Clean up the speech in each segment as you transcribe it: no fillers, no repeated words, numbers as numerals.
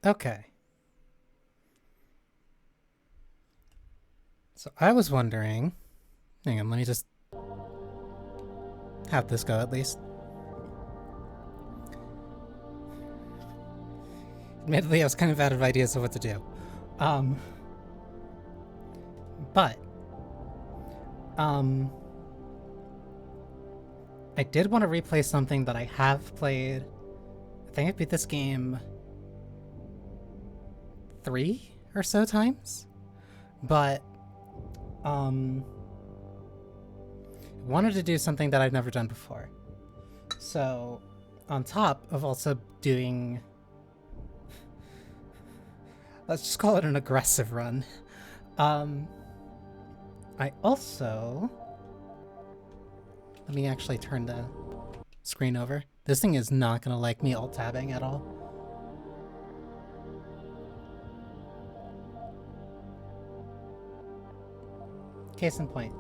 Okay. So I was wondering. Hang on, let me just have this go at least. Admittedly, I was kind of out of ideas of what to do. Um, but, um, I did want to replay something that I have played. I think I beat this game 3 or so times, but, um, wanted to do something that I've never done before. So, on top of also doing, let's just call it an aggressive run, I also, let me actually turn the screen over. This thing is not gonna like me alt-tabbing at all. Case in point.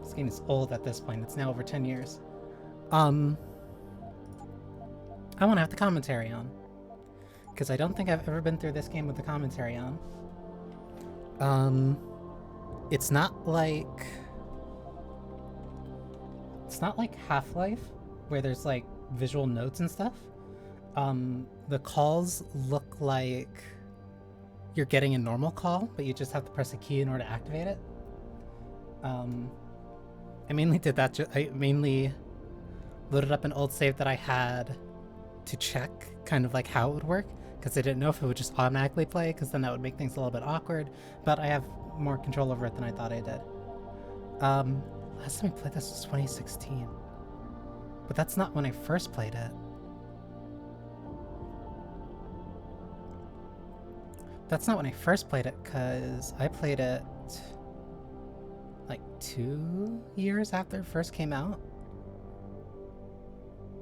This game is old at this point. It's now over 10 years. I want to have the commentary on. Because I don't think I've ever been through this game with the commentary on. It's not like Half-Life, where there's like visual notes and stuff. The calls look like you're getting a normal call, but you just have to press a key in order to activate it. I mainly did that. I mainly loaded up an old save that I had to check kind of like how it would work, because I didn't know if it would just automatically play, because then that would make things a little bit awkward. But I have more control over it than I thought I did. Last time I played this was 2016, but that's not when I first played it. That's not when I first played it, because I played it like 2 years after it first came out.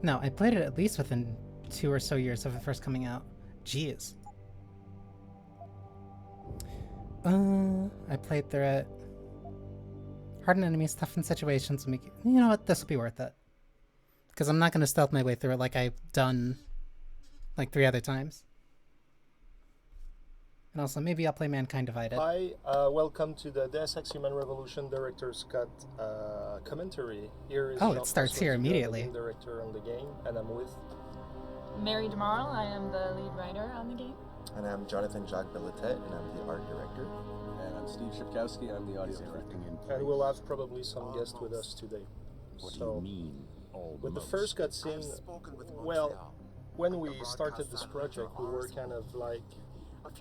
No, I played it at least within 2 or so years of it first coming out. Jeez. I played through it. Hardened enemies, toughened situations will make you know what, this will be worth it. Because I'm not going to stealth my way through it like I've done like 3 other times. And also, maybe I'll play Mankind Divided. Hi, welcome to the Deus Ex Human Revolution Director's Cut commentary. Here is it starts here immediately. The director on the game, and I'm with Mary DeMarle. I am the lead writer on the game. And I'm Jonathan Jacques Belletet, and I'm the art director. And I'm Steve Shipkowski, I'm the audio director. And we'll have probably some guests with us today. What do you mean, with the first cutscene, well, when we started this project, we were kind of like,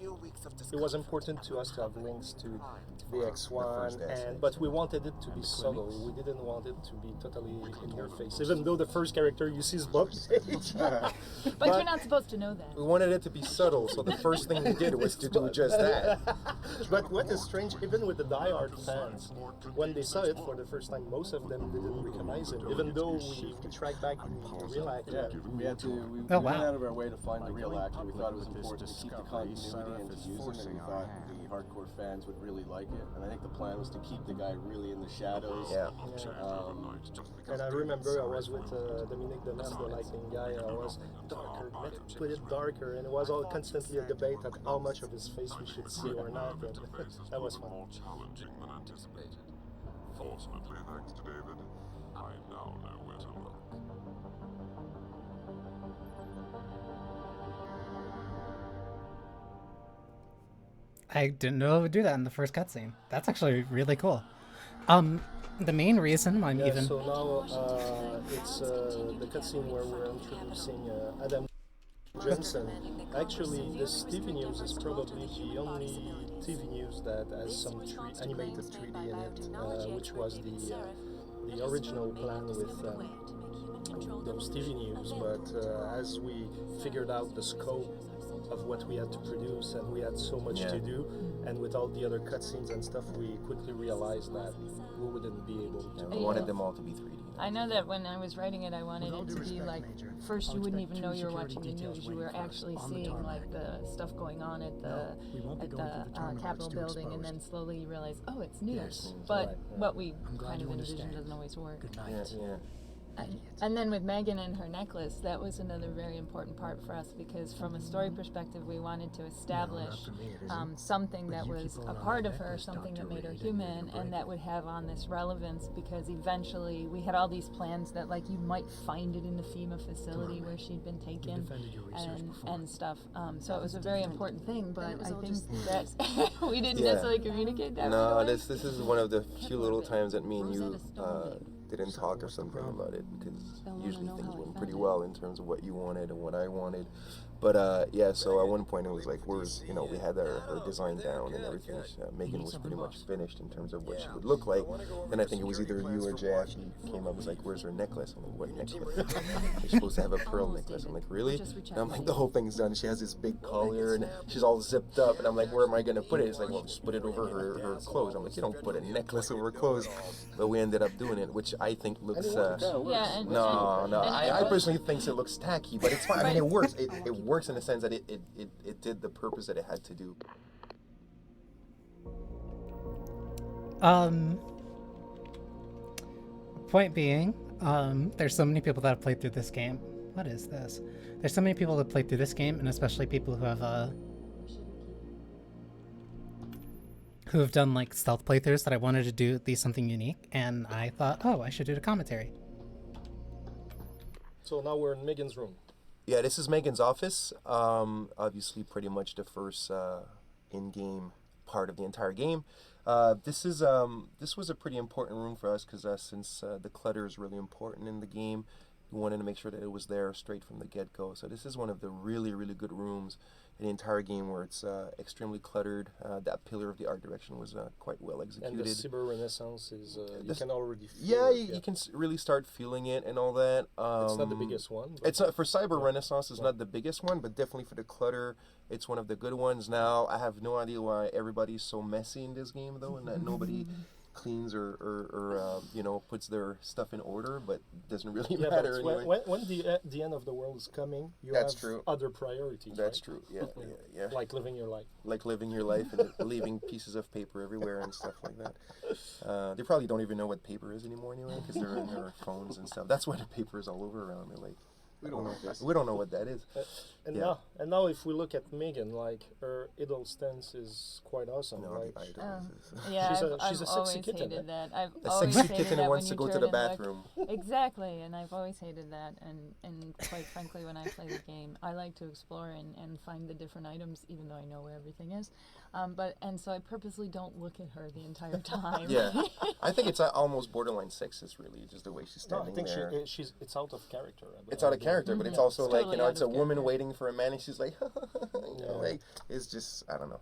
it was important to us to have links to the X1, but we wanted it to be subtle. We didn't want it to be totally in your face, even though the first character you see is Bob Page. But you're not supposed to know that. We wanted it to be subtle, so the first thing we did was to do just that. But what is strange, even with the diehard fans, when they saw it for the first time, most of them didn't recognize him, even though we tracked back the real actor. Yeah, we went out of our way to find the real actor. We thought it was important to keep the continuity and to use him, and we thought the hardcore fans would really like it. And I think the plan was to keep the guy really in the shadows. Yeah. And I remember I was with Dominique Demas, the lighting guy, and I was darker, let's put it darker, and it was all constantly a debate at how much of his face we should see or not, and that was fun. More challenging than anticipated. Fortunately, thanks to David, I now know where to look. I didn't know it would do that in the first cutscene. That's actually really cool. The main reason I'm Yeah, even... so now it's the cutscene where we're introducing Adam Jensen. Actually, this TV news is probably the only TV news that has some animated 3D in it, which was the original plan with those TV news. But as we figured out the scope of what we had to produce, and we had so much to do, and with all the other cutscenes and stuff, we quickly realized that we wouldn't be able to. We wanted them all to be 3D. I know that when I was writing it, I wanted it to be like, first you wouldn't even know you were watching the news. You were actually seeing like the stuff going on at the Capitol building, and then slowly you realize, oh, it's news. But what we kind of envisioned doesn't always work. Yeah. And then with Megan and her necklace, that was another very important part for us because from a story perspective, we wanted to establish something that was a part of her, something that made her human, and that would have on this relevance because eventually we had all these plans that like you might find it in the FEMA facility where she'd been taken and stuff. So it was a very important thing, but I think that we didn't necessarily communicate that. No, this is one of the few little times that me and you didn't talk or something about it, because usually things went pretty well in terms of what you wanted and what I wanted. But yeah, so at one point it was like, we had our design down and everything. Megan was pretty much finished in terms of what she would look like. And I think it was either you or JF who came up and was like, where's her necklace? I'm like, what necklace? You're supposed to have a pearl necklace. I'm like, really? And I'm like, the whole thing's done. She has this big collar and she's all zipped up. And I'm like, where am I going to put it? It's like, well, just put it over her clothes. I'm like, you don't put a necklace over her clothes. But we ended up doing it, which I think looks... I personally think it looks tacky, but it's fine. I mean, it works. It works in the sense that it did the purpose that it had to do. Point being, there's so many people that have played through this game. What is this? There's so many people that played through this game, and especially people who have done like stealth playthroughs that I wanted to do something unique, and I thought, oh, I should do a commentary. So now we're in Megan's room. Yeah, this is Megan's office. Obviously, pretty much the first in-game part of the entire game. This was a pretty important room for us because since the clutter is really important in the game, we wanted to make sure that it was there straight from the get-go. So this is one of the really, really good rooms in the entire game where it's extremely cluttered. That pillar of the art direction was quite well executed. And the Cyber Renaissance is, you can already feel it. You can really start feeling it and all that. It's not the biggest one. It's not, for Cyber Renaissance, it's not the biggest one, but definitely for the clutter, it's one of the good ones. Now, I have no idea why everybody's so messy in this game, though, and that nobody cleans or puts their stuff in order, but it doesn't really matter anyway. When the end of the world is coming, you That's have true. other priorities. That's right? true. Yeah. Like living your life. Like living your life and leaving pieces of paper everywhere and stuff like that. They probably don't even know what paper is anymore anyway, because they're in their phones and stuff. That's why the paper is all over around. They're like, we don't know what that is. Now if we look at Megan, like her idle stance is quite awesome. No, right? Yeah, she's a I've sexy always kitten. hated that. I've A always sexy hated kitten that who wants when to you go to turn the and look. bathroom. Exactly, and I've always hated that. And quite frankly, when I play the game, I like to explore and find the different items, even though I know where everything is. So I purposely don't look at her the entire time. Yeah, I think it's almost borderline sexist, really, just the way she's No, I standing think there. it's out of character. It's out of character, but it's also It's like, totally out it's a of woman character. waiting for a man, and she's like, like, it's just, I don't know.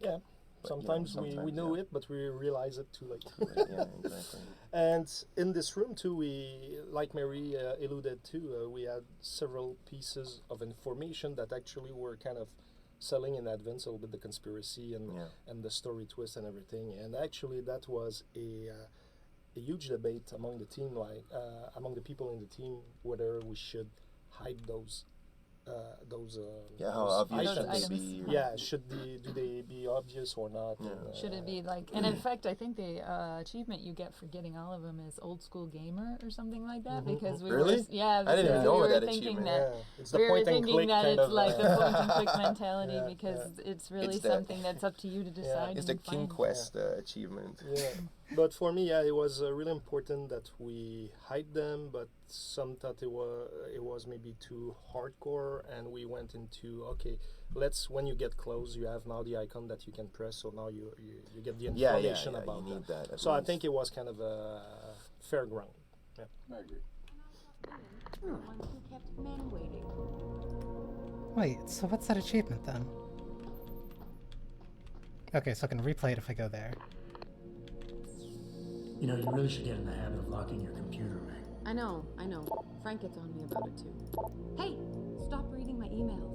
Yeah. But, sometimes we know yeah. it, but we realize it too late. Yeah, exactly. And in this room too, we, like Mary alluded to, we had several pieces of information that actually were kind of selling in advance a little bit the conspiracy and the story twist and everything. And actually, that was a huge debate among the team, among the people in the team, whether we should hide those How obvious should items. they be? Yeah, do they be obvious or not? Yeah. And, Should it be like, and in fact, I think the achievement you get for getting all of them is old school gamer or something like that, because we Really? were, yeah, I didn't even because know we were that thinking achievement. that it's the we were point and thinking click that kind it's of, like the point and click mentality because it's really It's that- something that's up to you to decide. It's the and King find. Quest achievement. Yeah, but for me, it was really important that we hide them. But some thought it was maybe too hardcore, and we went into when you get close, you have now the icon that you can press, so now you get the information about you need that. at So I least. think it was kind of a fair ground. Yeah. I agree. One who kept men waiting. Wait, so what's that achievement then? Okay, so I can replay it if I go there. You know, you really should get in the habit of locking your computer, Meg. I know. Frank gets on me about it too. Hey, stop reading my emails.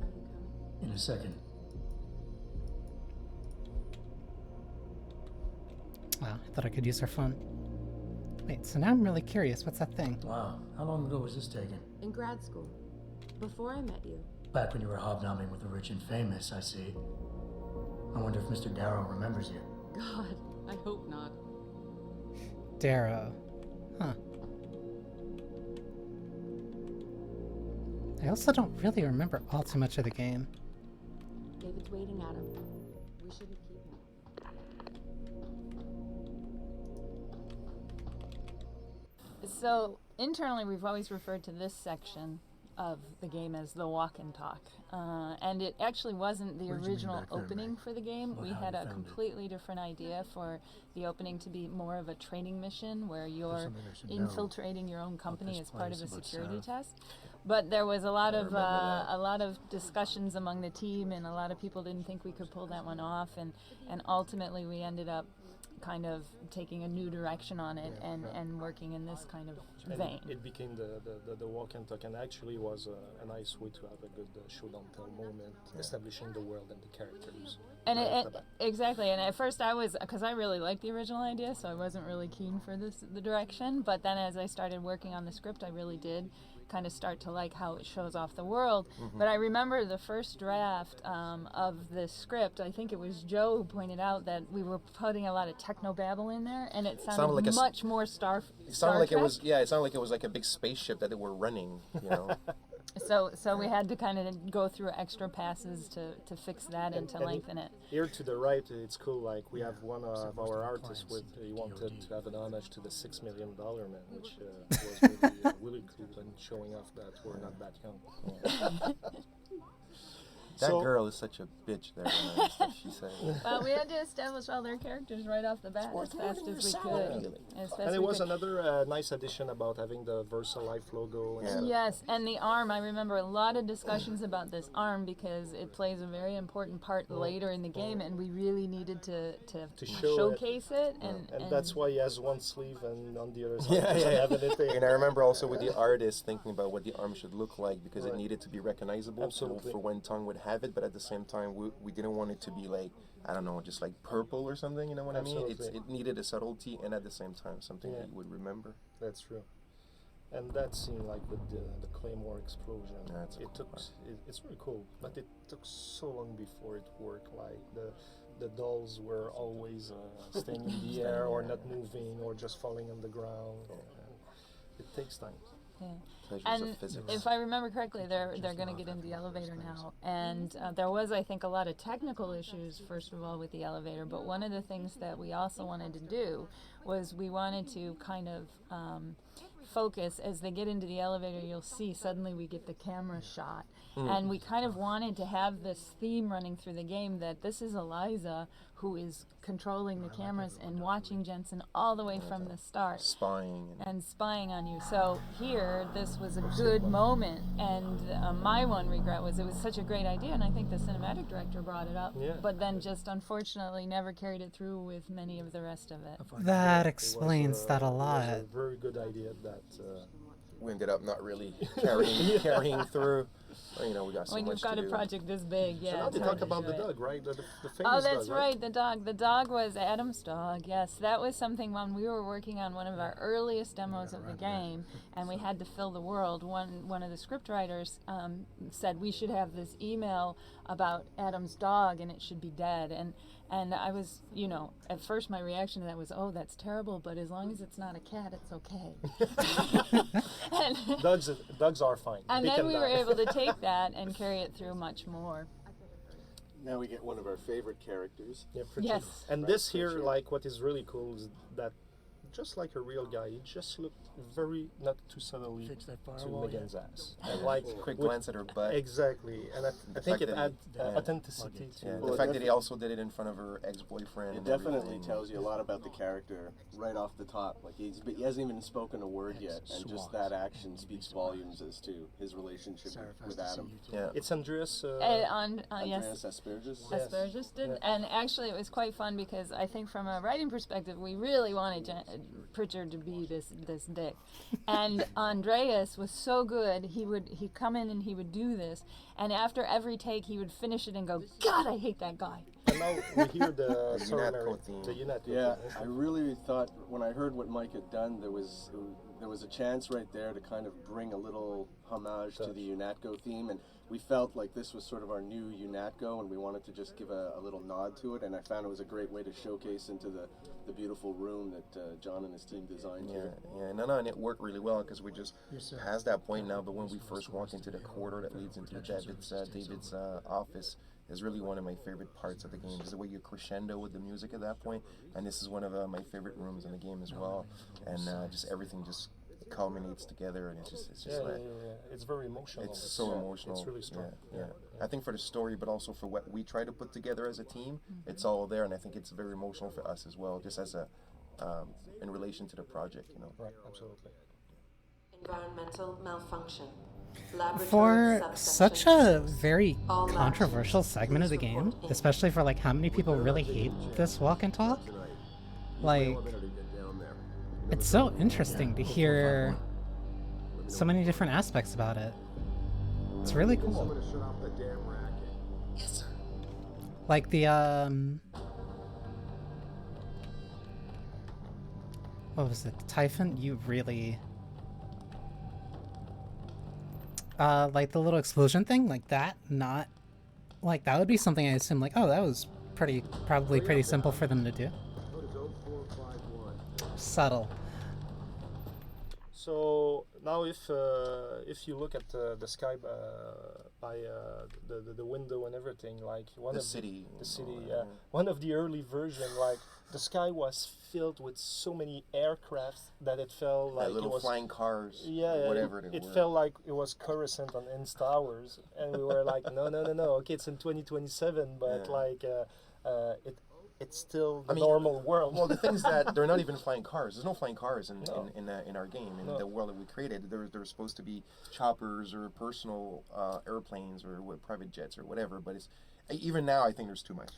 Are you coming? In a second. Wow, I thought I could use her phone. Wait, so now I'm really curious. What's that thing? Wow, how long ago was this taken? In grad school. Before I met you. Back when you were hobnobbing with the rich and famous, I see. I wonder if Mr. Darrow remembers you. God, I hope not. Darrow. Huh. I also don't really remember all too much of the game. David's waiting, Adam. We shouldn't keep him. So internally, we've always referred to this section of the game as the walk and talk, and it actually wasn't the What did you mean original back there, opening Meg? for the game. What, We how had you a found it? completely different idea for the opening to be more of a training mission where you're something I should know infiltrating your own company this as part of a place about security Sarah. test. But there was a lot I of remember that. a lot of discussions among the team, and a lot of people didn't think we could pull that one off, and ultimately we ended up kind of taking a new direction on it and working in this kind of And vein. it became the walk and talk, and actually was a nice way to have a good show don't tell moment, establishing the world and the characters. And right off it, the bat. exactly, and at first I was, because I really liked the original idea, so I wasn't really keen for the direction. But then as I started working on the script, I really did kind of start to like how it shows off the world. But I remember the first draft of this script. I think it was Joe who pointed out that we were putting a lot of technobabble in there, and it sounded like a much more It Star sounded like Trek. it was, yeah. It sounded like it was like a big spaceship that they were running. You know. So we had to kind of go through extra passes to fix that and to lengthen it. Here to the right, it's cool. Like we have one of our artists with he wanted to have an homage to the $6 Million Man, which was really really cool and showing off that we're not that young. That So- girl is such a bitch there. And the stuff she said. Well, we had to establish all their characters right off the bat as fast as we could. As fast And as it we was could. another nice addition about having the VersaLife logo. And Yeah. stuff. Yes, and the arm. I remember a lot of discussions about this arm because it plays a very important part later in the game, and we really needed to show showcase it. And that's why he has one sleeve and on the other side Yeah, he doesn't yeah. have anything. And I remember also with the artist thinking about what the arm should look like because it Right. needed to be recognizable Absolutely. for when Tongue would have it, but at the same time we didn't want it to be like, I don't know, just like purple or something, you know what I mean? Absolutely. It needed a subtlety and at the same time something Yeah. that you would remember. That's true. And that scene, like with the Claymore explosion, Yeah, that's a it cool took. part. It's really cool, but it took so long before it worked. Like the dolls were always staying in the air or not moving or just falling on the ground. It takes time. yeah. Pleasures And of physics. if I remember correctly, they're going to get in the elevator now, and there was, I think, a lot of technical issues first of all with the elevator. But one of the things that we also wanted to do was we wanted to kind of focus as they get into the elevator. You'll see suddenly we get the camera shot, and we kind of wanted to have this theme running through the game that this is Eliza who is controlling the cameras and watching Jensen all the way from the start. Spying And spying on you. So here, this was a good moment, and my one regret was it was such a great idea, and I think the cinematic director brought it up, Yeah. but then just unfortunately never carried it through with many of the rest of it. That It explains was, that a it was lot. a very good idea that. we ended up not really carrying through. Well, you know, we got so When much you've got to a do. project this big, yeah. So now it's they hard talk to about do the it. dog, right? The Oh, famous that's dog, right. The dog. The dog was Adam's dog. Yes, that was something when we were working on one of our earliest demos of the game, and we had to fill the world. One of the script writers said we should have this email about Adam's dog, and it should be dead. And I was, you know, at first my reaction to that was, oh, that's terrible. But as long as it's not a cat, it's okay. and, Dogs are fine. and They then can we were die. able to take that and carry it through much more. Now we get one of our favorite characters. Yeah, Pritchard. Yes. And Right, this here, Pritchard. like, what is really cool is that just like a real guy, he just looked very, not too subtly, Fix that to firewall yet? Megan's ass. And like, Quick with- glance at her butt. Exactly. And I The think fact it that adds he- yeah. authenticity to Yeah, Well, the it fact that he definitely- also did it in front of her ex-boyfriend. It and definitely everything. tells you a lot about the character right off the top. Like he hasn't even spoken a word yet, and just that action speaks volumes as to his relationship with Adam. Yeah. It's Andreas. Yes. Andreas Asperges. Yes. Asperger's did, Yeah. and actually it was quite fun because I think from a writing perspective we really wanted Pritchard to be this dick, and Andreas was so good. He'd come in and he would do this, and after every take he would finish it and go, God, I hate that guy. And now we hear the The Sorry Unatco Mary, theme. the Unatco Yeah, theme. I really thought when I heard what Mike had done, there there was a chance right there to kind of bring a little homage to the UNATCO theme, and we felt like this was sort of our new UNATCO, and we wanted to just give a little nod to it, and I found it was a great way to showcase into the beautiful room that John and his team designed here. Yeah, no, and it worked really well because we just past that point now. But when we first walked into the corridor that leads into David's office, is really one of my favorite parts of the game. Is the way you crescendo with the music at that point, and this is one of my favorite rooms in the game as well. And just everything just culminates together, and it's just It's very emotional. It's so emotional. It's really strong. Yeah. I think for the story, but also for what we try to put together as a team, it's all there, and I think it's very emotional for us as well, just as a in relation to the project, you know. Right, absolutely. Environmental malfunction. For such a very controversial segment of the game, especially for like how many people really hate this walk and talk, like it's so interesting to hear so many different aspects about it. It's really cool. Like the what was it? Typhon? You really like the little explosion thing, like that, not like that would be something I assume like, oh, that was probably pretty simple for them to do. Subtle. So now, if you look at the sky by the window and everything, like one of the early version, like the sky was filled with so many aircraft that it felt like little it was flying cars, yeah, whatever it felt like it was Coruscant on Inst Towers, and we were like, no, okay, it's in 2027, but it's still the normal world. Well, the thing is that they're not even flying cars. There's no flying cars in our game. In the world that we created, there's supposed to be choppers or personal airplanes or private jets or whatever. But it's even now I think there's too much.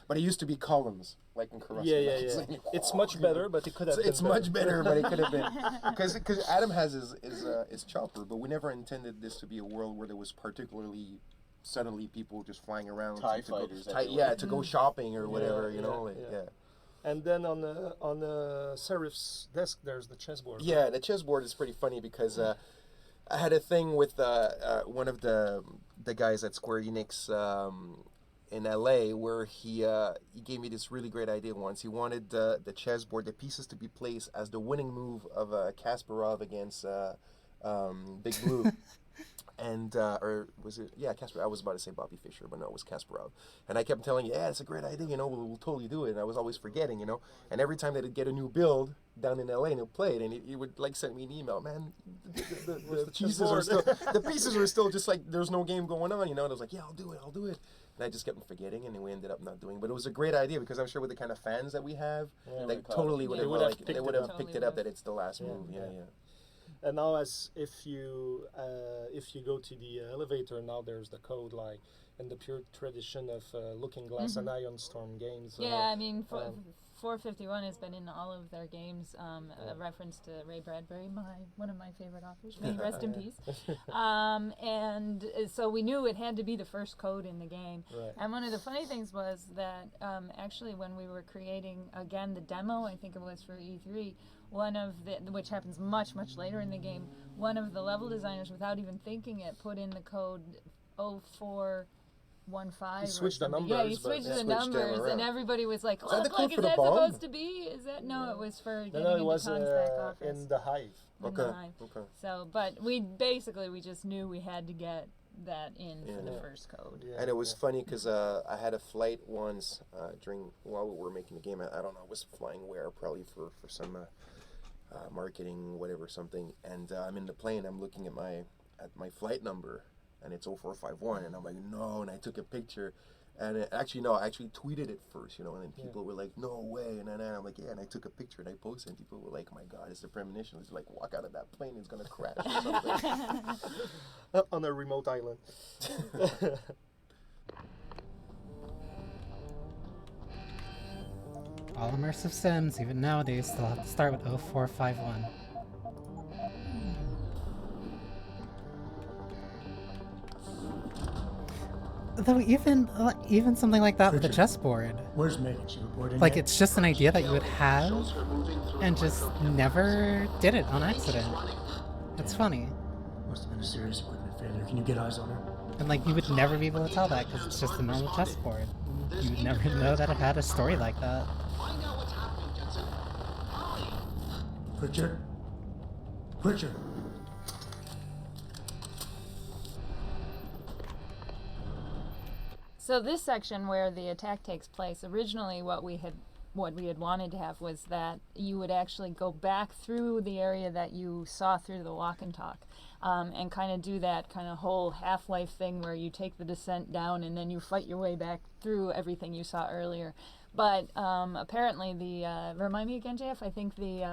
But it used to be columns, like in Coruscant. Yeah. It's much better, but it could have been It's much better, but it could have been. Because Adam has his chopper, but we never intended this to be a world where there was particularly suddenly people just flying around TIE fighters to go shopping or whatever, you know. And then on the Serif's desk, there's the chessboard. Yeah, the chessboard is pretty funny because I had a thing with one of the guys at Square Enix in LA where he gave me this really great idea once. He wanted the chessboard, the pieces to be placed as the winning move of Kasparov against Big Blue. And or was it Kasparov? I was about to say Bobby Fischer, but no, it was Kasparov. And I kept telling you, it's a great idea, you know, we'll totally do it. And I was always forgetting, you know. And every time they'd get a new build down in LA and he'd play it, and he would like send me an email, man, the pieces are still just like there's no game going on, you know. And I was like, I'll do it. And I just kept forgetting, and we ended up not doing it. But it was a great idea because I'm sure with the kind of fans that we have, they totally would have picked it up that it's the last move. Yeah. And now, as if you go to the elevator, now there's the code, like in the pure tradition of Looking Glass and Ion Storm games. I mean, 451 has been in all of their games. A reference to Ray Bradbury, one of my favorite authors. May he rest in peace. And so we knew it had to be the first code in the game. Right. And one of the funny things was that actually when we were creating again the demo, I think it was for E3. Which happens much later in the game, one of the level designers, without even thinking it, put in the code 0415. He switched the numbers. Yeah, he switched the numbers, and everybody was like, "Look, is that supposed to be? Is that no? It was for getting into Khan's back office in the Hive. Okay. So, but we just knew we had to get that in for the first code. And it was funny because I had a flight once while we were making the game. I don't know, I was flying where, probably for some marketing, whatever, something. And I'm in the plane. I'm looking at my flight number, and it's 0451. And I'm like, no. And I took a picture. And I actually tweeted it first, you know, and then people were like, no way. And then I'm like, and I took a picture and I posted, and people were like, my God, it's a premonition. It's like, walk out of that plane, it's going to crash or something. On a remote island. All immersive sims, even nowadays, still have to start with 0451. Although even something like that with a Richard. chessboard, Where's Megan? She reported like yet? it's just an idea that you would have and just never did it on accident. It's funny. Must have been a serious equipment failure. Can you get eyes on her? And like you would never be able to tell that because it's just a normal chessboard. You would never know that it had a story like that. Pritchard? Pritchard! So this section where the attack takes place, originally what we had wanted to have was that you would actually go back through the area that you saw through the walk and talk, and kind of do that kind of whole Half-Life thing where you take the descent down and then you fight your way back through everything you saw earlier. But apparently remind me again, JF, I think the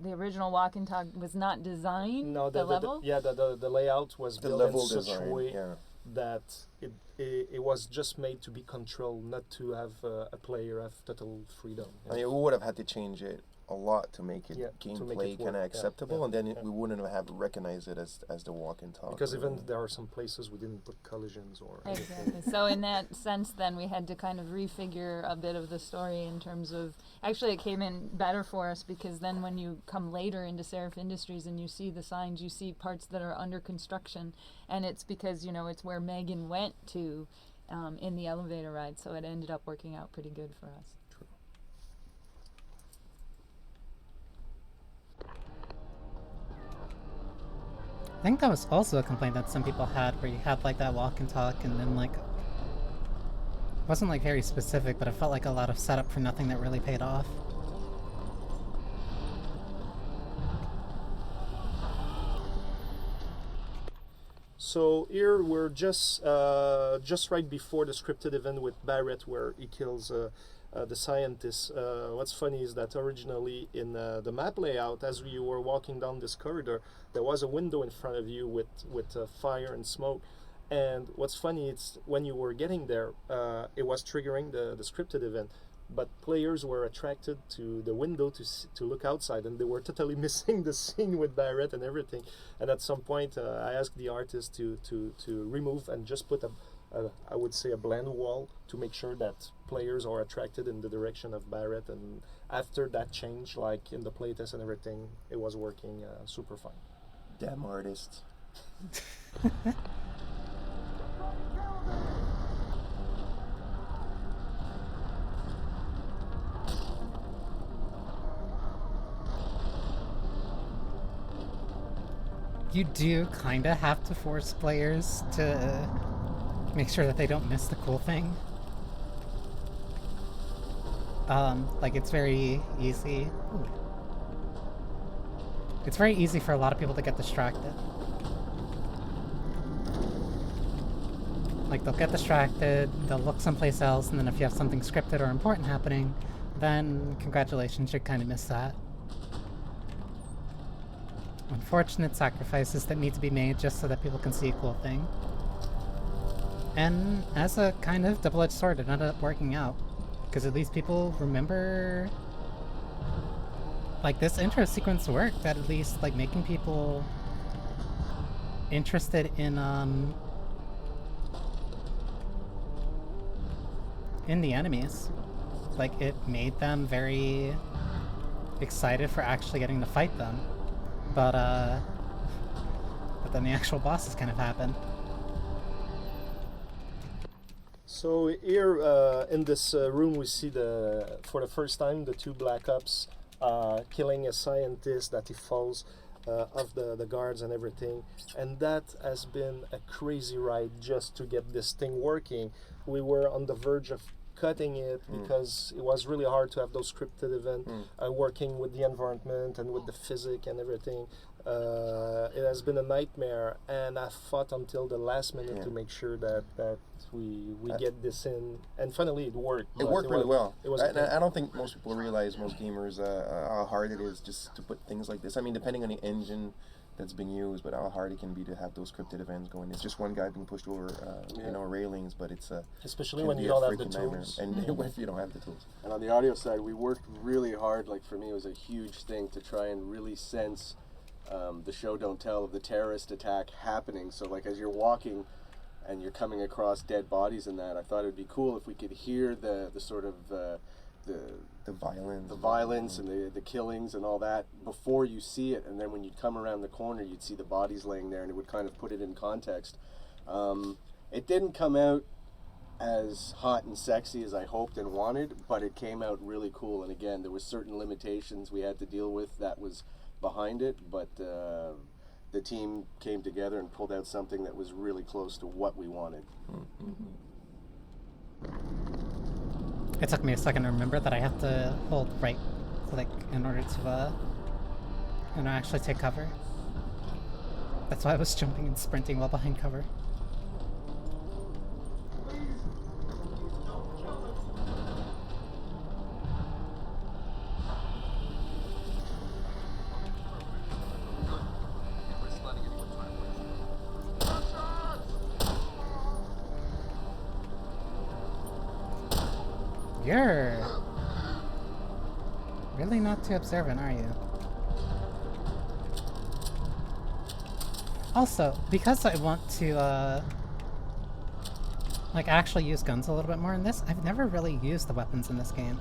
original walk and talk was not designed. No, the level. The layout was The built level in such a design, way yeah. that it was just made to be controlled, not to have a player have total freedom. I mean, we would have had to change it a lot to make it to make gameplay it kind of work, acceptable, and then we wouldn't have recognized it as the walk and talk. Because even there are some places we didn't put collisions or anything. Exactly. So in that sense, then we had to kind of refigure a bit of the story in terms of. Actually, it came in better for us because then when you come later into Seraph Industries and you see the signs, you see parts that are under construction, and it's because it's where Megan went to in the elevator ride. So it ended up working out pretty good for us. I think that was also a complaint that some people had, where you had like that walk and talk, and then like it wasn't like very specific, but it felt like a lot of setup for nothing that really paid off. So here we're just right before the scripted event with Barrett, where he kills the scientist. What's funny is that originally in the map layout, as you were walking down this corridor, there was a window in front of you with fire and smoke. And what's funny is when you were getting there, it was triggering the scripted event, but players were attracted to the window to look outside, and they were totally missing the scene with Barrett and everything. And at some point, I asked the artist to remove and just put I would say a blend wall to make sure that players are attracted in the direction of Barrett. And after that change, like in the playtest and everything, it was working super fine. Damn artists. You do kind of have to force players to make sure that they don't miss the cool thing. Like it's very easy. Ooh. It's very easy for a lot of people to get distracted. Like they'll get distracted, they'll look someplace else, and then if you have something scripted or important happening, then congratulations, you kind of miss that. Unfortunate sacrifices that need to be made just so that people can see a cool thing. And as a kind of double-edged sword, it ended up working out. Because at least people remember... Like, this intro sequence worked, at least, like, making people interested in the enemies. Like, it made them very excited for actually getting to fight them. But then the actual bosses kind of happened. So here in this room we see for the first time the two Black Ops killing a scientist that he falls off the guards and everything. And that has been a crazy ride just to get this thing working. We were on the verge of cutting it because it was really hard to have those scripted events working with the environment and with the physics and everything. It has been a nightmare, and I fought until the last minute to make sure that we get this in, and finally it worked. It worked really well. It was I don't think most people realize, most gamers, how hard it is just to put things like this. I mean, depending on the engine that's being used, but how hard it can be to have those scripted events going. It's just one guy being pushed over, railings, but it's especially when you don't have the nightmare. tools, and if you don't have the tools. And on the audio side, we worked really hard. Like for me, it was a huge thing to try and really sense the show don't tell of the terrorist attack happening. So like as you're walking and you're coming across dead bodies in that, I thought it would be cool if we could hear the sort of the violence and the killings and all that before you see it, and then when you'd come around the corner you'd see the bodies laying there, and it would kind of put it in context. It didn't come out as hot and sexy as I hoped and wanted, but it came out really cool, and again there was certain limitations we had to deal with that was behind it, but the team came together and pulled out something that was really close to what we wanted. It took me a second to remember that I have to hold right click in order to actually take cover. That's why I was jumping and sprinting while behind cover. You're really not too observant, are you? Also, because I want to, like, actually use guns a little bit more in this, I've never really used the weapons in this game.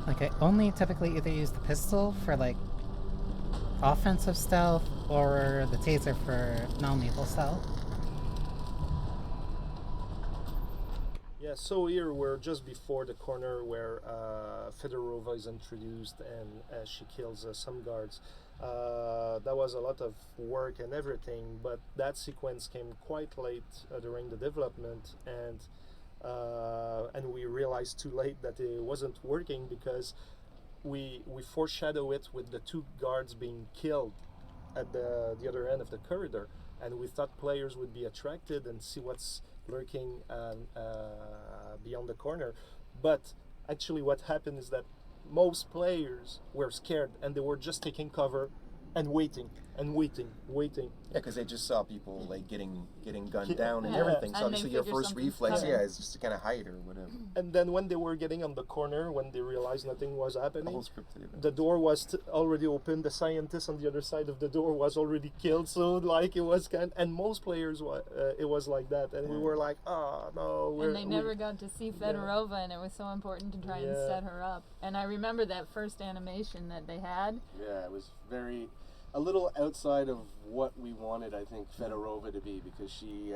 Like, I only typically either use the pistol for, like, offensive stealth, or the taser for non-lethal stealth. Yeah, so here we're just before the corner where Fedorova is introduced and she kills some guards. That was a lot of work and everything, but that sequence came quite late during the development, and we realized too late that it wasn't working because we foreshadow it with the two guards being killed at the other end of the corridor, and we thought players would be attracted and see what's lurking beyond the corner. But actually what happened is that most players were scared and they were just taking cover and waiting. Yeah, because they just saw people like getting gunned down and everything. So And obviously they your figure first something's reflex, coming. is just to kind of hide or whatever. And then when they were getting on the corner, when they realized nothing was The happening, whole scripted event. the door was already open. The scientist on the other side of the door was already killed. So like it was and most players it was like that, and we were like, oh no. And they never got to see Fedorova, and it was so important to try and set her up. And I remember that first animation that they had. Yeah, it was a little outside of what we wanted, I think, Fedorova to be, because she,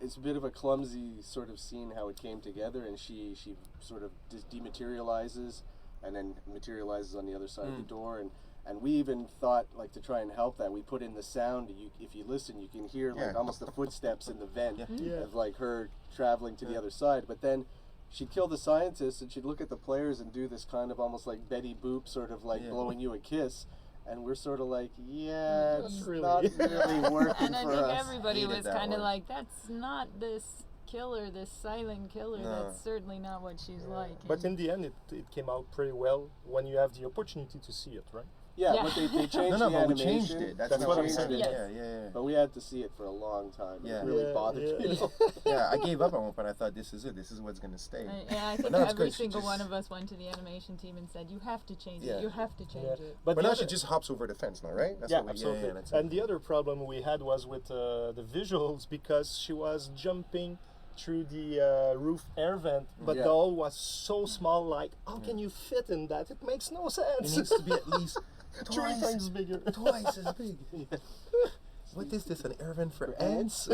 it's a bit of a clumsy sort of scene how it came together, and she sort of dematerializes and then materializes on the other side of the door, and we even thought, like, to try and help that, we put in the sound. If you listen, you can hear like almost the footsteps in the vent of like her traveling to the other side, but then she'd kill the scientist and she'd look at the players and do this kind of almost like Betty Boop sort of like blowing you a kiss. And we're sort of like, it's not really working And I for think us. everybody was that kind of one. like, that's not this killer, this silent killer. No. That's certainly not what she's like. But in the end, it came out pretty well when you have the opportunity to see it, right? Yeah, Yeah. but they changed the but we animation. changed it. That's We what I'm changed saying. it. Yeah. But we had to see it for a long time. Yeah. It really bothered me. Yeah, I gave up at one point. I thought this is it. This is what's gonna stay. I think now it's every good. She single just- one of us went to the animation team and said, you have to change Yeah. it. You have to change it. But But the now other- she just hops over the fence now, right? That's yeah, what we, absolutely. that's And the other problem we had was with the visuals, because she was jumping through the roof air vent, but the hole was so small. Like, how can you fit in that? It makes no it sense. needs to be at least 3 times bigger. twice as big. What is this? An air vent for ants?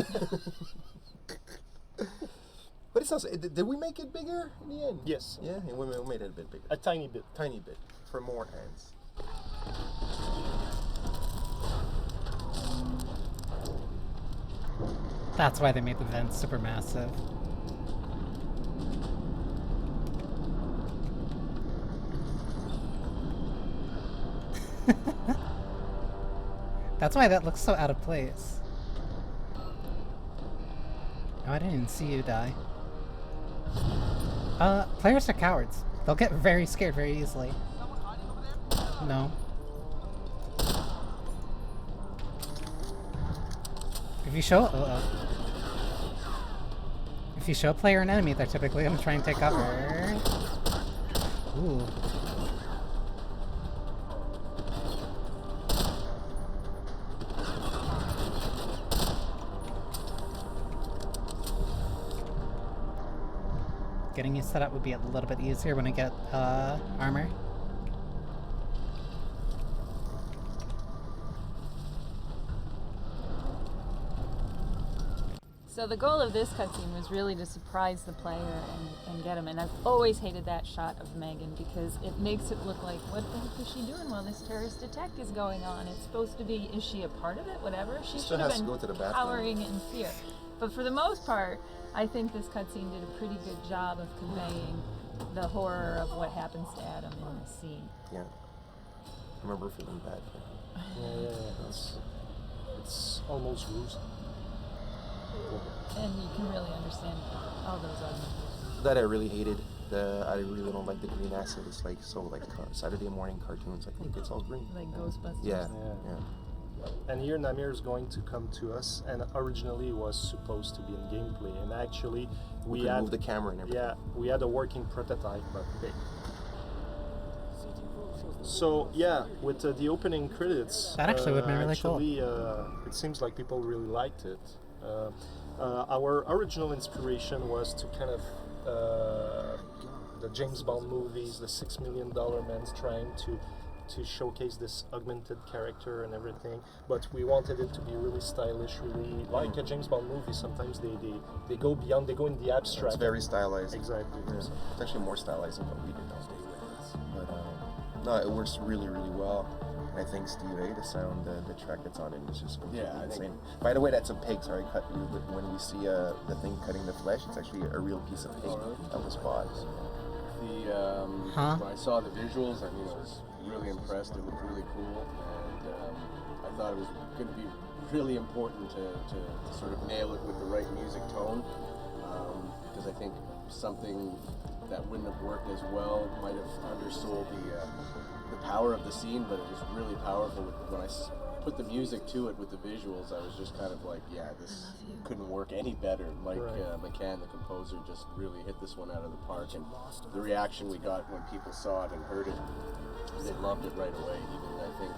But it's not. Did we make it bigger in the end? Yes, Yeah, and we made it a bit bigger. a tiny bit. Tiny bit for more ants. That's why they made the vent super massive. That's why that looks so out of place. Oh, I didn't even see you die. Players are cowards. They'll get very scared very easily. No. If you show if you show a player an enemy, they're typically gonna try and take cover. Ooh. getting you set up would be a little bit easier when I get armor. So the goal of this cutscene was really to surprise the player and get him. And I've always hated that shot of Megan because it makes it look like, what the heck is she doing while this terrorist attack is going on? It's supposed to be, is she a part of it? Whatever. She should have been cowering in fear. But for the most part, I think this cutscene did a pretty good job of conveying the horror of what happens to Adam in this scene. Yeah. I remember feeling bad for him. Yeah. It's almost gruesome. And you can really understand all those arguments. That I really hated. I really don't like the green acid. It's like so like Saturday morning cartoons. I think it's all green. Like Ghostbusters. Yeah. And here Namir is going to come to us, and originally it was supposed to be in gameplay, and actually we had move the camera and everything. Yeah, we had a working prototype, but hey. So yeah, with the opening credits, that actually would have been really cool. It seems like people really liked it. Our original inspiration was to kind of the James Bond movies, the $6 Million Man trying to showcase this augmented character and everything, but we wanted it to be really stylish, really like a James Bond movie. Sometimes they go beyond, they go in the abstract. It's very stylized. Exactly. Yeah. It's actually more stylized than what we did nowadays. But no, it works really, really well. I think Steve A, the sound, the track that's on it is just completely insane. By the way, that's a pig. Sorry, cut you. But when we see the thing cutting the flesh, it's actually a real piece of pig that was bought. When I saw the visuals, I mean, I was really impressed. It looked really cool, and I thought it was going to be really important to sort of nail it with the right music tone, because I think something that wouldn't have worked as well might have undersold the power of the scene, but it was really powerful. When I put the music to it with the visuals, I was just kind of like, yeah, this couldn't work any better. Mike McCann, the composer, just really hit this one out of the park, and the reaction we got when people saw it and heard it, they loved it right away. Even I think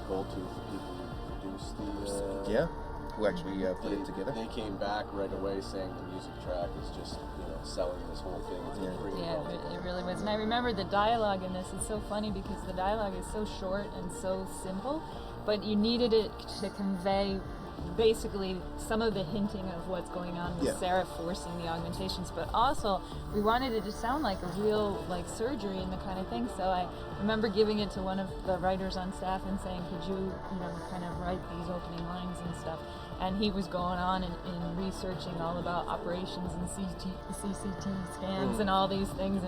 Goldtooth, the people who produced the who actually put it together, they came back right away saying the music track is just selling this whole thing. It really was. And I remember the dialogue in this is so funny because the dialogue is so short and so simple, but you needed it to convey basically some of the hinting of what's going on with Sarah forcing the augmentations, but also we wanted it to sound like a real surgery and the kind of thing. So I remember giving it to one of the writers on staff and saying, could you kind of write these opening lines and stuff, and he was going on and researching all about operations and CCT scans and all these things,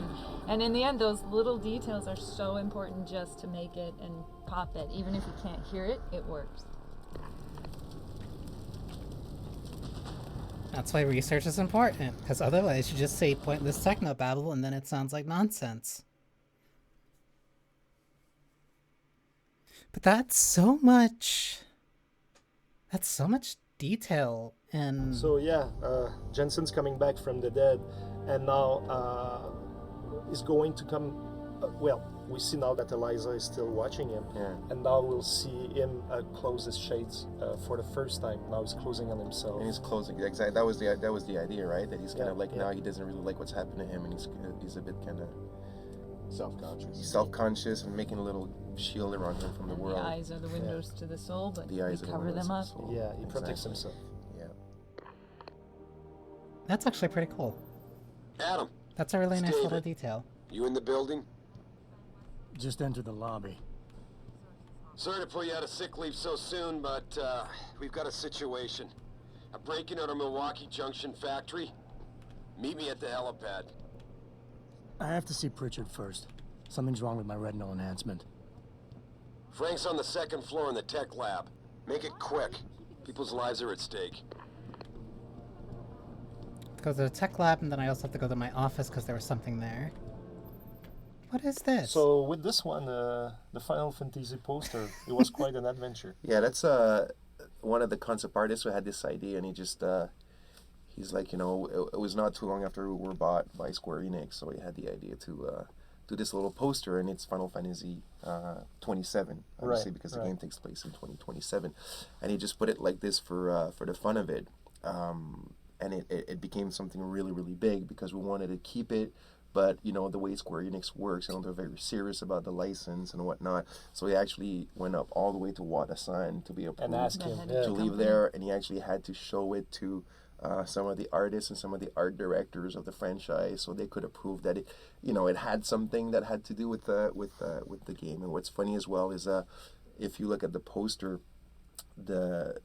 and in the end those little details are so important just to make it and pop it. Even if you can't hear it, it works. That's why research is important, because otherwise you just say pointless techno babble and then it sounds like nonsense. But that's so much detail. And so Jensen's coming back from the dead, and now is going to come. We see now that Eliza is still watching him, and now we'll see him close his shades for the first time. Now he's closing on himself. And he's closing. Exactly. That was the idea, right? That he's kind of now he doesn't really like what's happened to him, and he's a bit kind of self-conscious. He's self-conscious and making a little shield around him from the world. The eyes are the windows to the soul, but the eyes we cover them up. Yeah, he protects himself. Yeah. That's actually pretty cool. Adam. That's a really nice little detail. You in the building? Just enter the lobby. Sorry to pull you out of sick leave so soon, but we've got a situation. A break-in at our Milwaukee Junction factory. Meet me at the helipad. I have to see Pritchard first. Something's wrong with my retinal enhancement. Frank's on the second floor in the tech lab. Make it quick. People's lives are at stake. Go to the tech lab, and then I also have to go to my office because there was something there. What is this? So with this one, the Final Fantasy poster, it was quite an adventure. Yeah, that's one of the concept artists who had this idea, and he just he's like, it was not too long after we were bought by Square Enix, so he had the idea to do this little poster, and it's Final Fantasy 27, obviously, because the game takes place in 2027, and he just put it like this for the fun of it. and it became something really, really big because we wanted to keep it. But, you know, the way Square Enix works, you know, they're very serious about the license and whatnot. So he actually went up all the way to Wada-san to be approved And ask him to leave there. And he actually had to show it to some of the artists and some of the art directors of the franchise so they could approve that it, you know, it had something that had to do with the game. And what's funny as well is if you look at the poster, the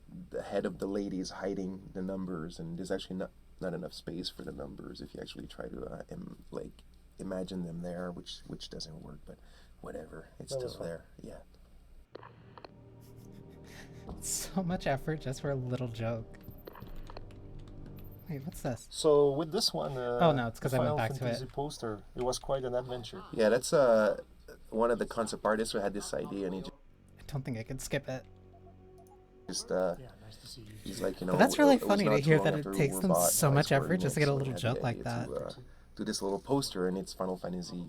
head of the lady is hiding the numbers, and there's actually not enough space for the numbers if you actually try to imagine them there, which doesn't work, but whatever, it's still there. Yeah. So much effort just for a little joke. Wait, what's this? So with this one, oh no, it's because I went back to Fantasy it. poster, it was quite an adventure. Yeah, that's one of the concept artists who had this idea, and he I don't think I could skip it. just he's like, you know, But that's really it was funny not to too hear long that after it we takes were them bought so by much Square effort just to Enix, get a so little we had joke the like idea that. to, do this little poster, and it's Final Fantasy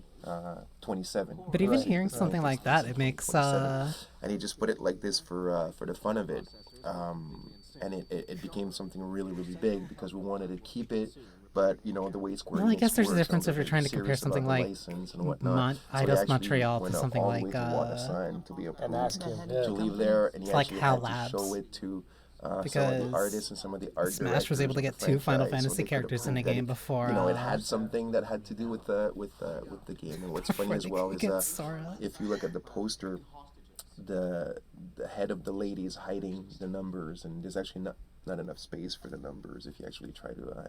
27. But even hearing something like that, it makes 27. And he just put it like this for the fun of it, and it became something really, really big because we wanted to keep it. But, you know, the way Square Well, I Enix guess there's a works, difference they're if you're very trying to compare serious about something the like license and whatnot. So he Eidos actually Montreal to went up something all the way like to Wada-san to be approved And ask him to leave there, and he like actually HAL had to show Labs. it to some of Because the artists and some of the art Smash was able to directors get of the 2 Final franchise, so Fantasy they could characters in a approve that game it, before. you know, it had something that had to do with the game. And what's funny before as they well could is get Sora. if you look at the poster, the head of the lady is hiding the numbers, and there's actually not enough space for the numbers if you actually try to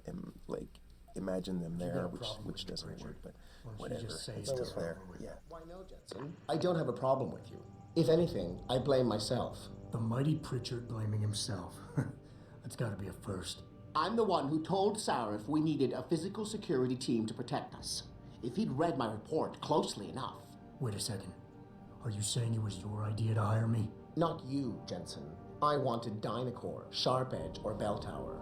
imagine them there, which doesn't work, but whatever, it's still there. Yeah. Why no, Jensen? I don't have a problem with you. If anything, I blame myself. The mighty Pritchard blaming himself. That's gotta be a first. I'm the one who told Sarif we needed a physical security team to protect us. If he'd read my report closely enough. Wait a second. Are you saying it was your idea to hire me? Not you, Jensen. I wanted Dynacore, Sharp Edge, or Bell Tower.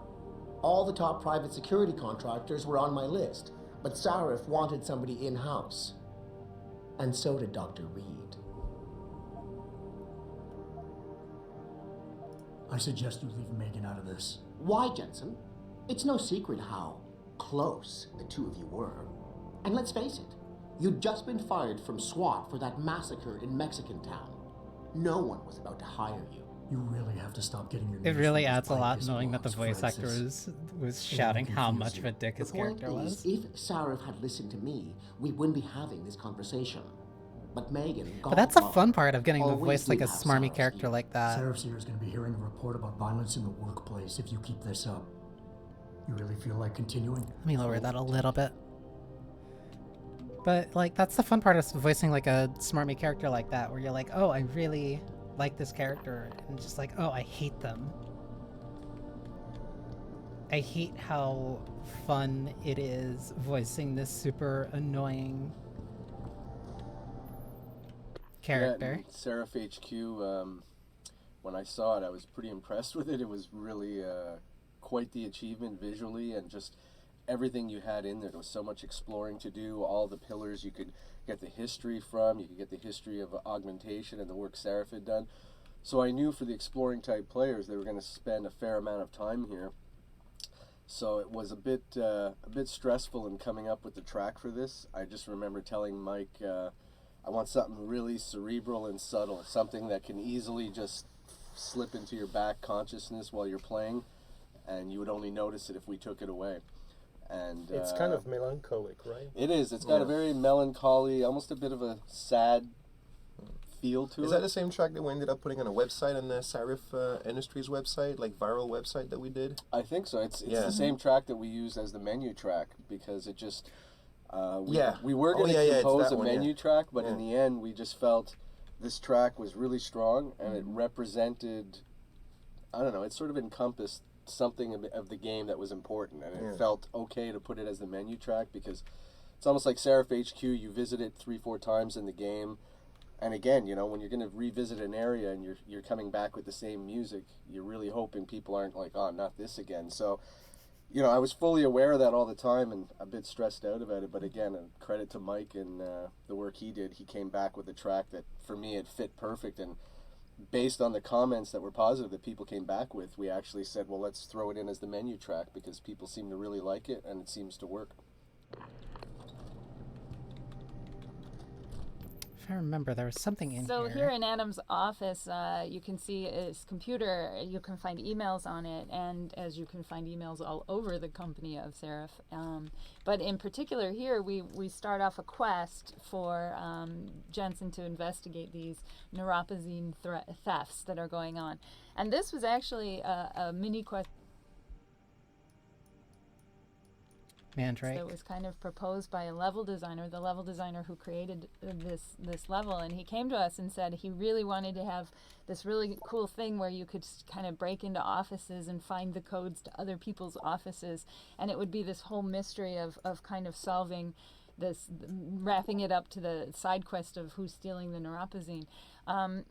All the top private security contractors were on my list, but Sarif wanted somebody in-house. And so did Dr. Reed. I suggest you leave Megan out of this. Why, Jensen? It's no secret how close the two of you were. And let's face it, you'd just been fired from SWAT for that massacre in Mexican town. No one was about to hire you. You really have to stop getting your It news really from these adds a lot Pikis knowing that the blogs, voice actor Francis. was shouting how confuse much you. of a dick his The point character is, was. if Sarif had listened to me, we wouldn't be having this conversation. But Megan, But that's the Godfather, fun part of getting to always voice like a did have smarmy Sarif's character ear. like that. Sarif's ear is going to be hearing a report about violence in the workplace if you keep this up. You really feel like continuing? Let me lower that a little bit. But, like, that's the fun part of voicing, like, a smarmy character like that, where you're like, oh, I really like this character, and just like, oh, I hate them. I hate how fun it is voicing this super annoying character. Yeah, Seraph HQ, when I saw it, I was pretty impressed with it. It was really quite the achievement visually, and just everything you had in there. There was so much exploring to do. All the pillars you could get the history from. You could get the history of augmentation and the work Seraph had done. So I knew for the exploring type players, they were going to spend a fair amount of time here. So it was a bit stressful in coming up with the track for this. I just remember telling Mike, I want something really cerebral and subtle, something that can easily just slip into your back consciousness while you're playing, and you would only notice it if we took it away. And it's kind of melancholic, right? It is. It's got a very melancholy, almost a bit of a sad feel to it. Is that the same track that we ended up putting on a website, on the Sarif Industries website, like viral website that we did? I think so. It's the same track that we used as the menu track, because it just we were going to compose a menu track, but in the end we just felt this track was really strong, and it represented, I don't know, it sort of encompassed something of the game that was important, and it felt okay to put it as the menu track, because it's almost like Seraph HQ, you visit it 3-4 times in the game, and again, you know, when you're going to revisit an area and you're coming back with the same music, you're really hoping people aren't like, oh, not this again. So, you know, I was fully aware of that all the time and a bit stressed out about it, but again, credit to Mike and the work he did. He came back with a track that, for me, it fit perfect, and based on the comments that were positive that people came back with, we actually said, well, let's throw it in as the menu track because people seem to really like it and it seems to work. If I remember, there was something in here. So here in Adam's office, you can see his computer. You can find emails on it, and as you can find emails all over the company of Seraph. But in particular here, we start off a quest for Jensen to investigate these neuropozyne thefts that are going on. And this was actually a mini quest Mandrake. that was kind of proposed by a level designer, the level designer who created this level, and he came to us and said he really wanted to have this really cool thing where you could kind of break into offices and find the codes to other people's offices, and it would be this whole mystery of kind of solving this, wrapping it up to the side quest of who's stealing the neuropozyne.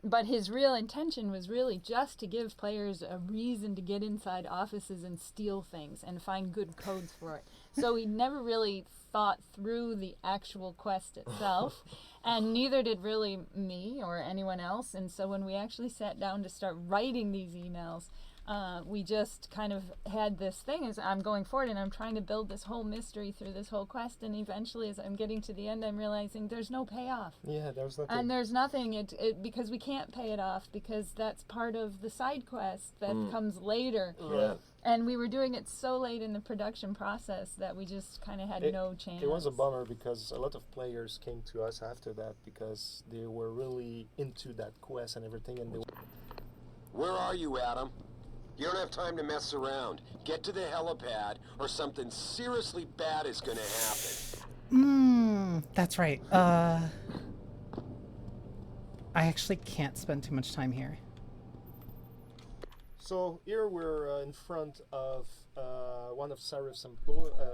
But his real intention was really just to give players a reason to get inside offices and steal things and find good codes for it. So he never really thought through the actual quest itself, and neither did really me or anyone else. And so when we actually sat down to start writing these emails, we just kind of had this thing as I'm going forward and I'm trying to build this whole mystery through this whole quest, and eventually as I'm getting to the end I'm realizing there's no payoff. Yeah, there's nothing. And there's nothing, because we can't pay it off because that's part of the side quest that comes later. Yeah. And we were doing it so late in the production process that we just kind of had no chance. It was a bummer because a lot of players came to us after that because they were really into that quest and everything. And they. Where are you, Adam? You don't have time to mess around. Get to the helipad or something seriously bad is gonna happen. That's right. I actually can't spend too much time here. So here we're in front of one of Seraph's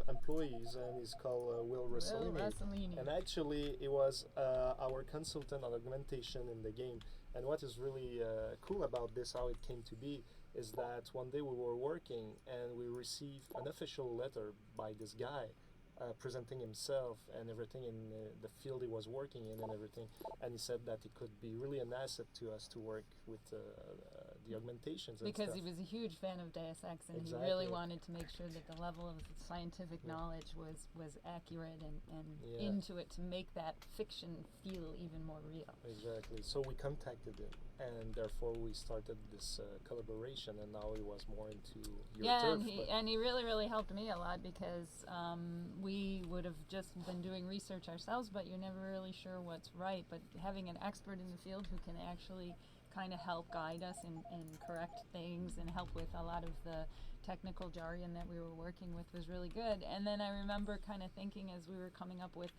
employees, and he's called Will Rossellini. And actually, he was our consultant on augmentation in the game. And what is really cool about this, how it came to be, is that one day we were working and we received an official letter by this guy presenting himself and everything in the field he was working in and everything. And he said that it could be really an asset to us to work with the augmentations and because stuff. he was a huge fan of Deus Ex, and Exactly. he really wanted to make sure that the level of scientific knowledge was accurate and into it to make that fiction feel even more real. Exactly. So we contacted him, and therefore we started this collaboration, and now he was more into your turf. And he really helped me a lot because we would have just been doing research ourselves, but you're never really sure what's right. But having an expert in the field who can actually kind of help guide us and correct things and help with a lot of the technical jargon that we were working with was really good. And then I remember kind of thinking as we were coming up with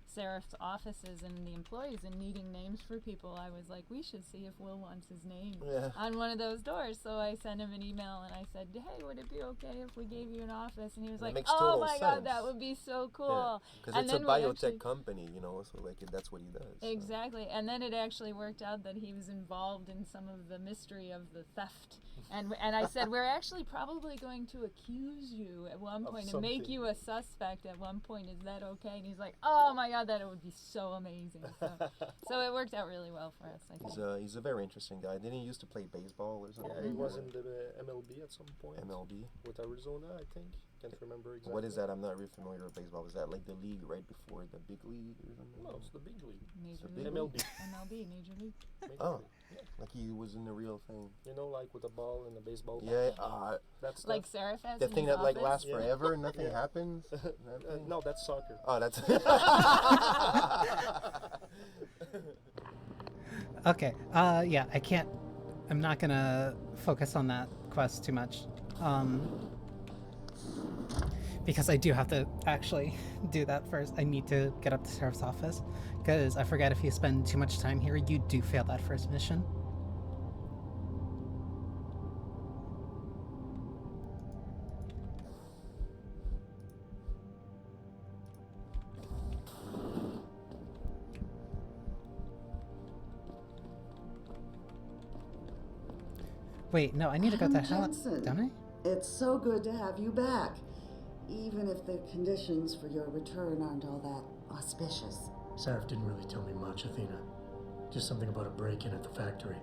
Seraph's offices and the employees and needing names for people, I was like, we should see if Will wants his name on one of those doors. So I sent him an email and I said, hey, would it be okay if we gave you an office? And he was like, oh my God, that would be so cool. Because it's a biotech company, you know, so like that's what he does. Exactly. And then it actually worked out that he was involved in some of the mystery of the theft. And I said, we're actually probably going to accuse you at one point and make you a suspect at one point. Is that okay? And he's like, oh my God, that it would be so amazing. So it worked out really well for us, I think. He's a very interesting guy. Didn't he used to play baseball or something? Yeah, he was in the MLB at some point. MLB? With Arizona, I think. Can't remember exactly. What is that? I'm not really familiar with baseball. Was that like the league right before the big league or something? No, it's the big league. Major League. MLB. MLB. Major League. Oh, like he was in the real thing. You know, like with a ball and a baseball bat. Yeah, that's like Seraph has the in thing his that like office? lasts forever and nothing happens. No, that's soccer. Oh, that's. Okay. Yeah, I can't. I'm not gonna focus on that quest too much. Because I do have to actually do that first. I need to get up to Seraph's office, because I forget if you spend too much time here, you do fail that first mission. Wait, no, I need to go to hell, don't I? It's so good to have you back, even if the conditions for your return aren't all that auspicious. Seraph didn't really tell me much, Athena. Just something about a break-in at the factory.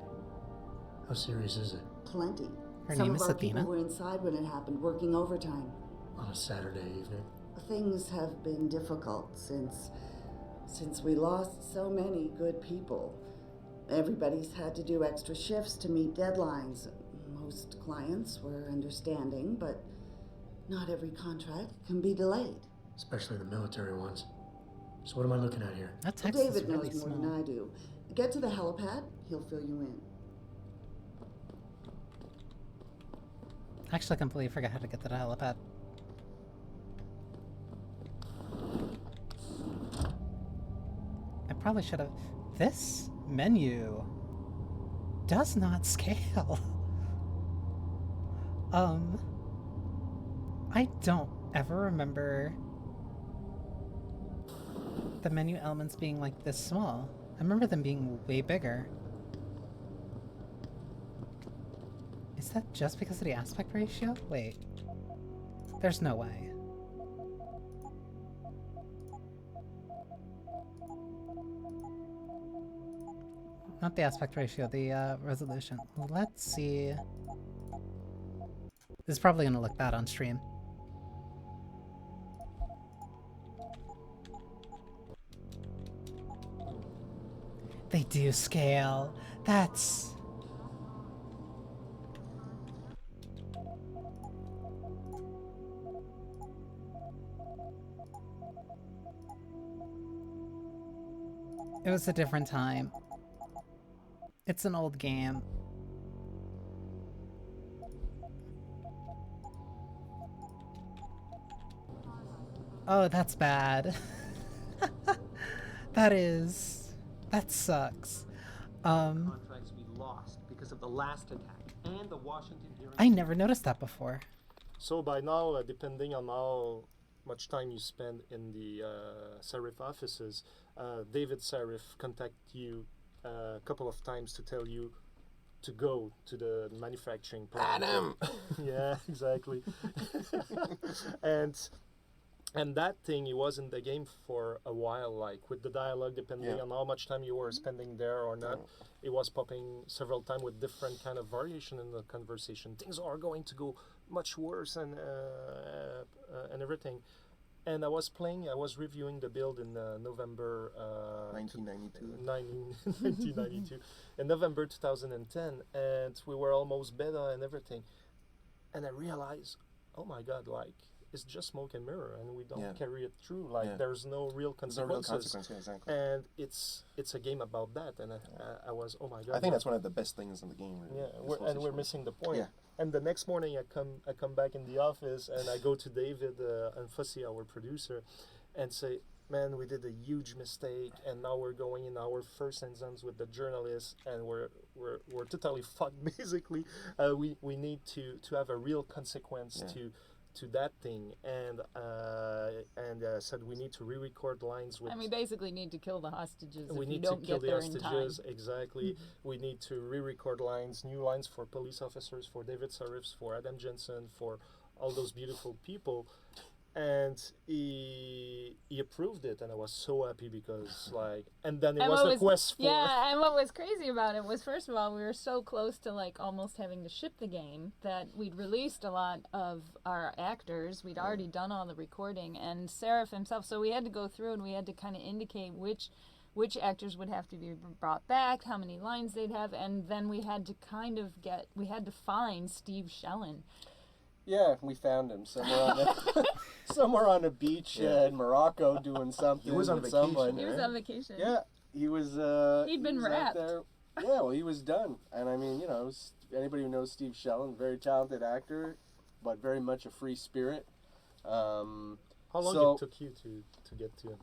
How serious is it? Plenty. Her Some name of is our Athena? people were inside when it happened, working overtime. On a Saturday evening? Things have been difficult since we lost so many good people. Everybody's had to do extra shifts to meet deadlines. Most clients were understanding, but not every contract can be delayed. Especially the military ones. So what am I looking at here? That text is David really knows more small. than I do. Get to the helipad, he'll fill you in. Actually, I completely forgot how to get to the helipad. I probably should have... This menu does not scale. I don't ever remember the menu elements being like this small. I remember them being way bigger. Is that just because of the aspect ratio? Wait. There's no way. Not the aspect ratio, the resolution. Let's see. This is probably gonna look bad on stream. They do scale. That's... It was a different time. It's an old game. Oh, that's bad. That sucks. Contracts we lost because of the last attack and the Washington hearing. I never noticed that before. So by now, depending on how much time you spend in the Serif offices, David Serif contact you a couple of times to tell you to go to the manufacturing plant. Adam! Yeah, exactly. And that thing, he was in the game for a while, like with the dialogue, depending on how much time you were spending there or not. It was popping several times with different kind of variation in the conversation. Things are going to go much worse and everything. And I was reviewing the build in November 1992, in November 2010, and we were almost beta and everything. And I realized, oh my God, like, it's just smoke and mirror, and we don't carry it through. Like, there's no real consequences. Exactly. And it's a game about that, and I was, oh my God. I think that's one of the best things in the game, really. Yeah, we're missing the point. Yeah. And the next morning, I come back in the office, and I go to David and Fussy, our producer, and say, man, we did a huge mistake, and now we're going in our first exams with the journalists, and we're totally fucked. Basically, we need to have a real consequence to that thing, and said we need to re-record lines with. And we basically need to kill the hostages. We if need you don't to kill get the there hostages, in time. exactly. We need to re-record lines, new lines for police officers, for David Sarifs, for Adam Jensen, for all those beautiful people. And he approved it, and I was so happy because, like, and then it was the quest for... Yeah, and what was crazy about it was, first of all, we were so close to, like, almost having to ship the game that we'd released a lot of our actors. We'd already done all the recording, and Serif himself, so we had to go through and we had to kind of indicate which actors would have to be brought back, how many lines they'd have, and then we had to find Steve Shellen. Yeah, we found him somewhere on a beach in Morocco doing something. He was on vacation. Someone. He was on vacation. Yeah, he was. He'd been wrapped. Yeah, well, he was done. And I mean, anybody who knows Steve Shellen, very talented actor, but very much a free spirit. How long it took you to get to him?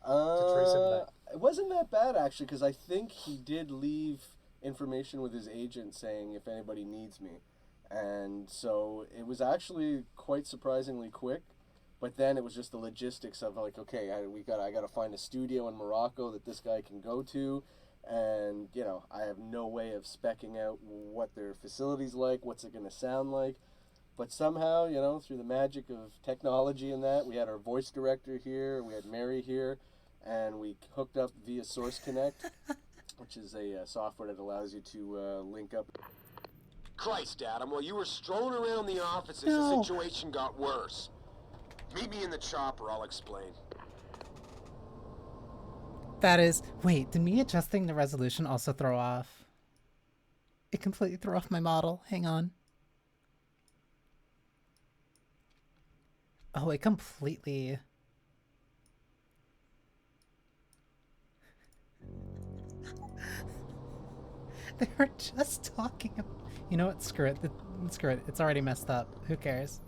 To trace him back? It wasn't that bad, actually, because I think he did leave information with his agent saying if anybody needs me. And so it was actually quite surprisingly quick, but then it was just the logistics of like, okay, I got to find a studio in Morocco that this guy can go to, and I have no way of specking out what their facility's like, what's it going to sound like, but somehow, through the magic of technology and that, we had our voice director here, we had Mary here, and we hooked up via Source Connect. which is a software that allows you to link up. Christ, Adam, while you were strolling around the offices, No. the situation got worse. Meet me in the chopper, I'll explain. That is... Wait, did me adjusting the resolution also throw off? It completely threw off my model. Hang on. Oh, it completely... They were just talking about... You know what? Screw it. Screw it. It's already messed up. Who cares?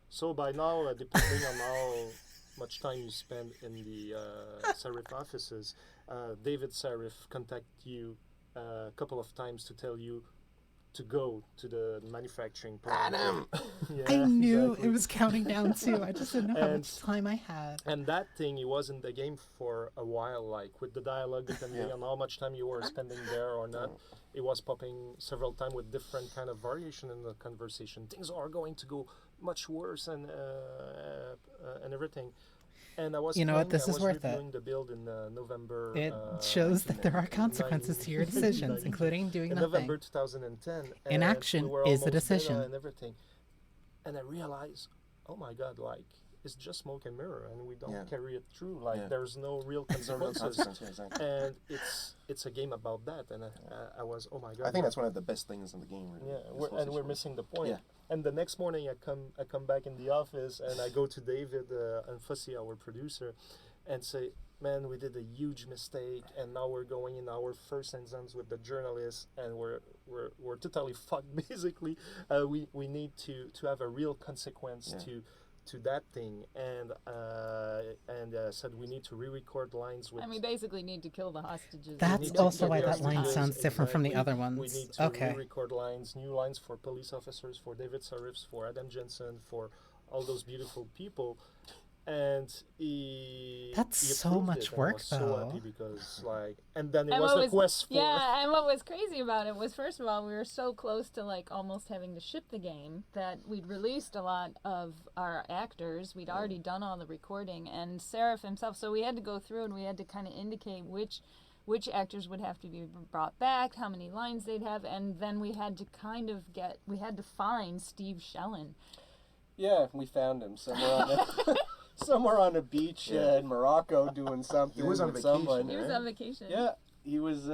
So by now, depending on how much time you spend in the Serif offices, David Serif contact you a couple of times to tell you to go to the manufacturing plant. Adam! Yeah, I knew exactly. it was counting down too. I just didn't know how much time I had. And that thing, it was in the game for a while, like with the dialogue, depending on how much time you were spending there or not. It was popping several times with different kind of variation in the conversation. Things are going to go much worse and everything. And I was, you know what, playing, this I is was worth reviewing it. the build in November. It shows that there are consequences to your decisions, including doing in nothing. November 2010. Inaction we were is a almost decision. beta and everything. And I realized, oh my God, like, it's just smoke and mirror, and we don't carry it through. Like, there's no real consequences. Exactly. And it's a game about that. And I was, oh my God. I think that's one of the best things in the game, really. Yeah, we're missing the point. Yeah. And the next morning, I come back in the office, and I go to David and Fussy, our producer, and say, man, we did a huge mistake, and now we're going in our first instance with the journalists, and we're totally fucked. Basically, we need to have a real consequence to that thing, and said we need to re-record lines with. And we basically need to kill the hostages. That's also why that line sounds different from the other ones. We need to Okay. re-record lines, new lines for police officers, for David Sarifs, for Adam Jensen, for all those beautiful people. And he so approved much it, and work, I was so though. happy because and then it And was what the quest for Yeah, and what was crazy about it was, first of all, we were so close to like almost having to ship the game that we'd released a lot of our actors. We'd already done all the recording, and Seraph himself. So we had to go through and we had to kind of indicate which actors would have to be brought back, how many lines they'd have, and then we had to find Steve Shellen. Yeah, we found him somewhere on the, somewhere on a beach in Morocco doing something. He was on with vacation, someone. He was on vacation. Yeah, he was.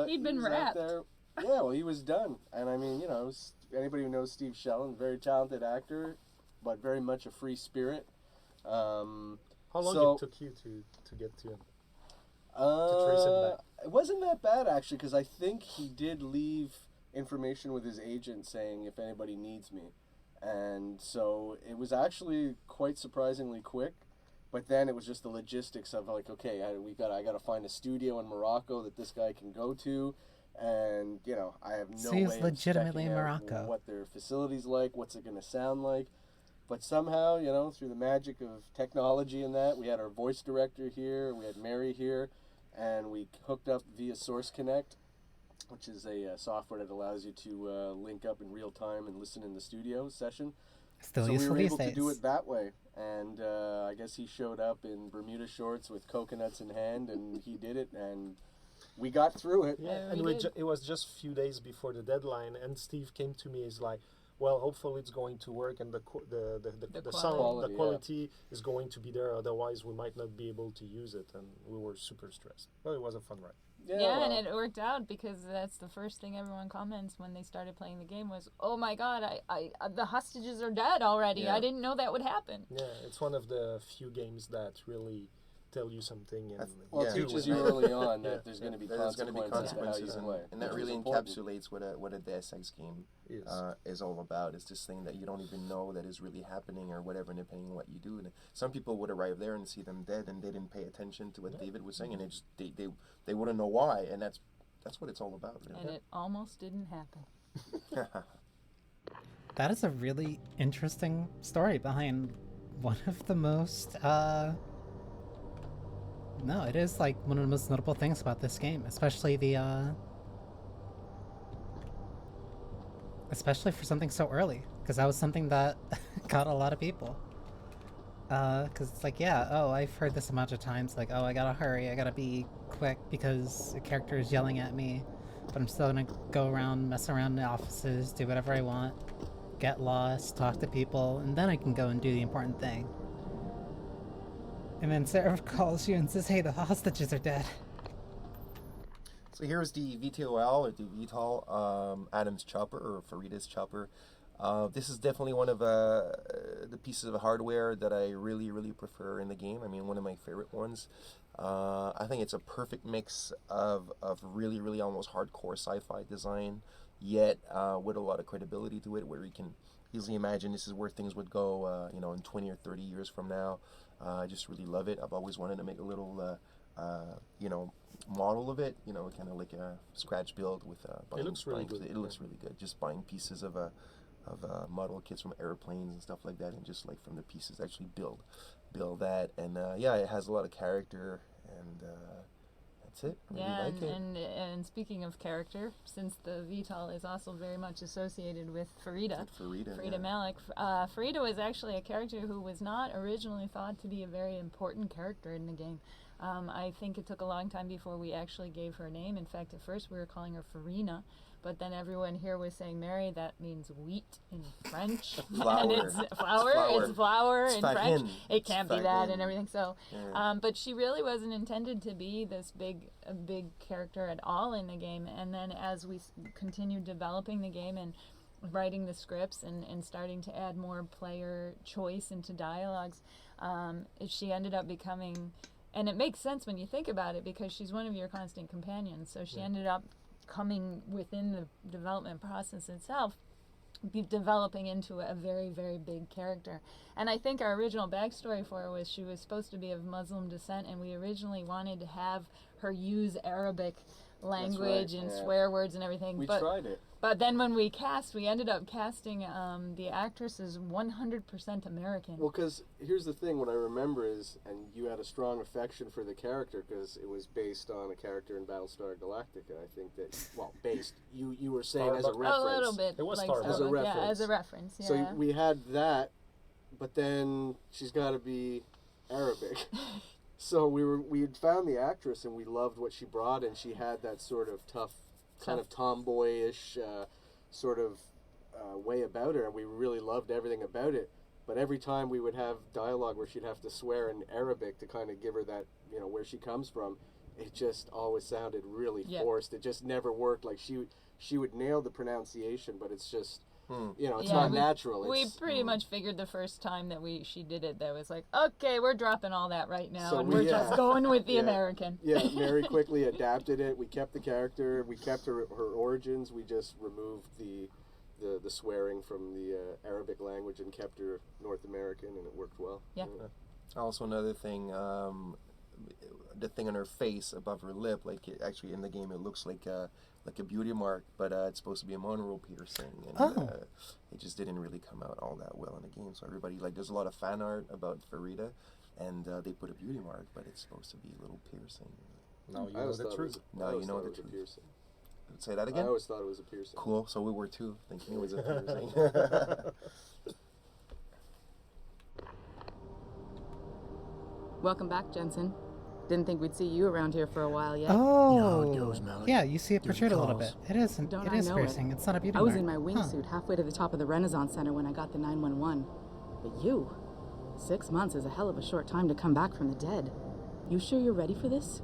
He'd been was out wrapped. there. Yeah, well, he was done. And I mean, anybody who knows Steve Shellen, very talented actor, but very much a free spirit. How long it took you to get to him? To trace him back? It wasn't that bad, actually, because I think he did leave information with his agent saying if anybody needs me. And so it was actually quite surprisingly quick, but then it was just the logistics of like, okay, I got to find a studio in Morocco that this guy can go to, and I have no So he's way legitimately of in checking out Morocco. what their facility's like, what's it going to sound like, but somehow through the magic of technology and that, we had our voice director here, we had Mary here, and we hooked up via Source Connect, which is a software that allows you to link up in real time and listen in the studio session. Still so useful we were these able to days. do it that way, and I guess he showed up in Bermuda shorts with coconuts in hand, and he did it, and we got through it. Yeah, and it was just a few days before the deadline, and Steve came to me. He's like, "Well, hopefully it's going to work, and the sound, quality, the quality is going to be there. Otherwise, we might not be able to use it." And we were super stressed. But it was a fun ride. Yeah, and it worked out because that's the first thing everyone comments when they started playing the game was, "Oh my God, I the hostages are dead already. Yeah. I didn't know that would happen." Yeah, it's one of the few games that really tell you something. And Well, it teaches you early on that there's going to be There's going to be consequences, to how you play. and that which is really important. encapsulates what a Deus Ex game is all about. It's this thing that you don't even know that is really happening or whatever, and depending on what you do. And some people would arrive there and see them dead, and they didn't pay attention to what David was saying, and they wouldn't know why, and that's what it's all about. Really. And it almost didn't happen. That is a really interesting story behind one of the most, no, it is like one of the most notable things about this game, especially especially for something so early, because that was something that got a lot of people. Because it's like, yeah, oh, I've heard this a bunch of times, like, oh, I gotta hurry, I gotta be quick because a character is yelling at me, but I'm still gonna go around, mess around in the offices, do whatever I want, get lost, talk to people, and then I can go and do the important thing. And then Sarah calls you and says, hey, the hostages are dead. So here's the VTOL or the VTOL, Adam's chopper or Farida's chopper. This is definitely one of the pieces of hardware that I really, really prefer in the game. I mean, one of my favorite ones. I think it's a perfect mix of really, really almost hardcore sci-fi design, yet with a lot of credibility to it, where you can easily imagine this is where things would go, you know, in 20 or 30 years from now. I just really love it. I've always wanted to make a little, you know, model of it, you know, kind of like a scratch build with it looks really good. It looks really good. Just buying pieces of model kits from airplanes and stuff like that, and just like from the pieces actually build that. And yeah, it has a lot of character, and that's it. I really like it. And speaking of character, since the VTOL is also very much associated with Farida yeah. Malik, Farida was actually a character who was not originally thought to be a very important character in the game. I think it took a long time before we actually gave her a name. In fact, at first we were calling her Farina, but then everyone here was saying, Mary, that means wheat in French. Flour. And it's flour in French. It can't be that and everything. So, yeah. but she really wasn't intended to be this big character at all in the game. And then as we continued developing the game and writing the scripts and starting to add more player choice into dialogues, she ended up becoming... And it makes sense when you think about it, because she's one of your constant companions. So she ended up coming within the development process itself, developing into a very, very big character. And I think our original backstory for her was she was supposed to be of Muslim descent, and we originally wanted to have her use Arabic language and swear words and everything. We tried it. But then when we ended up casting the actress as 100% American. Well, because here's the thing, what I remember is, and you had a strong affection for the character because it was based on a character in Battlestar Galactica. I think that, well, you were saying as a reference. A little bit. It was like Starbucks. As a reference. Yeah, as a reference, yeah. So we had that, but then she's got to be Arabic. So we had found the actress and we loved what she brought, and she had that sort of tough, kind of tomboyish sort of way about her, and we really loved everything about it. But every time we would have dialogue where she'd have to swear in Arabic to kind of give her that, you know, where she comes from, it just always sounded really forced. It just never worked. Like she would nail the pronunciation, but it's just... You know, it's not natural. We pretty much figured the first time that she did it, that was like, okay, we're dropping all that right now, and we're just going with the American. Yeah, Mary quickly adapted it. We kept the character. We kept her origins. We just removed the swearing from the Arabic language and kept her North American, and it worked well. Yeah. Also, another thing, the thing on her face above her lip, like actually in the game, it looks like a beauty mark, but it's supposed to be a monaural piercing, and it just didn't really come out all that well in the game. So everybody, like, there's a lot of fan art about Farida, and they put a beauty mark, but it's supposed to be a little piercing. Now you know the truth. Now you know the truth. Piercing. Say that again? I always thought it was a piercing. Cool, so we were too, thinking it was a piercing. Welcome back, Jensen. Didn't think we'd see you around here for a while yet. Oh, You know how it goes, Malik. yeah, you see it protrude a little bit. calls. It is piercing. It's not a beauty I was mark. in my wingsuit halfway to the top of the Renaissance Center when I got the 911. But you, 6 months is a hell of a short time to come back from the dead. You sure you're ready for this?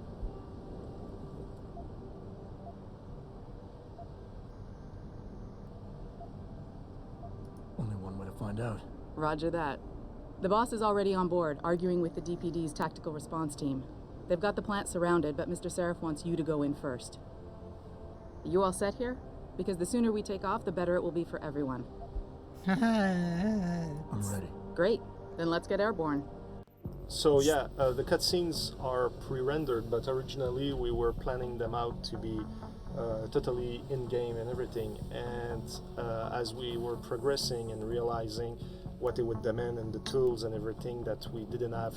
Only one way to find out. Roger that. The boss is already on board, arguing with the DPD's tactical response team. They've got the plant surrounded, but Mr. Seraph wants you to go in first. You all set here? Because the sooner we take off, the better it will be for everyone. I'm ready. Great. Then let's get airborne. So yeah, the cutscenes are pre-rendered, but originally we were planning them out to be totally in-game and everything. And as we were progressing and realizing what it would demand and the tools and everything that we didn't have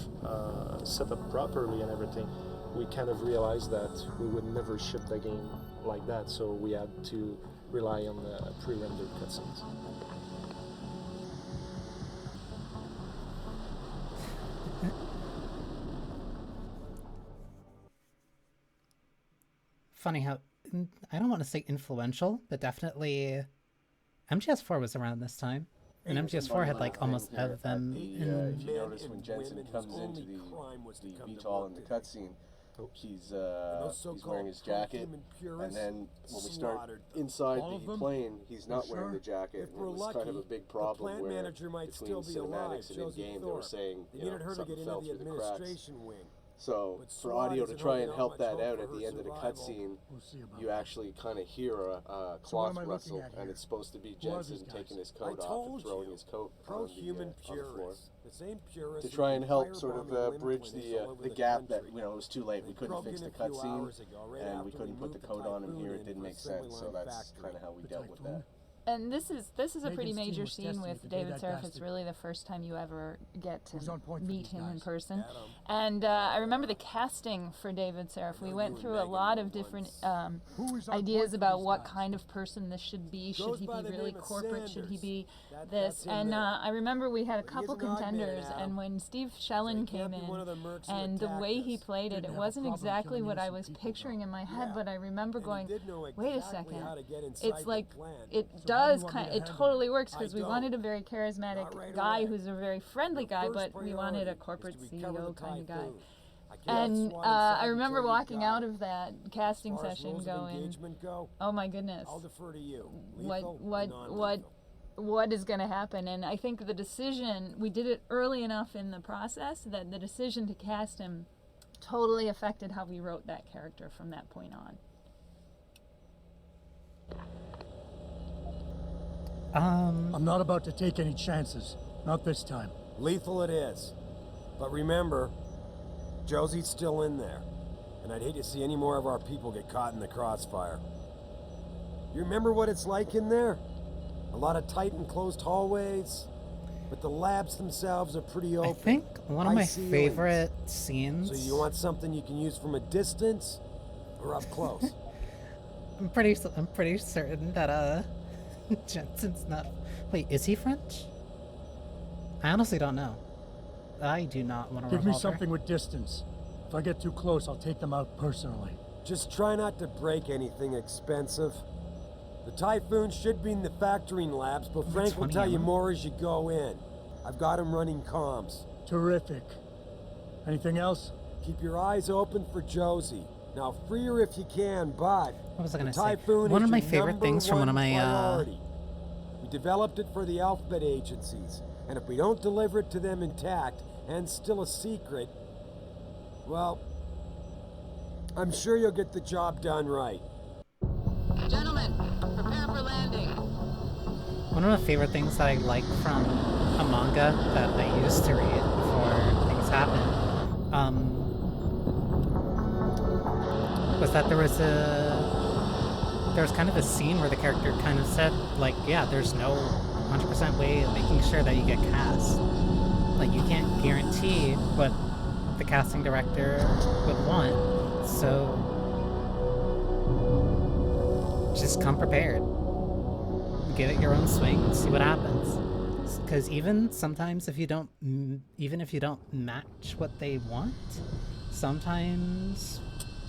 set up properly and everything, we kind of realized that we would never ship the game like that. So we had to rely on the pre-rendered cutscenes. funny how I don't want to say influential, but definitely MGS4 was around this time, and MGS4 had like almost all of them. If you notice when Jensen comes into the beach hall in the cutscene, he's wearing his jacket, and then when we start inside the plane, he's not wearing the jacket. And it was kind of a big problem where between cinematics and in-game, they were saying something fell through the cracks. So for audio to try and help that out at the end of the cutscene, you actually kind of hear a cloth rustle, and it's supposed to be Jensen taking his coat off and throwing his coat on the floor. To try and help sort of bridge the gap that, it was too late. We couldn't fix the cutscene, and we couldn't put the coat on him here. It didn't make sense, so that's kind of how we dealt with that. And this is a pretty major scene with David Seraph. It's really the first time you ever get to meet him in person. And I remember the casting for David Seraph. We went through a lot of different ideas about what kind of person this should be. Should he be really corporate? Should he be this? And I remember we had a couple contenders, and when Steve Shellen came in, and the way he played it, it wasn't exactly what I was picturing in my head, but I remember going, wait a second, it's like, it totally works, because we wanted a very charismatic guy who's a very friendly guy, but we wanted a corporate CEO kind of guy. And I remember walking out of that casting session going, oh my goodness, what is going to happen? And I think the decision, we did it early enough in the process that the decision to cast him totally affected how we wrote that character from that point on. I'm not about to take any chances. Not this time. Lethal it is. But remember, Josie's still in there. And I'd hate to see any more of our people get caught in the crossfire. You remember what it's like in there? A lot of tight and closed hallways. But the labs themselves are pretty open. I think one of my favorite scenes... So you want something you can use from a distance or up close? I'm pretty certain that, Jensen's not... Wait, is he French? I honestly don't know. I do not want to Give me something with distance. If I get too close, I'll take them out personally. Just try not to break anything expensive. The Typhoon should be in the factoring labs, but Frank will tell you more as you go in. I've got him running comms. Terrific. Anything else? Keep your eyes open for Josie. Now, free her if you can, but... What was I going to say? One of my favorite things from one of my... We developed it for the alphabet agencies, and if we don't deliver it to them intact, and still a secret, well, I'm sure you'll get the job done right. Gentlemen, prepare for landing. One of my favorite things that I like from a manga that I used to read before things happened, was that there was kind of a scene where the character kind of said, like, yeah, there's no 100% way of making sure that you get cast. Like, you can't guarantee what the casting director would want, so just come prepared. Give it your own swing, see what happens. Because even sometimes even if you don't match what they want, sometimes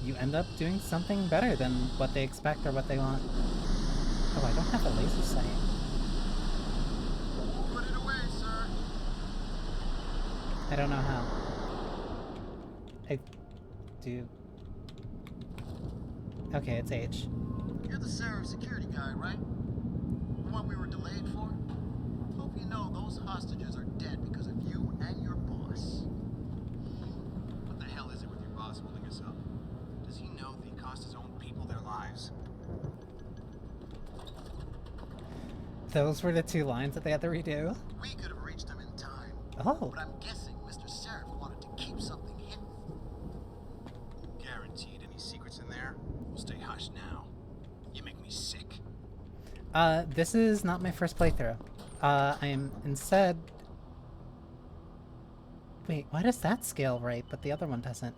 you end up doing something better than what they expect or what they want. Oh, I don't have a laser sight. Put it away, sir. I don't know how. I do. Okay, it's H. You're the Seraph security guy, right? The one we were delayed for? Hope you know those hostages are dead because of you and your boss. What the hell is it with your boss holding us up? Does he know that he cost his own people their lives? Those were the two lines that they had to redo? We could have reached them in time. Oh. But I'm guessing Mr. Seraph wanted to keep something hidden. Guaranteed any secrets in there? We'll stay hush now. You make me sick. This is not my first playthrough. I am instead... Wait, why does that scale right, but the other one doesn't?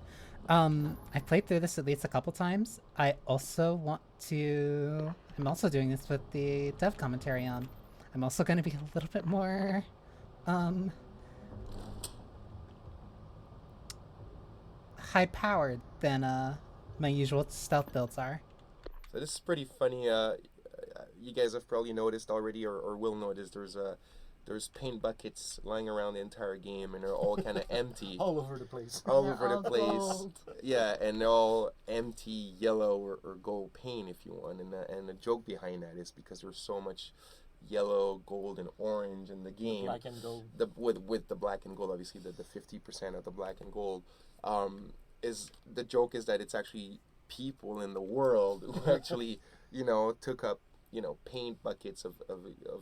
I played through this at least a couple times. I'm also doing this with the dev commentary on. I'm also going to be a little bit more, high-powered than my usual stealth builds are. So this is pretty funny. You guys have probably noticed already, or will notice, there's paint buckets lying around the entire game, and they're all kind of empty. All over the place. All They're over the all place. gold. Yeah, and they're all empty yellow or gold paint, if you want. And the joke behind that is because there's so much yellow, gold, and orange in the game. Black and gold. With the black and gold, obviously the 50% of the black and gold. Is the joke is that it's actually people in the world who actually, took up, paint buckets of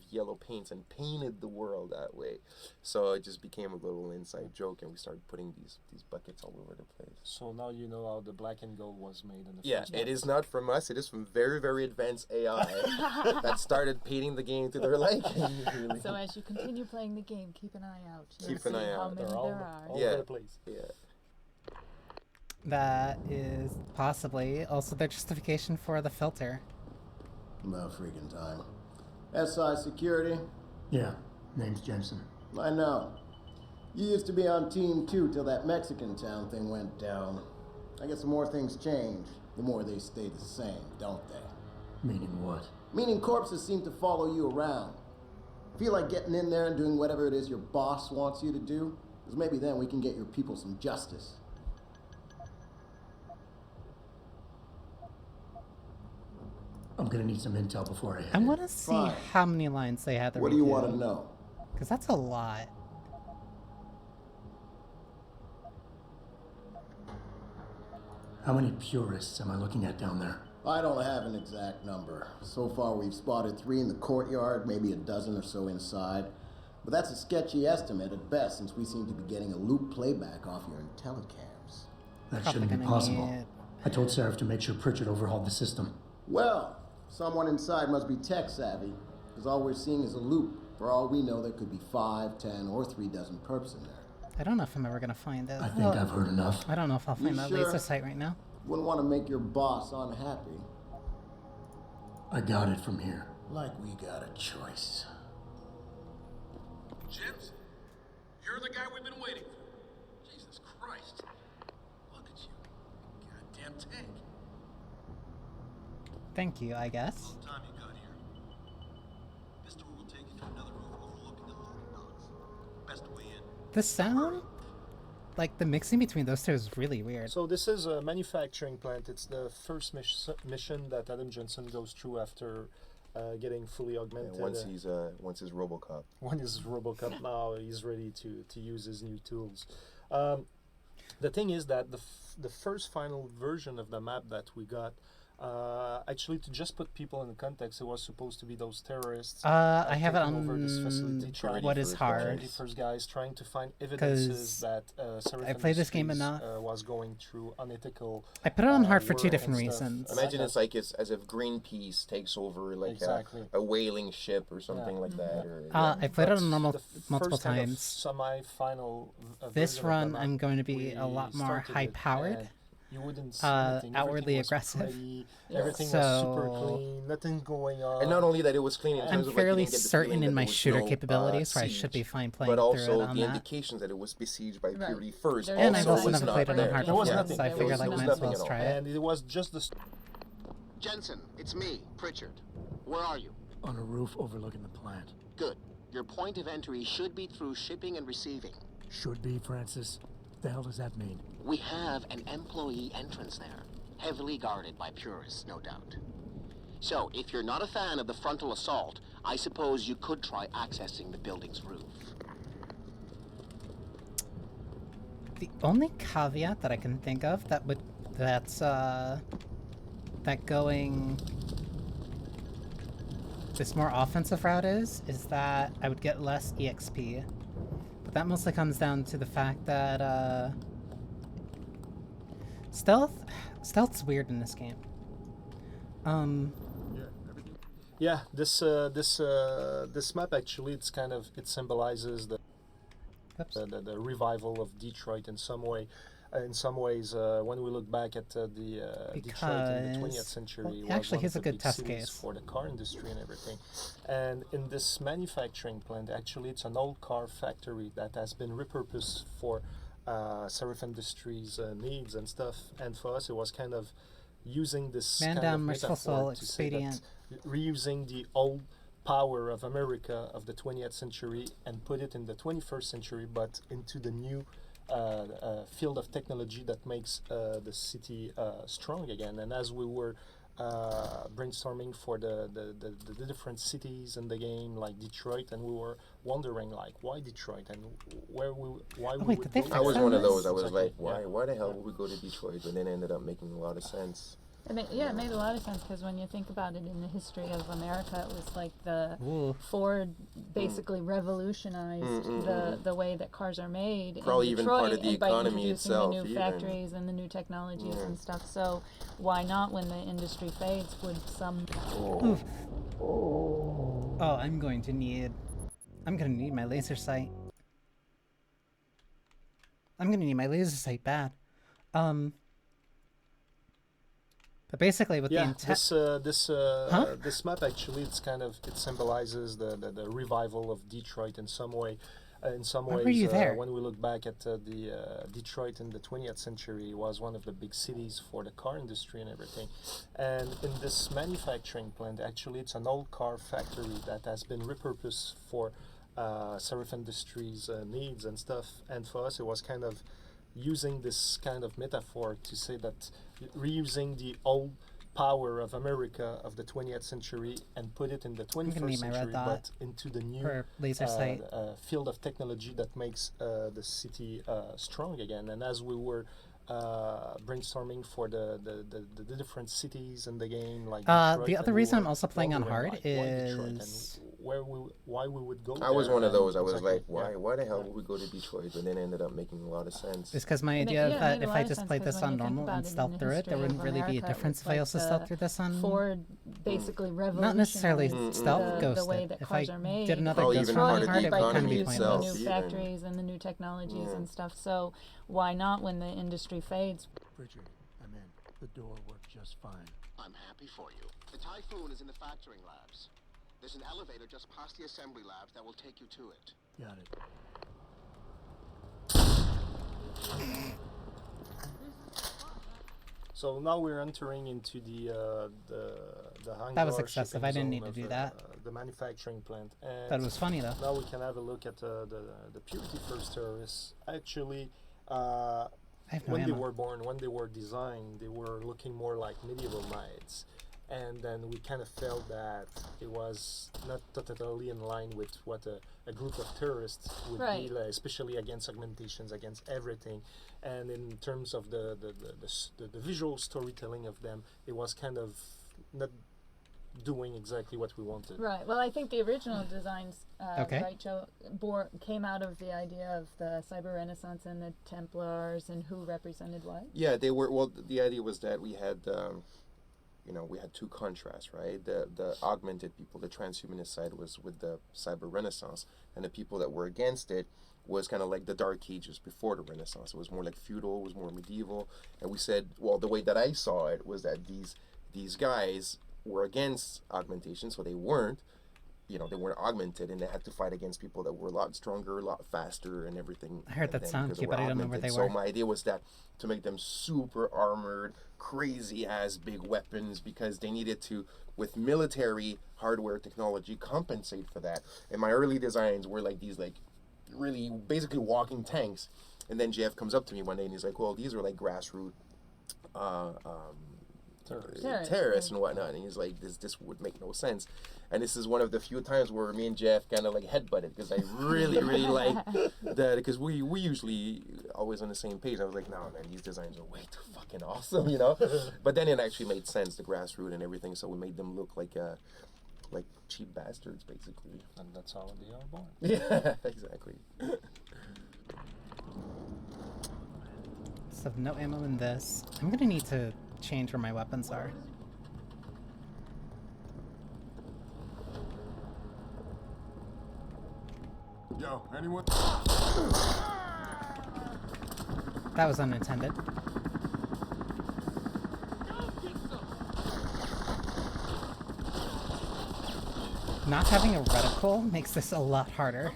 yellow paints and painted the world that way. So it just became a little inside joke, and we started putting these buckets all over the place. So now you know how the black and gold was made in the Yeah, first it place. is not from us. It is from very, very advanced AI that started painting the game to their liking. Really. So as you continue playing the game, keep an eye out. You'll Keep an see eye how out. many They're all there are. over the place. Yeah. That is possibly also their justification for the filter. About freaking time. SI Security? Yeah, name's Jensen. I know. You used to be on Team 2 till that Mexican town thing went down. I guess the more things change, the more they stay the same, don't they? Meaning what? Meaning corpses seem to follow you around. Feel like getting in there and doing whatever it is your boss wants you to do? Because maybe then we can get your people some justice. I'm gonna need some intel before I head I in. want to see Fine. how many lines they had to What do you want to know? Because that's a lot. How many purists am I looking at down there? I don't have an exact number. So far we've spotted 3 in the courtyard, maybe a dozen or so inside. But that's a sketchy estimate at best, since we seem to be getting a loop playback off your intellicams. That Probably shouldn't be gonna possible. need- I told Seraph to make sure Pritchard overhauled the system. Well, someone inside must be tech savvy, because all we're seeing is a loop. For all we know, there could be 5, 10, or 3 dozen perps in there. I don't know if I'm ever gonna find it. I think I've heard enough. I don't know if I'll You find that sure? laser sight right now. Wouldn't want to make your boss unhappy. I got it from here. Like we got a choice. Jensen, you're the guy we've been waiting for. Jesus Christ. Look at you. Goddamn tank. Thank you, I guess. Time you got here. This tour will take you to another roof overlooking the loading docks. Best way in. The sound, like the mixing between those two is really weird. So this is a manufacturing plant. It's the first mission that Adam Jensen goes through after getting fully augmented. And once he's RoboCop. When he's RoboCop now, he's ready to use his new tools. The thing is that the first final version of the map that we got, actually, to just put people in the context, it was supposed to be those terrorists. I have it taking over this facility, on trying what is hard. First guys trying to find evidences that I played this game Industries, enough. Was going through unethical. I put it on hard for work 2 different and stuff. reasons. Imagine it's like as if Greenpeace takes over like Exactly. a whaling ship or something like that. Or, I played it on normal The multiple first kind of times. semi-final. This version of the run, map, I'm going to be we a lot more started it, high-powered. and You wouldn't see anything. Outwardly Everything was aggressive. pretty, everything was super So- clean. Nothing going on. And not only that, it was clean in I'm terms of like, you fairly didn't get the certain feeling in that my there was shooter no, capabilities, so I should be siege, fine playing but through also it on the that. indications that it was besieged by Right. Purity first. There And is I've also also was never not played it on there. hard There was before, nothing. so I There figured was like no might as well nothing at try all. it. And it was just the. Jensen, it's me, Pritchard. Where are you? On a roof overlooking the plant. Good. Your point of entry should be through shipping and receiving. Should be, Francis. What the hell does that mean? We have an employee entrance there, heavily guarded by purists, no doubt. So, if you're not a fan of the frontal assault, I suppose you could try accessing the building's roof. The only caveat that I can think of that going this more offensive route is that I would get less EXP. But that mostly comes down to the fact that stealth's weird in this game. Yeah, this map actually, it symbolizes the revival of Detroit in some way. In some ways, when we look back at Detroit in the 20th century, it was actually, one here's of a the good big test cities case. for the car industry and everything. And in this manufacturing plant, actually, it's an old car factory that has been repurposed for Serif Industries needs and stuff. And for us, it was kind of using this kind Mandam, of merciful soul, metaphor to say that expedient. reusing the old power of America of the 20th century and put it in the 21st century, but into the new field of technology that makes the city strong again. And as we were brainstorming for the different cities in the game, like Detroit, and we were wondering like why Detroit and why we wait, would did they go fix I was that? one of those. I was Exactly, like, why the hell would we go to Detroit? But then it ended up making a lot of sense. It made a lot of sense because when you think about it in the history of America, it was like the Ford basically revolutionized the way that cars are made Probably in even Detroit part of the and by economy introducing itself, the new even. factories and the new technologies and stuff. So why not, when the industry fades, would some... Oof. Oh, I'm gonna need my laser sight. I'm gonna need my laser sight bad. But basically, with the intent, this map actually, it symbolizes the revival of Detroit in some way. In some Why ways, were you there? when we look back at the Detroit in the 20th century, was one of the big cities for the car industry and everything. And in this manufacturing plant, actually, it's an old car factory that has been repurposed for Serif Industries needs and stuff. And for us, it was kind of using this kind of metaphor to say that reusing the old power of America of the 20th century and put it in the 21st century, but into the new laser sight. field of technology that makes the city strong again. And as we were brainstorming for the different cities in the game, like Detroit, the other and we reason were I'm also playing on wondering, hard like, why Detroit and is why we would go I was there. one of And those. I was exactly, like, why the hell would we go to Detroit? But then it ended up making a lot of sense. It's because my idea of that if I just played this on normal and stealth through it, there wouldn't really be a difference if I also stealth through this on... Ford basically Not necessarily stealth the ghosted. way that If cars I are made. did another Probably ghost even run part on of hard, the it would kind of economy be Using the pointless. new even. factories and the new technologies and stuff. So why not, when the industry fades? Richard, I'm in. The door worked just fine. I'm happy for you. The Typhoon is in the factoring labs. There's an elevator just past the assembly labs that will take you to it. Got it. So now we're entering into the hangar. That was excessive. shipping I didn't zone need to of, do that. The manufacturing plant. And That was funny, though. Now we can have a look at the Purity First terrorists. Actually, when they were born, when they were designed, they were looking more like medieval knights. And then we kind of felt that it was not totally in line with what a group of terrorists would be, like, especially against augmentations, against everything. And in terms of the visual storytelling of them, it was kind of not doing exactly what we wanted. Right. Well, I think the original designs, right, Joe, came out of the idea of the Cyber Renaissance and the Templars and who represented what. Yeah, they were. Well, the idea was that we had. We had two contrasts, right? The augmented people, the transhumanist side was with the cyber renaissance, and the people that were against it was kind of like the Dark Ages before the Renaissance. It was more like feudal, it was more medieval. And we said, well, the way that I saw it was that these guys were against augmentation, so they weren't augmented, and they had to fight against people that were a lot stronger, a lot faster, and everything. I heard that sound cute, but I don't know where they were. So my idea was that to make them super armored, crazy ass big weapons, because they needed to, with military hardware technology, compensate for that. And my early designs were like these, like really basically walking tanks. And then Jeff comes up to me one day and he's like, "Well, these are like grassroots terrorists and whatnot." And he's like, this would make no sense. And this is one of the few times where me and Jeff kind of like headbutted, because I really like that, because we usually always on the same page. I was like, no man, these designs are way too fucking awesome, But then it actually made sense, the grassroots and everything, so we made them look like cheap bastards basically. And that's how they are born. Yeah, exactly. So no ammo in this. I'm gonna need to change where my weapons are. Yo, anyone? That was unintended. Not having a reticle makes this a lot harder.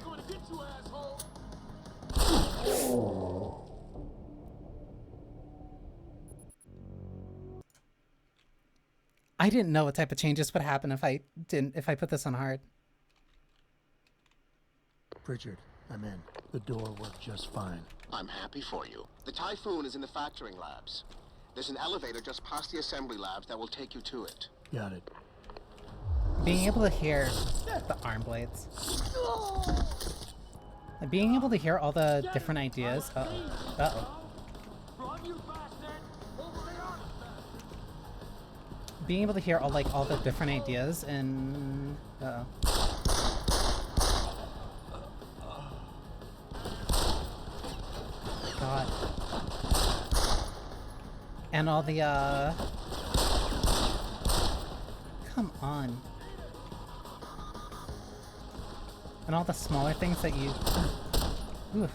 I didn't know what type of changes would happen if I put this on hard. Pritchard, I'm in. The door worked just fine. I'm happy for you. The Typhoon is in the factoring labs. There's an elevator just past the assembly labs that will take you to it. Got it. Being able to hear the arm blades. Being able to hear all the different ideas. Uh-oh. Uh-oh. Being able to hear all the different ideas and... Uh-oh. God. And all the, Come on. And all the smaller things that you... Oof.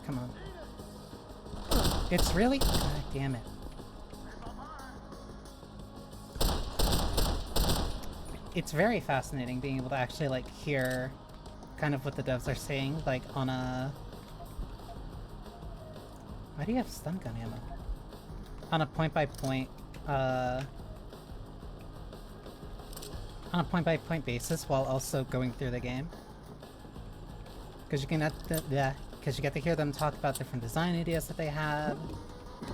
Come on. It's really... God damn it. It's very fascinating being able to actually, hear kind of what the devs are saying, on a... Why do you have stun gun ammo? On a point-by-point, on a point-by-point basis while also going through the game. Because you can because you get to hear them talk about different design ideas that they had,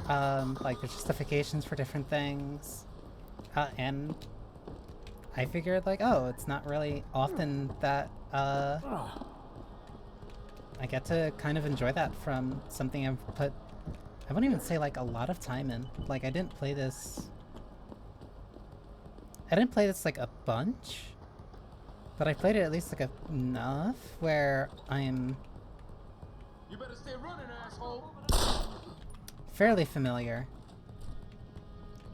the justifications for different things, and I figured, oh, it's not really often that, I get to kind of enjoy that from something I've put, I wouldn't even say, a lot of time in. I didn't play this... I didn't play this, a bunch, but I played it at least, enough where I'm... You better stay running, asshole! Fairly familiar.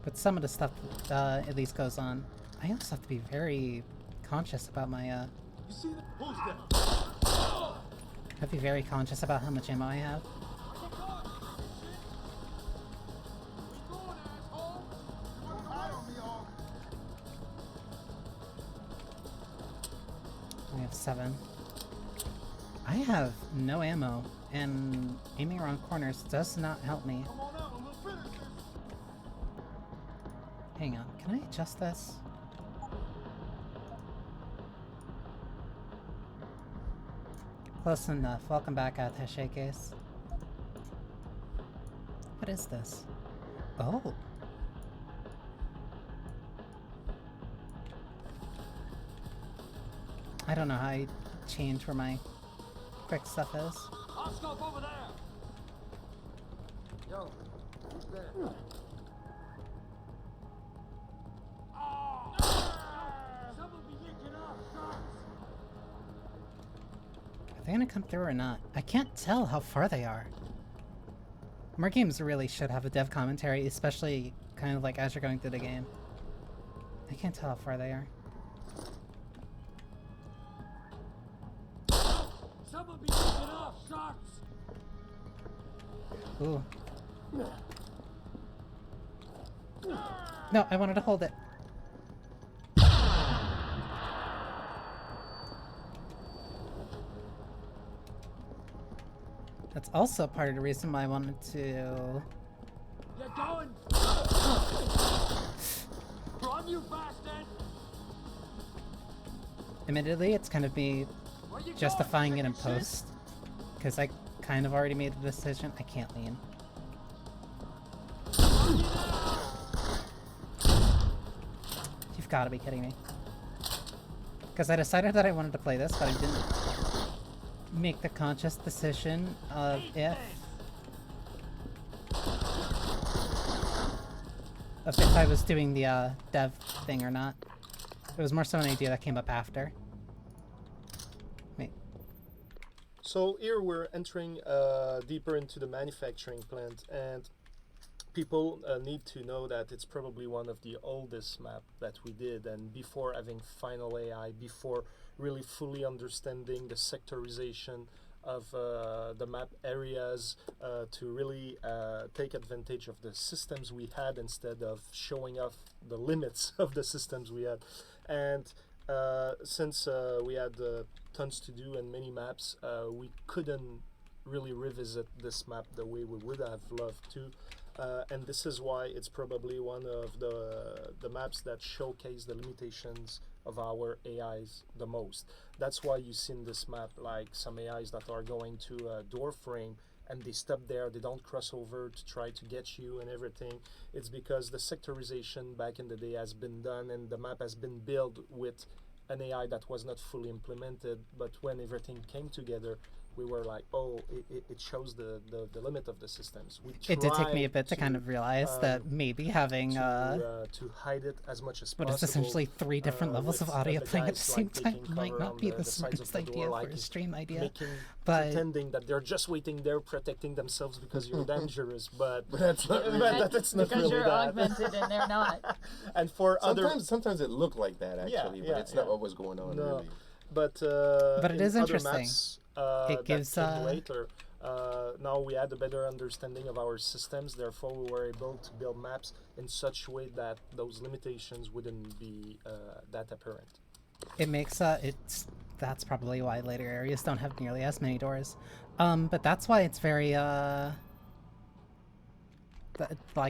But some of the stuff, at least goes on. I also have to be very conscious about my, You see that? Who's that? I have to be very conscious about how much ammo I have. I have 7. I have no ammo, and aiming around corners does not help me. Hang on, can I adjust this? Close enough. Welcome back, Attaché Case. What is this? Oh. I don't know how I change where my quick stuff is. I'll stop over there. Yo, who's there? Someone be licking off shots. Are they gonna come through or not? I can't tell how far they are. More games really should have a dev commentary, especially kind of as you're going through the game. I can't tell how far they are. Someone be licking off shots. Ooh. No, I wanted to hold it. That's also part of the reason why I wanted to... You're going! Run, you bastard! Admittedly, it's kind of me justifying it in post, because I kind of already made the decision. I can't lean. You've got to be kidding me. Because I decided that I wanted to play this, but I didn't make the conscious decision of if I was doing the dev thing or not. It was more so an idea that came up after. Wait. So here we're entering deeper into the manufacturing plant, and people need to know that it's probably one of the oldest map that we did, and before having final AI, before really fully understanding the sectorization of the map areas to really take advantage of the systems we had instead of showing off the limits of the systems we had. And since we had tons to do and many maps, we couldn't really revisit this map the way we would have loved to. And this is why it's probably one of the maps that showcase the limitations of our AIs the most. That's why you see in this map like some AIs that are going to a door frame and they stop there, they don't cross over to try to get you and everything. It's because the sectorization back in the day has been done and the map has been built with an AI that was not fully implemented, but when everything came together, we were like, oh, it shows the limit of the systems. It did take me a bit to kind of realize that maybe having to hide it as much as but possible. it's essentially 3 different levels of with audio the playing at the guys, same like, time taking might cover not on be the sides of smartest the idea door, like for a stream idea. making, But pretending that they're just waiting there, protecting themselves because you're dangerous. But that's not really, that's not because really you're that. augmented and they're not. And for sometimes it looked like that actually, but it's not what was going on really. But it in is other interesting. maps, It gives that came later. Now we had a better understanding of our systems. Therefore, we were able to build maps in such a way that those limitations wouldn't be that apparent. it makes that's probably why later areas don't have nearly as many doors. But that's why it's very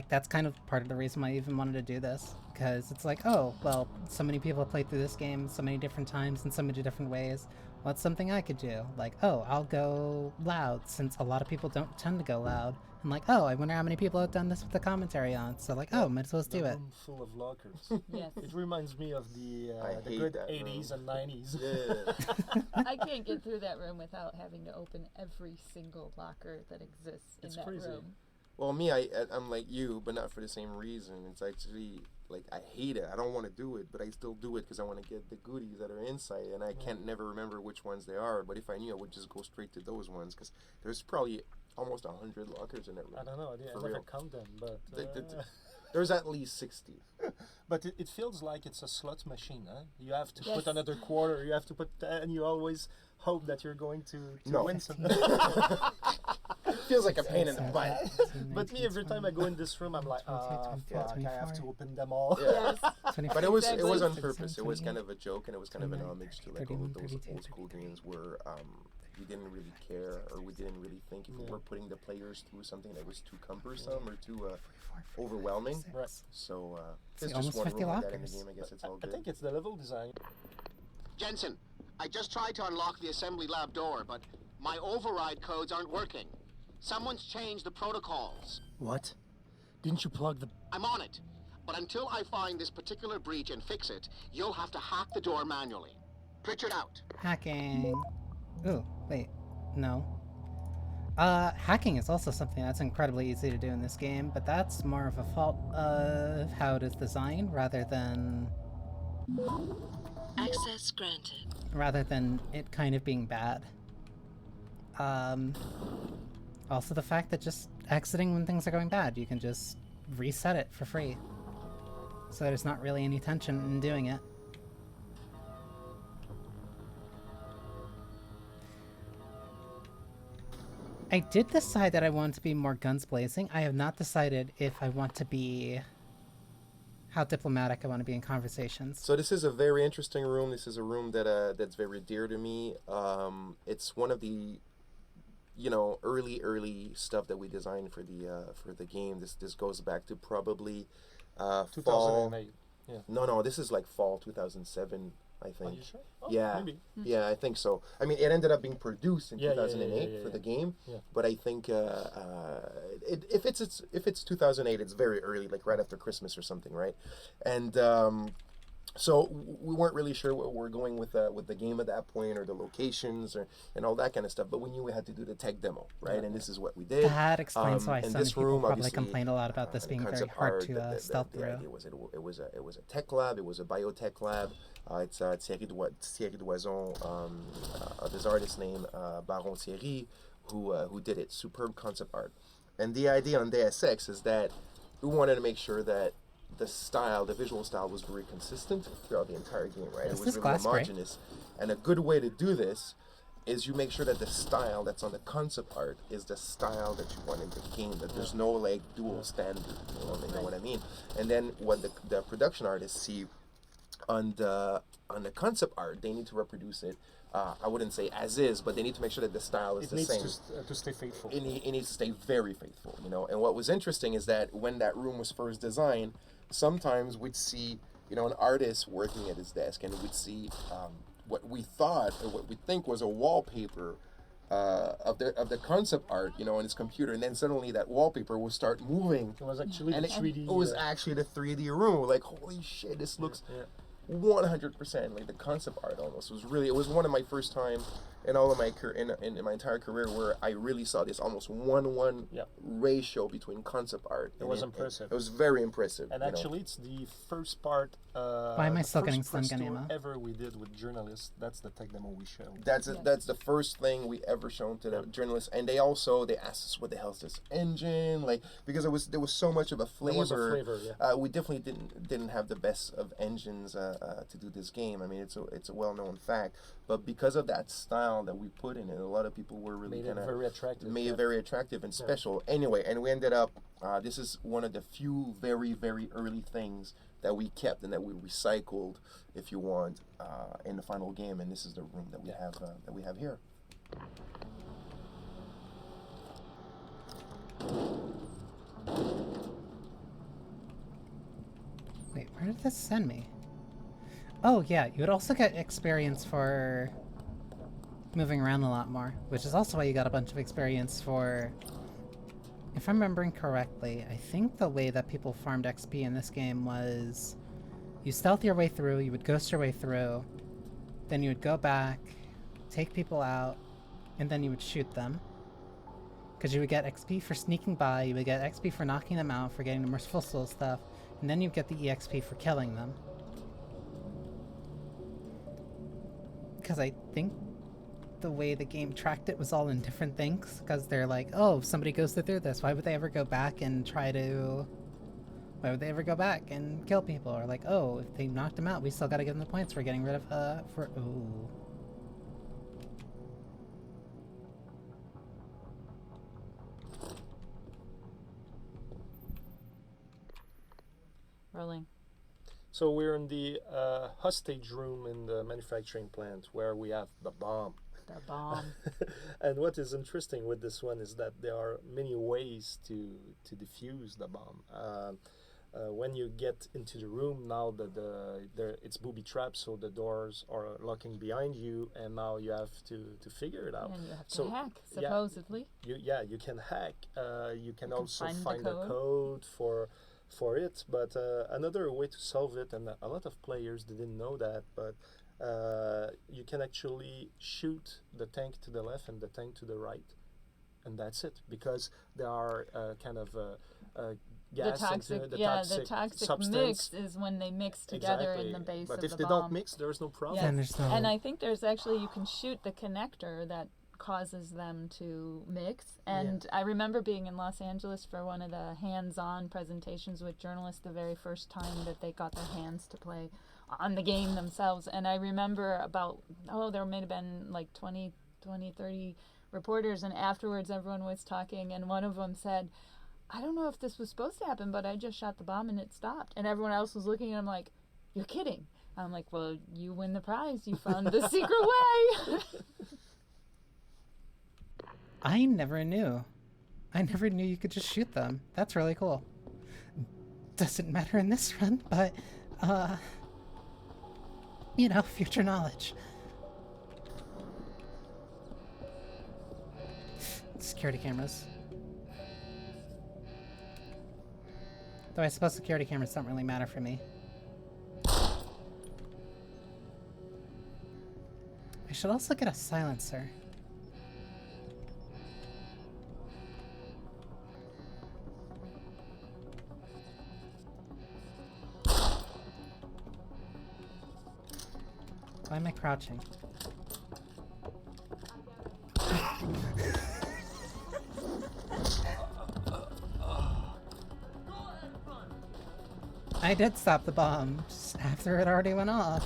that's kind of part of the reason why I even wanted to do this, because it's like, oh, well, so many people have played through this game so many different times in so many different ways. What's something I could do? Like, oh, I'll go loud, since a lot of people don't tend to go loud. And like, oh, I wonder how many people have done this with the commentary on. So like, oh, might as well do it. Room full of lockers. Yes. It reminds me of the hate good that 80s room. and 90s. Yeah. I can't get through that room without having to open every single locker that exists in that room. Well, me, I'm like you, but not for the same reason. It's actually, like, I hate it. I don't want to do it, but I still do it because I want to get the goodies that are inside, and I can't never remember which ones they are. But if I knew, I would just go straight to those ones, because there's probably almost 100 lockers in that room. I don't know. I never count them, but there's at least 60. But it feels like it's a slot machine, huh? You have to put another quarter. You have to put, and you always hope that you're going to win something. Feels like a pain in the butt. But me, every time I go in this room, I'm like, fuck, I have to open them all. Yeah. Yes. But it was on purpose. It was kind of a joke, and it was kind of an homage to like all of those old school games where we didn't really care, or we didn't really think if we were putting the players through something that was too cumbersome or too overwhelming. Right. So See, there's just almost one 50 rule like that in the lockers. game. I guess it's all I good. think it's the level design. Jensen, I just tried to unlock the assembly lab door, but my override codes aren't working. Someone's changed the protocols. What? Didn't you plug the... I'm on it. But until I find this particular breach and fix it, you'll have to hack the door manually. Pritchard out. Hacking. Ooh, wait. No. Hacking is also something that's incredibly easy to do in this game, but that's more of a fault of how it is designed rather than Access granted. it kind of being bad. Also the fact that just exiting when things are going bad, you can just reset it for free. So there's not really any tension in doing it. I did decide that I want to be more guns blazing. I have not decided if I want to be... how diplomatic I want to be in conversations. So this is a very interesting room. This is a room that that's very dear to me. It's one of the, early stuff that we designed for the game. This goes back to probably fall. 2008. Yeah. No, this is like fall 2007. I think. Are you sure? Oh, yeah, maybe. Yeah, I think so. I mean, it ended up being produced in 2008 for the game, yeah. But I think if it's 2008, it's very early, like right after Christmas or something, right? And so we weren't really sure what we're going with the game at that point, or the locations, and all that kind of stuff. But we knew we had to do the tech demo, right? And this is what we did. That explains why in some this people room, probably obviously, complained a lot about this being very concept hard art, to stealth the through. idea was it was a tech lab. It was a biotech lab. It's Thierry Doison, this artist named Baron Thierry, who did it. Superb concept art. And the idea on Deus Ex is that we wanted to make sure that the visual style was very consistent throughout the entire game, right? It was really homogeneous. And a good way to do this is you make sure that the style that's on the concept art is the style that you want in the game, that there's no like dual standard, you know what I mean? And then when the production artists see on the concept art, they need to reproduce it. I wouldn't say as is, but they need to make sure that the style is the same. It needs to stay faithful. It needs to stay very faithful, you know. And what was interesting is that when that room was first designed, sometimes we'd see, you know, an artist working at his desk, and we'd see what we thought or what we think was a wallpaper of the concept art, you know, on his computer, and then suddenly that wallpaper would start moving. It was actually and the 3D. It was actually the 3D room. Like, holy shit, this looks 100% like the concept art almost. It was one of my first time in all of my in my entire career where I really saw this almost 1:1 ratio between concept art. It was impressive. It was very impressive. And actually, it's the first part. Why am I still getting Slanganema? Ever we did with journalists. That's the tech demo we showed. That's the first thing we ever shown to the journalists, and they asked us, what the hell is this engine, like, because there was so much of a flavor. There was a flavor, we definitely didn't have the best of engines to do this game. I mean, it's a well-known fact, but because of that style that we put in it, a lot of people were really made it very attractive and special. Anyway, and we ended up. This is one of the few very, very early things that we kept and that we recycled, if you want, in the final game. And this is the room that we have here. Wait, where did this send me? Oh yeah, you would also get experience for moving around a lot more, which is also why you got a bunch of experience for... If I'm remembering correctly, I think the way that people farmed XP in this game was you stealth your way through, you would ghost your way through, then you would go back, take people out, and then you would shoot them. Because you would get XP for sneaking by, you would get XP for knocking them out, for getting the Merciful Soul stuff, and then you'd get the EXP for killing them. Because I think the way the game tracked it was all in different things, because they're like, oh, if somebody goes through this, why would they ever go back and kill people? Or like, oh, if they knocked them out, we still gotta give them the points for getting rid of, ooh. Rolling. So we're in the hostage room in the manufacturing plant where we have the bomb. The bomb. And what is interesting with this one is that there are many ways to defuse the bomb. When you get into the room now, it's booby trapped, so the doors are locking behind you, and now you have to figure it out. And you have to hack, supposedly. You can hack. You can also find the code for it, but another way to solve it, and a lot of players didn't know that, but you can actually shoot the tank to the left and the tank to the right, and that's it, because there are kind of gas the toxic substance. Mix is when they mix together in the base but of if the they bomb. don't mix, there's no problem. Yes. And I think there's actually, you can shoot the connector that causes them to mix. And I remember being in Los Angeles for one of the hands-on presentations with journalists the very first time that they got their hands to play on the game themselves. And I remember there may have been like 20, 30 reporters, and afterwards everyone was talking, and one of them said, I don't know if this was supposed to happen, but I just shot the bomb and it stopped. And everyone else was looking at him like, you're kidding. I'm like, well, you win the prize. You found the secret way. I never knew. I never knew you could just shoot them. That's really cool. Doesn't matter in this run, but, future knowledge. Security cameras. Though I suppose security cameras don't really matter for me. I should also get a silencer. Why am I crouching? I did stop the bomb just after it already went off.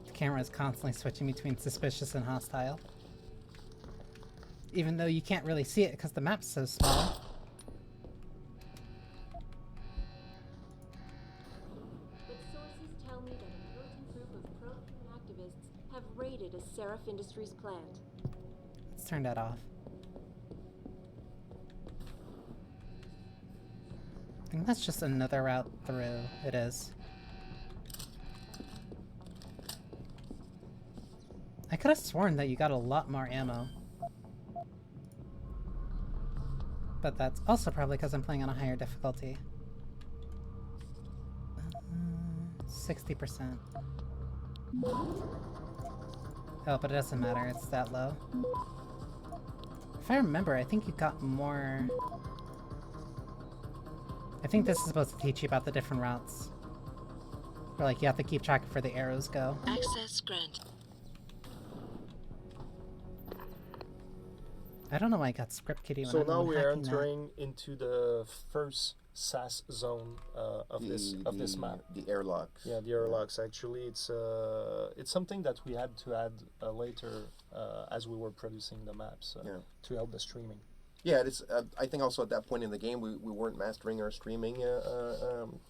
The camera is constantly switching between suspicious and hostile. even though you can't really see it because the map's so small. But sources tell me that a militant group of pro-human activists have raided a Seraph Industries plant. Let's turn that off. I think that's just another route through. It is. I could have sworn that you got a lot more ammo. But that's also probably because I'm playing on a higher difficulty. 60%. Oh, but it doesn't matter, it's that low. If I remember, I think you got more... I think this is supposed to teach you about the different routes. Or like, you have to keep track of where the arrows go. Access granted. I don't know why I got script kiddie when So I'm now we are hacking that. entering into the first SAS zone of this map. The airlocks. Yeah, the airlocks. Actually, it's something that we had to add later as we were producing the maps to help the streaming. Yeah, it's. I think also at that point in the game, we weren't mastering our streaming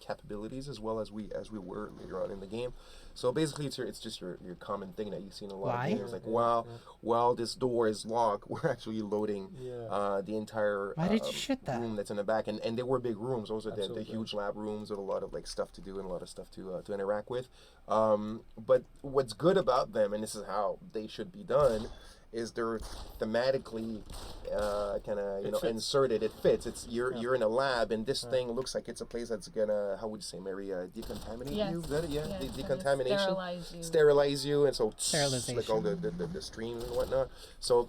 capabilities as well as we were later on in the game. So basically, it's just your common thing that you see in a lot of games. Like while this door is locked, we're actually loading the entire Why did you shoot that? room that's in the back, and they were big rooms. Those are the huge lab rooms with a lot of like stuff to do and a lot of stuff to interact with. But what's good about them, and this is how they should be done, is they're thematically kind of inserted. It fits. It's you're in a lab, and this thing looks like it's a place that's gonna, how would you say, Mary, decontaminate you? Is that it? Yeah, decontamination, sterilize you, and so like all the streams and whatnot. So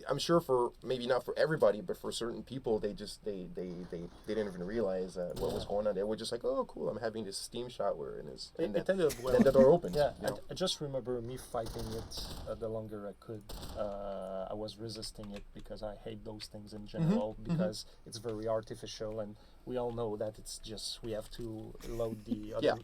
I'm sure for maybe not for everybody, but for certain people, they didn't even realize what was going on. They were just like, oh, cool, I'm having this steam shower, and It ended well. Then the door opens. Yeah, you know? I just remember me fighting it the longer I could. I was resisting it because I hate those things in general because it's very artificial, and we all know that it's just we have to load the other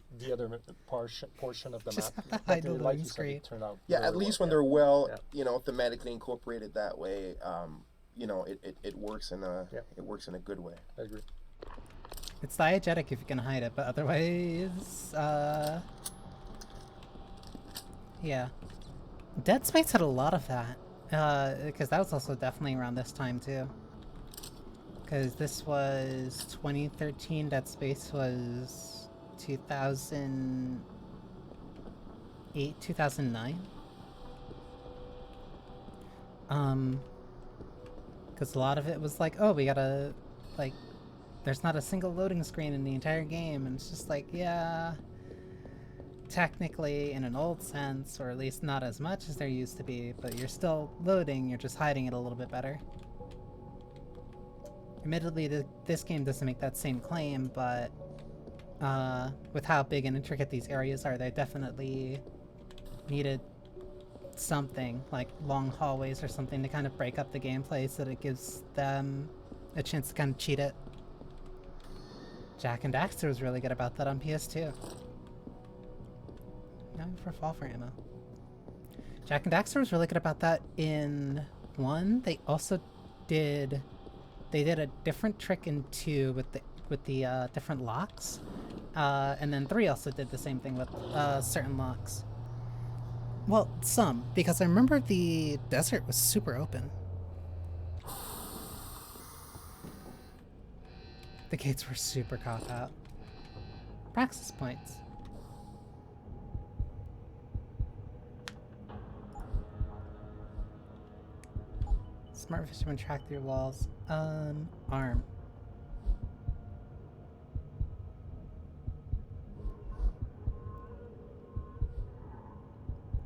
portion of the Just map. have to hide the Like loading you said, screen. it turned out At least when they're well, thematically incorporated that way, it works in a good way. I agree. It's diegetic if you can hide it, but otherwise, yeah. Dead Space had a lot of that, because that was also definitely around this time too. Because this was 2013, Dead Space was 2008, 2009. Because a lot of it was like, oh, we gotta, like, there's not a single loading screen in the entire game, and it's just like, yeah, technically in an old sense, or at least not as much as there used to be, but you're still loading, you're just hiding it a little bit better. Admittedly, this game doesn't make that same claim, but with how big and intricate these areas are, they definitely needed something, like long hallways or something, to kind of break up the gameplay so that it gives them a chance to kind of cheat it. Jak and Daxter was really good about that on PS2. Now for fall for ammo. Jak and Daxter was really good about that in 1. They also did a different trick in 2 with the different locks. And then 3 also did the same thing with certain locks. Well, some, because I remember the desert was super open. The gates were super caught out. Praxis points. Smart fisherman track through walls. Arm.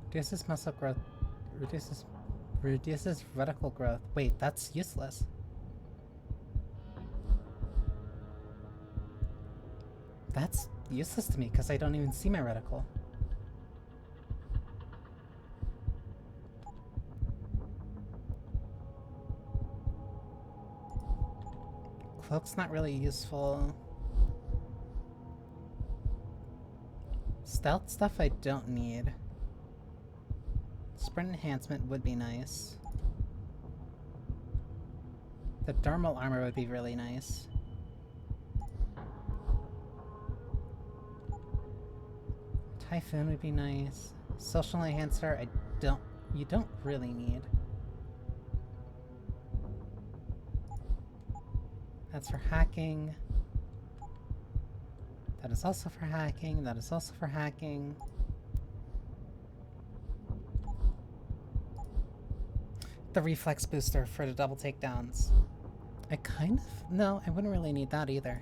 Reduces muscle growth. Reduces reticle growth. Wait, that's useless. That's useless to me because I don't even see my reticle. Cloak's not really useful. Stealth stuff I don't need. Sprint enhancement would be nice. The dermal armor would be really nice. Typhoon would be nice. Social enhancer, you don't really need. That's for hacking. That is also for hacking. That is also for hacking. The reflex booster for the double takedowns. No, I wouldn't really need that either.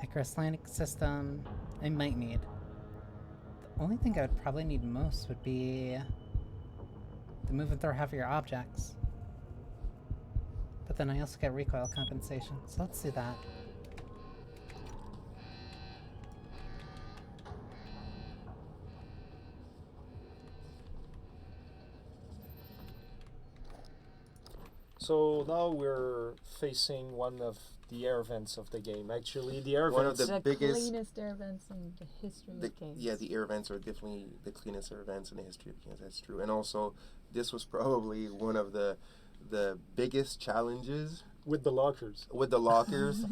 Icarus landing system, I might need. The only thing I would probably need most would be the move and throw heavier objects. But then I also get recoil compensation, so let's do that. So now we're facing one of the air vents of the game. Actually, the air One vents... of the biggest... cleanest air vents in the history of games. Yeah, the air vents are definitely the cleanest air vents in the history of games. That's true. And also, this was probably one of the biggest challenges with the lockers. With the lockers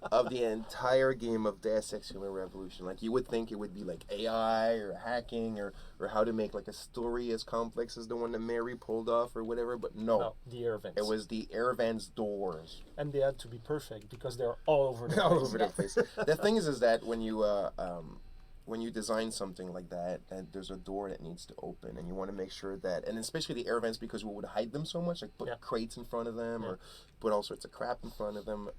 of the entire game of Deus Ex Human Revolution. Like, you would think it would be like AI or hacking or how to make like a story as complex as the one that Mary pulled off or whatever, but no. The air vents. It was the air vents doors. And they had to be perfect because they're all over the place. All over the place. The thing is that when you design something like that, and there's a door that needs to open, and you want to make sure that, and especially the air vents, because we would hide them so much, like put crates in front of them or put all sorts of crap in front of them.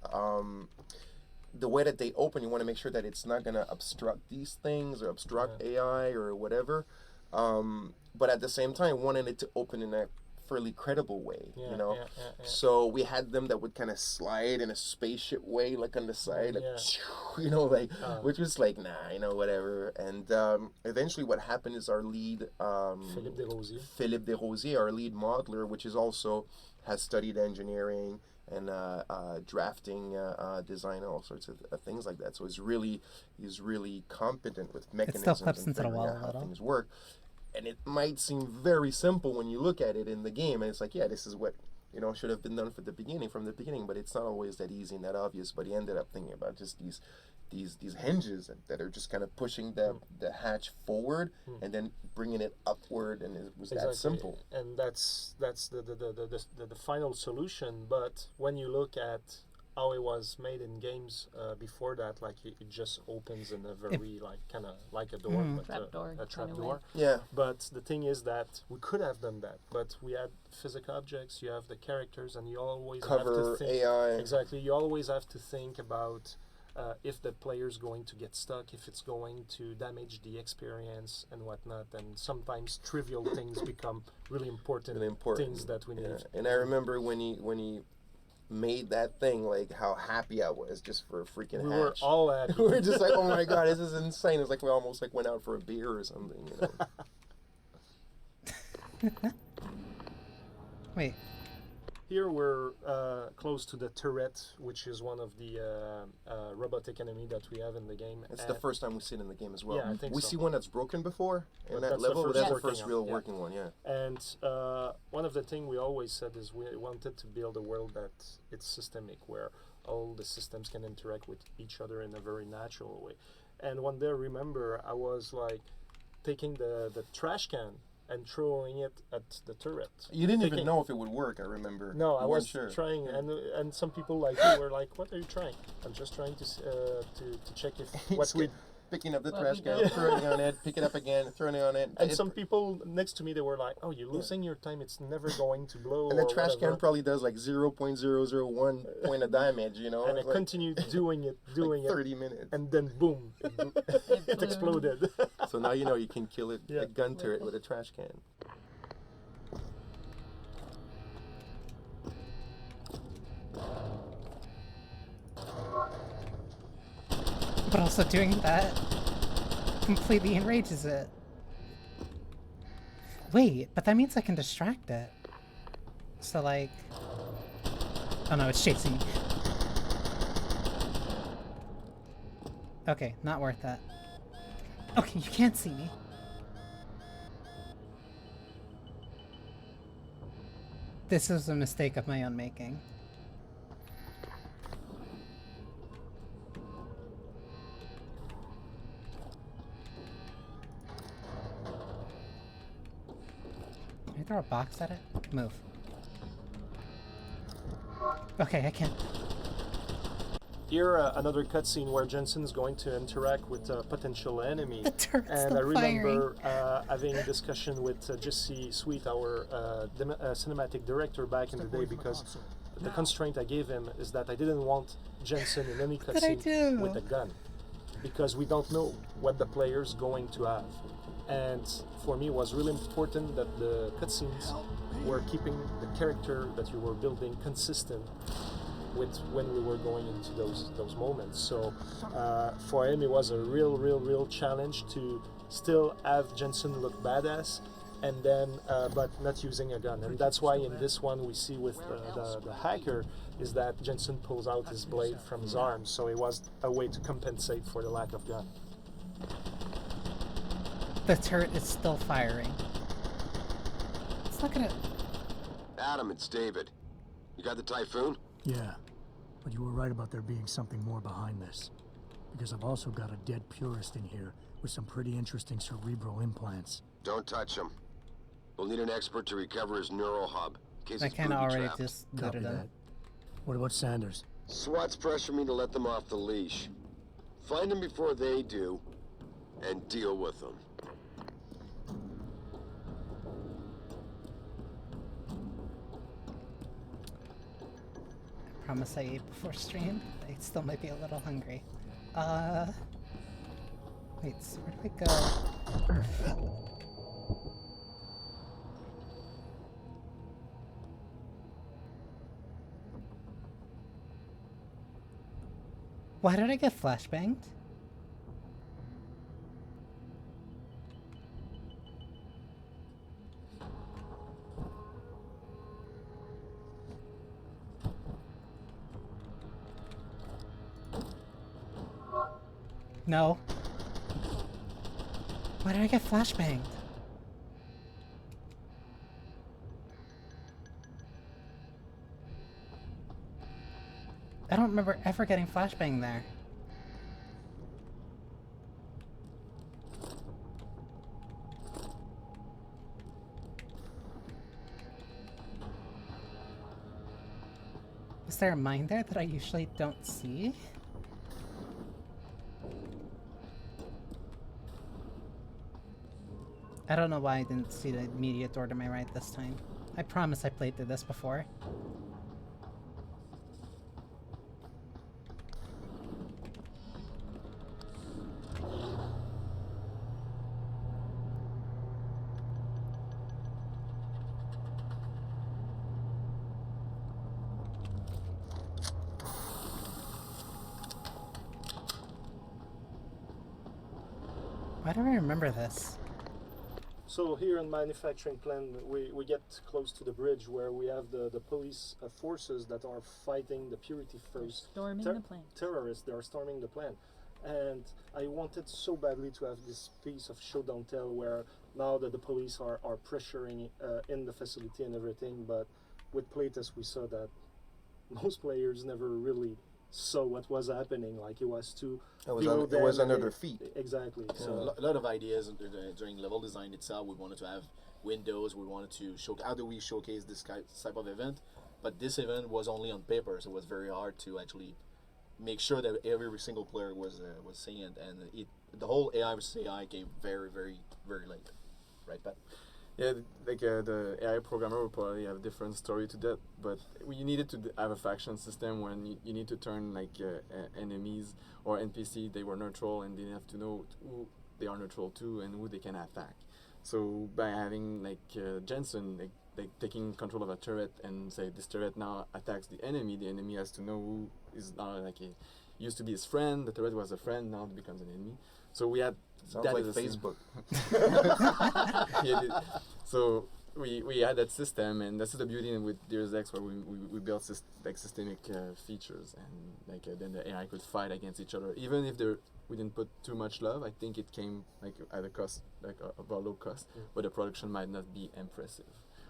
The way that they open, you want to make sure that it's not going to obstruct these things or obstruct AI or whatever. But at the same time, wanting it to open in a fairly credible way, you know. So we had them that would kind of slide in a spaceship way, like on the side, like you know, like which was like whatever. And eventually, what happened is our lead, Philippe Desrosiers, our lead modeler, which is also has studied engineering and drafting, design, all sorts of things like that. So he's really competent with mechanisms and figuring out how things work. And it might seem very simple when you look at it in the game, and it's like, this is what should have been done from the beginning, but it's not always that easy and that obvious. But he ended up thinking about just these hinges that are just kind of pushing the hatch forward and then bringing it upward, and it was that simple. And that's the final solution. But when you look at how it was made in games before that, like it just opens in a very kind of like a door, but a trap door. Yeah. But the thing is that we could have done that, but we had physical objects. You have the characters, and you always have to think AI. Exactly. You always have to think about if the player's going to get stuck, if it's going to damage the experience and whatnot. And sometimes trivial things become really important things that we need. And I remember when he made that thing, like how happy I was just for a freaking hatch. We were all happy. We were just like, oh my god, this is insane. It's like we almost like went out for a beer or something, Wait. Here we're close to the turret, which is one of the robotic enemy that we have in the game. It's the first time we see it in the game as well. Yeah, I think we see one that's broken before in that that's level, but that's the first one. real working one, yeah. And one of the things we always said is we wanted to build a world that it's systemic, where all the systems can interact with each other in a very natural way. And one day, I remember, I was like taking the trash can and throwing it at the turret. You didn't even know if it would work, I remember. No, I was sure. trying, and some people like you were like, "What are you trying?" I'm just trying to check if what we picking up the trash can, throwing it on it, pick it up again, throwing it on it. And some people next to me, they were like, "Oh, you're losing your time. It's never going to blow." And the trash can probably does like 0.001 point of damage, you know. And I continued doing it, like 30 minutes, and then boom, it exploded. So now you know you can kill it, a gun turret with a trash can. But also doing that completely enrages it. Wait, but that means I can distract it. So like... Oh no, it's chasing me. Okay, not worth that. Okay, you can't see me. This is a mistake of my own making. Can I throw a box at it? Move. Okay, I can. Here, another cutscene where Jensen's going to interact with a potential enemy. The turret's and still I remember firing. having a discussion with Jesse Sweet, our cinematic director, back in the day, because the constraint I gave him is that I didn't want Jensen in any What did I cutscene do? with a gun, because we don't know what the player's going to have. And for me, it was really important that the cutscenes were keeping the character that you were building consistent with when we were going into those moments. So for him, it was a real challenge to still have Jensen look badass, and then but not using a gun. And that's why in this one we see with the hacker is that Jensen pulls out his blade from his arm. So it was a way to compensate for the lack of gun. The turret is still firing. It's not gonna... Adam, it's David. You got the Typhoon? Yeah, but you were right about there being something more behind this. Because I've also got a dead purist in here with some pretty interesting cerebral implants. Don't touch him. We'll need an expert to recover his neural hub, in case I it's kind of already booby-trapped. just Copy looted that. him. What about Sanders? SWAT's pressured me to let them off the leash. Find them before they do, and deal with them. Promise I ate before stream. I still might be a little hungry. Wait, so where do I go? Why did I get flashbanged? No. Why did I get flashbanged? I don't remember ever getting flashbang there. Is there a mine there that I usually don't see? I don't know why I didn't see the immediate door to my right this time. I promise I played through this before. Why do I remember this? So here in manufacturing plant, we get close to the bridge where we have the police forces that are fighting the Purity first. Storming the plant. Terrorists, they are storming the plant. And I wanted so badly to have this piece of show don't tell where now that the police are pressuring in the facility and everything, but with playtest we saw that most players never really saw what was happening. Like it was too... It was under their feet. Exactly. So So a lot of ideas during level design itself. We wanted to have windows. We wanted to show how do we showcase this type of event, but this event was only on paper, so it was very hard to actually make sure that every single player was seeing it, and the whole AI versus AI came very late, right, Pat? Yeah, like the AI programmer will probably have a different story to that, but we needed to have a faction system when you need to turn like enemies or NPC, they were neutral and they have to know who they are neutral to and who they can attack. So by having like Jensen like taking control of a turret and say this turret now attacks the enemy has to know who is now like used to be his friend, the turret was a friend, now it becomes an enemy. So we had Sounds that like as a Facebook. Yeah, so we had that system, and that's the beauty with Deus Ex, where we built systemic features, and like then the AI could fight against each other, even if we didn't put too much love. I think it came like at a cost, like a low cost, but the production might not be impressive,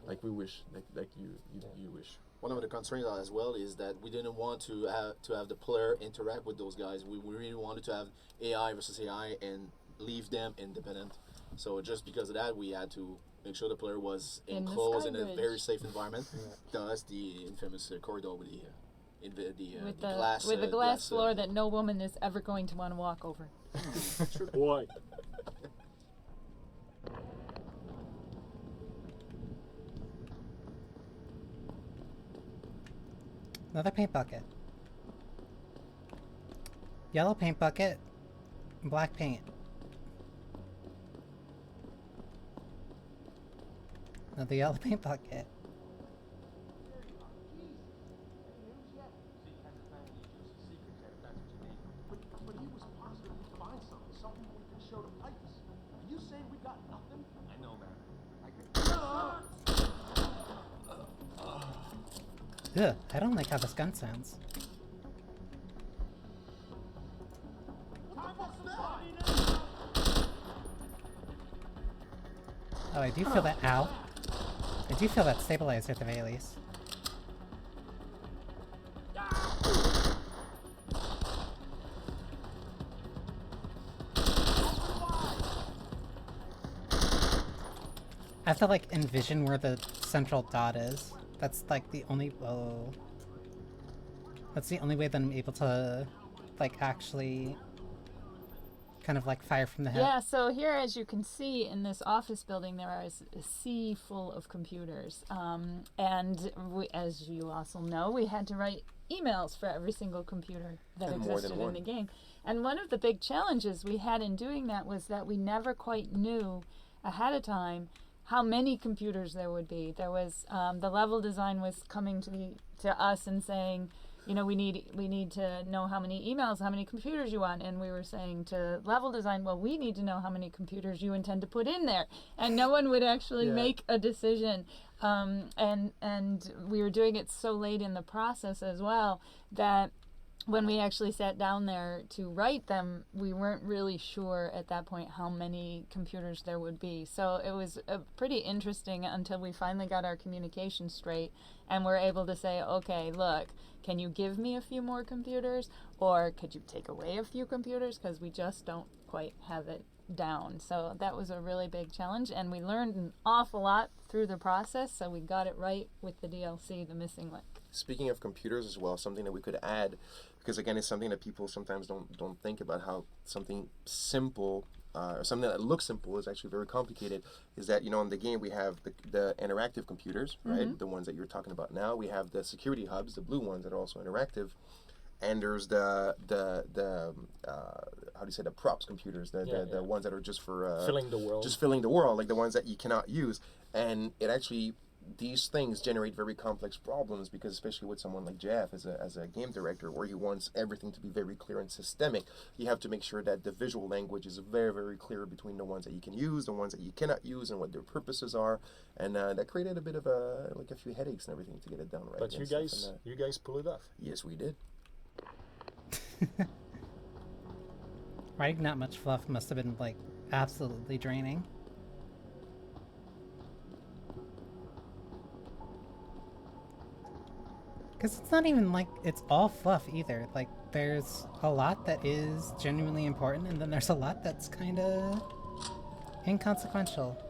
like we wish, like you wish. One of the concerns as well is that we didn't want to have the player interact with those guys. We really wanted to have AI versus AI and leave them independent. So just because of that, we had to make sure the player was In the enclosed in a Skybridge. very safe environment. Thus, the infamous corridor with With the glass with the glass glass, floor that no woman is ever going to want to walk over. Why? Another paint bucket. Yellow paint bucket, black paint. Another yellow paint bucket. But he was positive we'd find something we can show to Pipes. Are you saying we got nothing? I know, man. Ugh, I don't like how this gun sounds. Oh, I do feel that. Ow. I do feel that stabilizer at the very least. I have to like envision where the central dot is. That's like the only. Oh. That's the only way that I'm able to, like, actually kind of like fire from the hip. Yeah, so here, as you can see in this office building, there is a sea full of computers. And we, as you also know, we had to write emails for every single computer that And more existed than in one. the game. And one of the big challenges we had in doing that was that we never quite knew ahead of time how many computers there would be. There was the level design was coming to us and saying, you know, we need to know how many emails, how many computers you want, and we were saying to level design, well, we need to know how many computers you intend to put in there, and no one would actually Yeah. make a decision. And we were doing it so late in the process as well that when we actually sat down there to write them, we weren't really sure at that point how many computers there would be. So it was pretty interesting until we finally got our communication straight and were able to say, okay, look, can you give me a few more computers, or could you take away a few computers, because we just don't quite have it down. So that was a really big challenge, and we learned an awful lot through the process, so we got it right with the DLC, The Missing Link. Speaking of computers as well, something that we could add, because again, it's something that people sometimes don't think about, how something simple or something that looks simple is actually very complicated. Is that, you know, in the game we have the interactive computers, right? The ones that you're talking about now. We have the security hubs, the blue ones that are also interactive, and there's the how do you say, the props computers, the ones that are just for Filling the world. just filling the world, like the ones that you cannot use. And it actually, these things generate very complex problems, because especially with someone like Jeff as a game director, where he wants everything to be very clear and systemic, you have to make sure that the visual language is very, very clear between the ones that you can use, the ones that you cannot use, and what their purposes are. And that created a bit of a few headaches and everything to get it done right. But and you stuff, guys, and, you guys pull it off. yes, we did. Writing that much fluff must have been like absolutely draining. Because it's not even like it's all fluff either. Like, there's a lot that is genuinely important, and then there's a lot that's kind of inconsequential.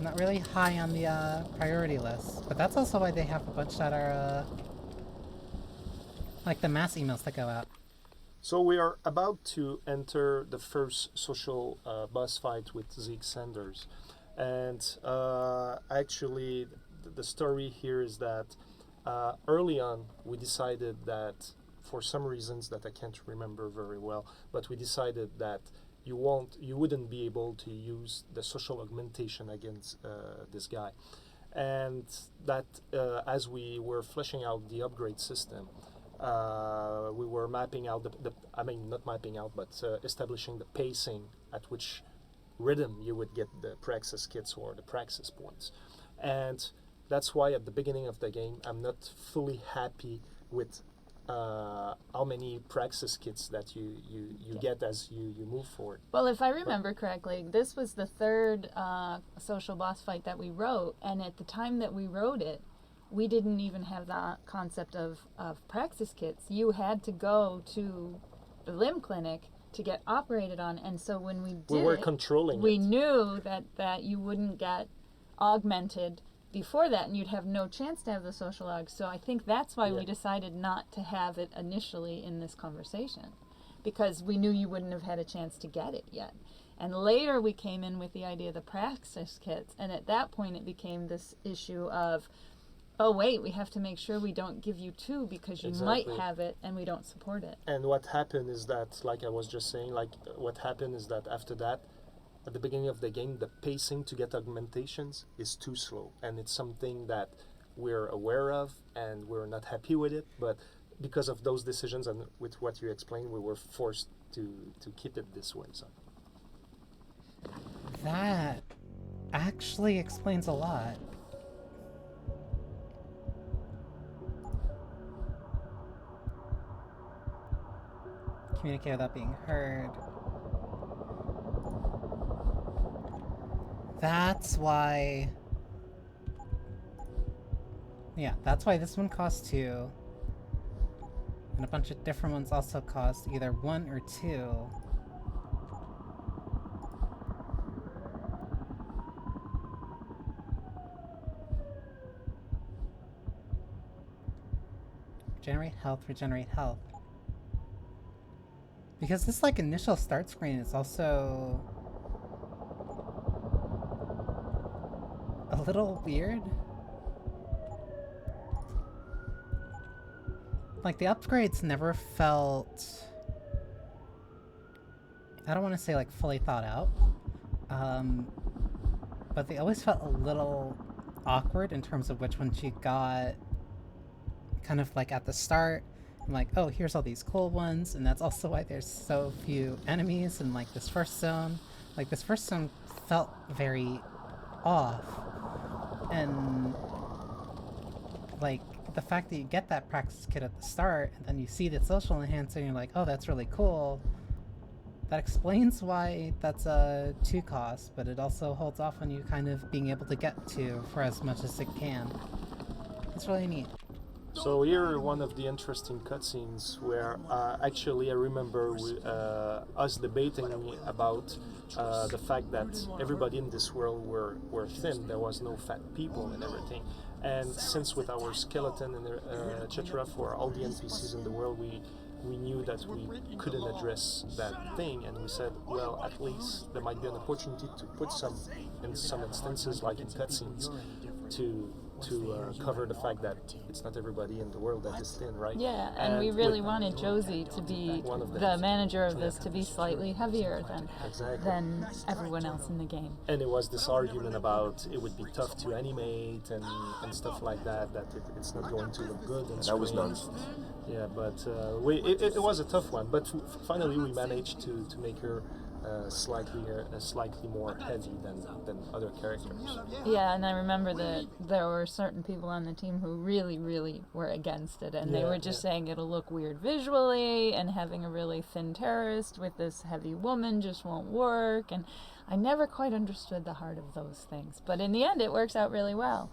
Not really high on the priority list. But that's also why they have a bunch that are like the mass emails that go out. So we are about to enter the first social boss fight with Zeke Sanders. And actually, the story here is that early on, we decided that, for some reasons that I can't remember very well, but we decided that you wouldn't be able to use the social augmentation against this guy. And that as we were fleshing out the upgrade system, we were mapping out not mapping out, but establishing the pacing at which rhythm you would get the praxis kits or the praxis points. And that's why at the beginning of the game, I'm not fully happy with how many praxis kits that you get as you move forward. Well, if I remember correctly, this was the third social boss fight that we wrote, and at the time that we wrote it, we didn't even have the concept of praxis kits. You had to go to the limb clinic to get operated on. And so when we did We were controlling we it. knew that you wouldn't get augmented before that, and you'd have no chance to have the social log. So I think that's why we decided not to have it initially in this conversation, because we knew you wouldn't have had a chance to get it yet. And later we came in with the idea of the praxis kits, and at that point it became this issue of, oh wait, we have to make sure we don't give you two because you might have it and we don't support it. And what happened is that, like I was just saying, what happened is that after that, at the beginning of the game, the pacing to get augmentations is too slow, and it's something that we're aware of and we're not happy with it, but because of those decisions and with what you explained, we were forced to keep it this way. So that actually explains a lot. Communicate without being heard. That's why... Yeah, that's why this one costs 2. And a bunch of different ones also cost either 1 or 2. Regenerate health, regenerate health. Because this, like, initial start screen is also a little weird. Like, the upgrades never felt... I don't want to say, like, fully thought out. But they always felt a little awkward in terms of which ones you got kind of, like, at the start. I'm like, oh, here's all these cool ones, and that's also why there's so few enemies in, like, this first zone. Like, this first zone felt very off. And, like, the fact that you get that practice kit at the start, and then you see the social enhancer, and you're like, oh, that's really cool. That explains why that's a 2 cost, but it also holds off on you kind of being able to get to for as much as it can. It's really neat. So here, one of the interesting cutscenes where actually I remember us debating about the fact that everybody in this world were thin. There was no fat people and everything. And since with our skeleton and etc. for all the NPCs in the world, we knew that we couldn't address that thing, and we said, well, at least there might be an opportunity to put some, in some instances, like in cutscenes, to cover the fact that it's not everybody in the world that is thin, right? Yeah, and we really wanted Josie to be the manager of this, to be slightly heavier than everyone else in the game. And it was this argument about it would be tough to animate and stuff like that, it's not going to look good. That was nonsense. Yeah, but it was a tough one, but finally we managed to make her slightly more heavy than other characters. Yeah, and I remember that there were certain people on the team who really, really were against it, and they were just saying it'll look weird visually, and having a really thin terrorist with this heavy woman just won't work, and I never quite understood the heart of those things. But in the end, it works out really well.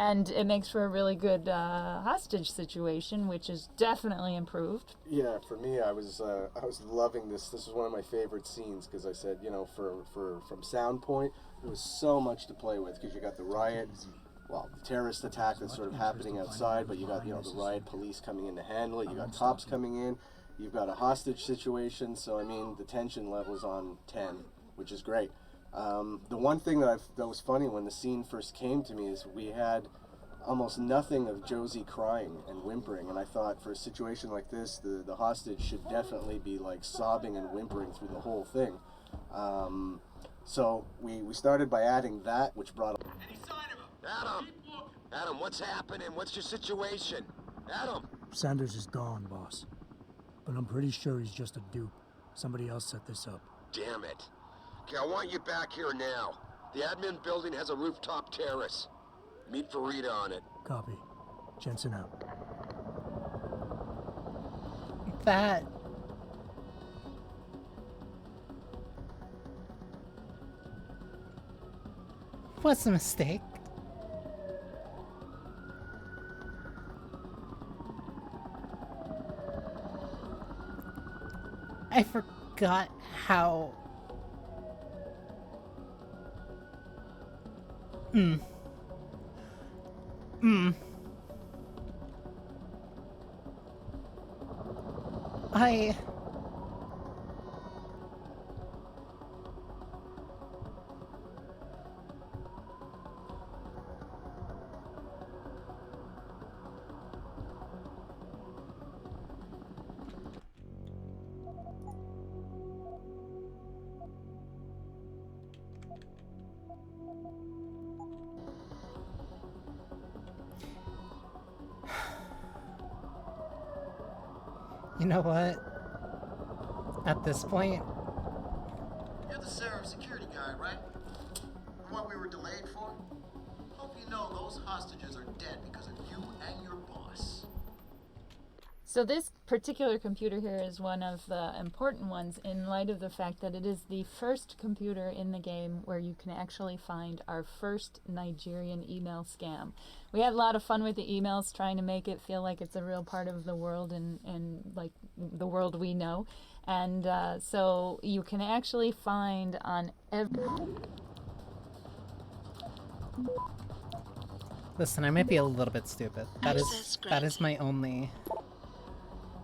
And it makes for a really good hostage situation, which is definitely improved. Yeah, for me, I was loving this. This was one of my favorite scenes because I said, you know, from sound point, there was so much to play with because you got the riot, well, the terrorist attack that's sort of happening outside, but you got, you know, the riot police coming in to handle it. You got cops coming in. You've got a hostage situation. So I mean, the tension level's on 10, which is great. The one thing that was funny when the scene first came to me is we had almost nothing of Josie crying and whimpering, and I thought for a situation like this, the hostage should definitely be like sobbing and whimpering through the whole thing. So we started by adding that, which brought Adam, what's happening? What's your situation? Adam! Sanders is gone, boss. But I'm pretty sure he's just a dupe. Somebody else set this up. Damn it. Okay, I want you back here now. The admin building has a rooftop terrace. Meet Farida on it. Copy. Jensen out. That... was a mistake. I forgot how... I... You know what? At this point... You're the Seraph security guy, right? The one we were delayed for? Hope you know those hostages are dead because of you and your boss. So this particular computer here is one of the important ones in light of the fact that it is the first computer in the game where you can actually find our first Nigerian email scam. We had a lot of fun with the emails, trying to make it feel like it's a real part of the world and like the world we know. And so you can actually find on every... Listen, I might be a little bit stupid. That is my only...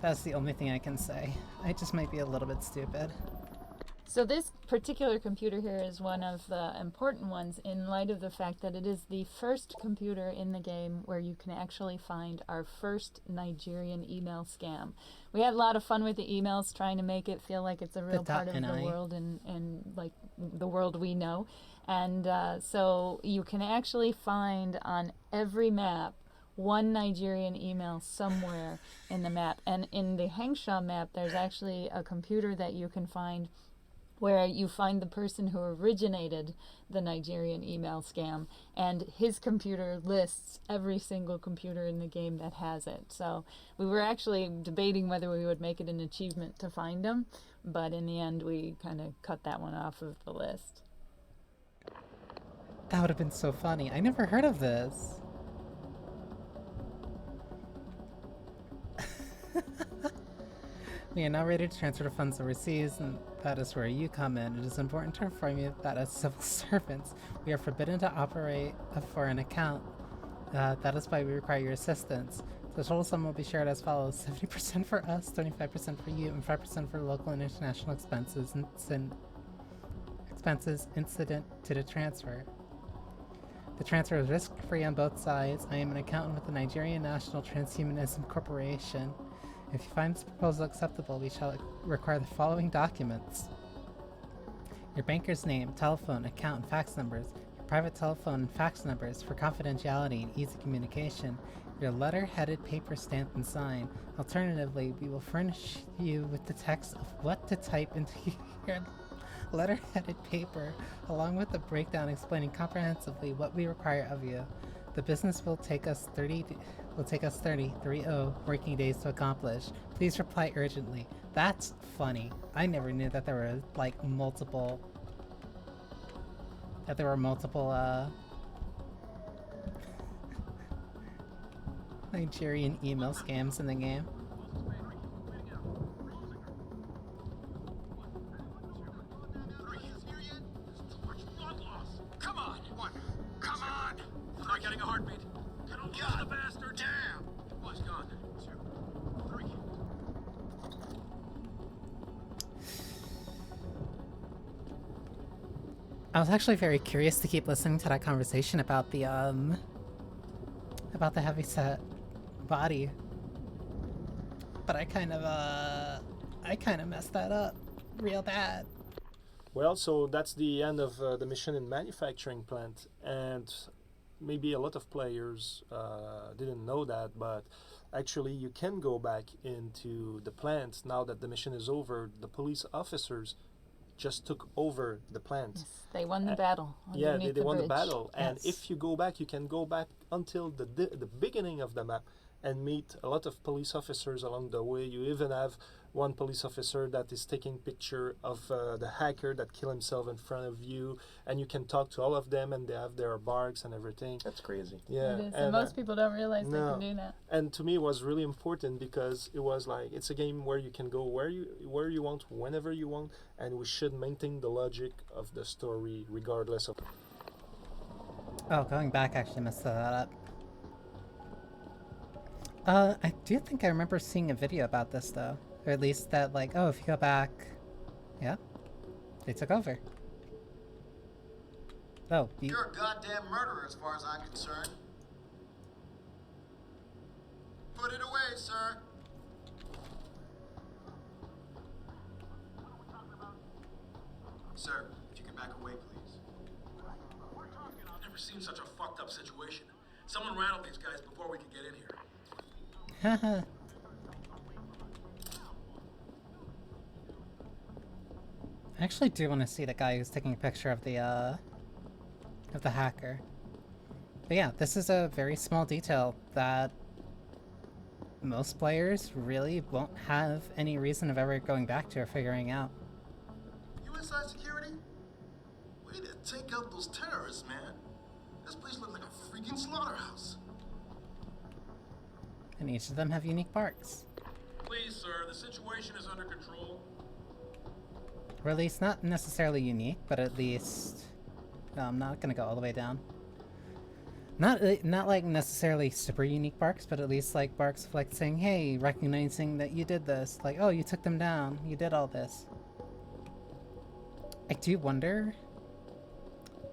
That's the only thing I can say. I just might be a little bit stupid. So this particular computer here is one of the important ones in light of the fact that it is the first computer in the game where you can actually find our first Nigerian email scam. We had a lot of fun with the emails, trying to make it feel like it's a real part of the world and like the world we know. And so you can actually find on every map one Nigerian email somewhere in the map. And in the Hangshaw map, there's actually a computer that you can find where you find the person who originated the Nigerian email scam, and his computer lists every single computer in the game that has it. So we were actually debating whether we would make it an achievement to find him, but in the end we kind of cut that one off of the list. That would have been so funny. I never heard of this. We are now ready to transfer the funds overseas, and that is where you come in. It is important to inform you that as civil servants, we are forbidden to operate a foreign account. That is why we require your assistance. The total sum will be shared as follows: 70% for us, 25% for you, and 5% for local and international expenses incident to the transfer. The transfer is risk-free on both sides. I am an accountant with the Nigerian National Transhumanism Corporation. If you find this proposal acceptable, we shall require the following documents: your banker's name, telephone, account, and fax numbers, your private telephone and fax numbers for confidentiality and easy communication, your letter-headed paper stamped and signed. Alternatively, we will furnish you with the text of what to type into your letter-headed paper, along with a breakdown explaining comprehensively what we require of you. The business will take us 30 working days to accomplish. Please reply urgently. That's funny. I never knew that there were like multiple Nigerian email scams in the game. Come on! One. Come on! I'm not getting a heartbeat. God, the bastard! Damn! One's gone. 2, 3. I was actually very curious to keep listening to that conversation about the heavyset body, but I kind of messed that up real bad. Well, so that's the end of the mission in manufacturing plant, and maybe a lot of players didn't know that, but actually you can go back into the plant now that the mission is over. The police officers just took over the plant. Yes, they won the battle. Yeah, they won the bridge. battle. And Yes. if you go back, you can go back until the beginning of the map and meet a lot of police officers along the way. You even have one police officer that is taking picture of the hacker that killed himself in front of you, and you can talk to all of them, and they have their barks and everything. That's crazy. Yeah, It is, and most people don't realize no. they can do that. And to me, it was really important because it was like it's a game where you can go where you want, whenever you want, and we should maintain the logic of the story regardless of. Oh, going back actually messed that up. I do think I remember seeing a video about this though. Or at least that, like, oh, if you go back... Yeah. They took over. Oh, You're a goddamn murderer as far as I'm concerned. Put it away, sir. Sir, if you can back away, please. I've never seen such a fucked up situation. Someone rattled these guys before we could get in here. Haha. I actually do want to see the guy who's taking a picture of the hacker. But yeah, this is a very small detail that most players really won't have any reason of ever going back to or figuring out. USI security? Way to take out those terrorists, man. This place looks like a freaking slaughterhouse. And each of them have unique barks. Please, sir, the situation is under control. Or at least not necessarily unique, but at least... No, I'm not gonna go all the way down. Not like necessarily super unique barks, but at least like barks of like saying, hey, recognizing that you did this. Like, oh, you took them down. You did all this. I do wonder...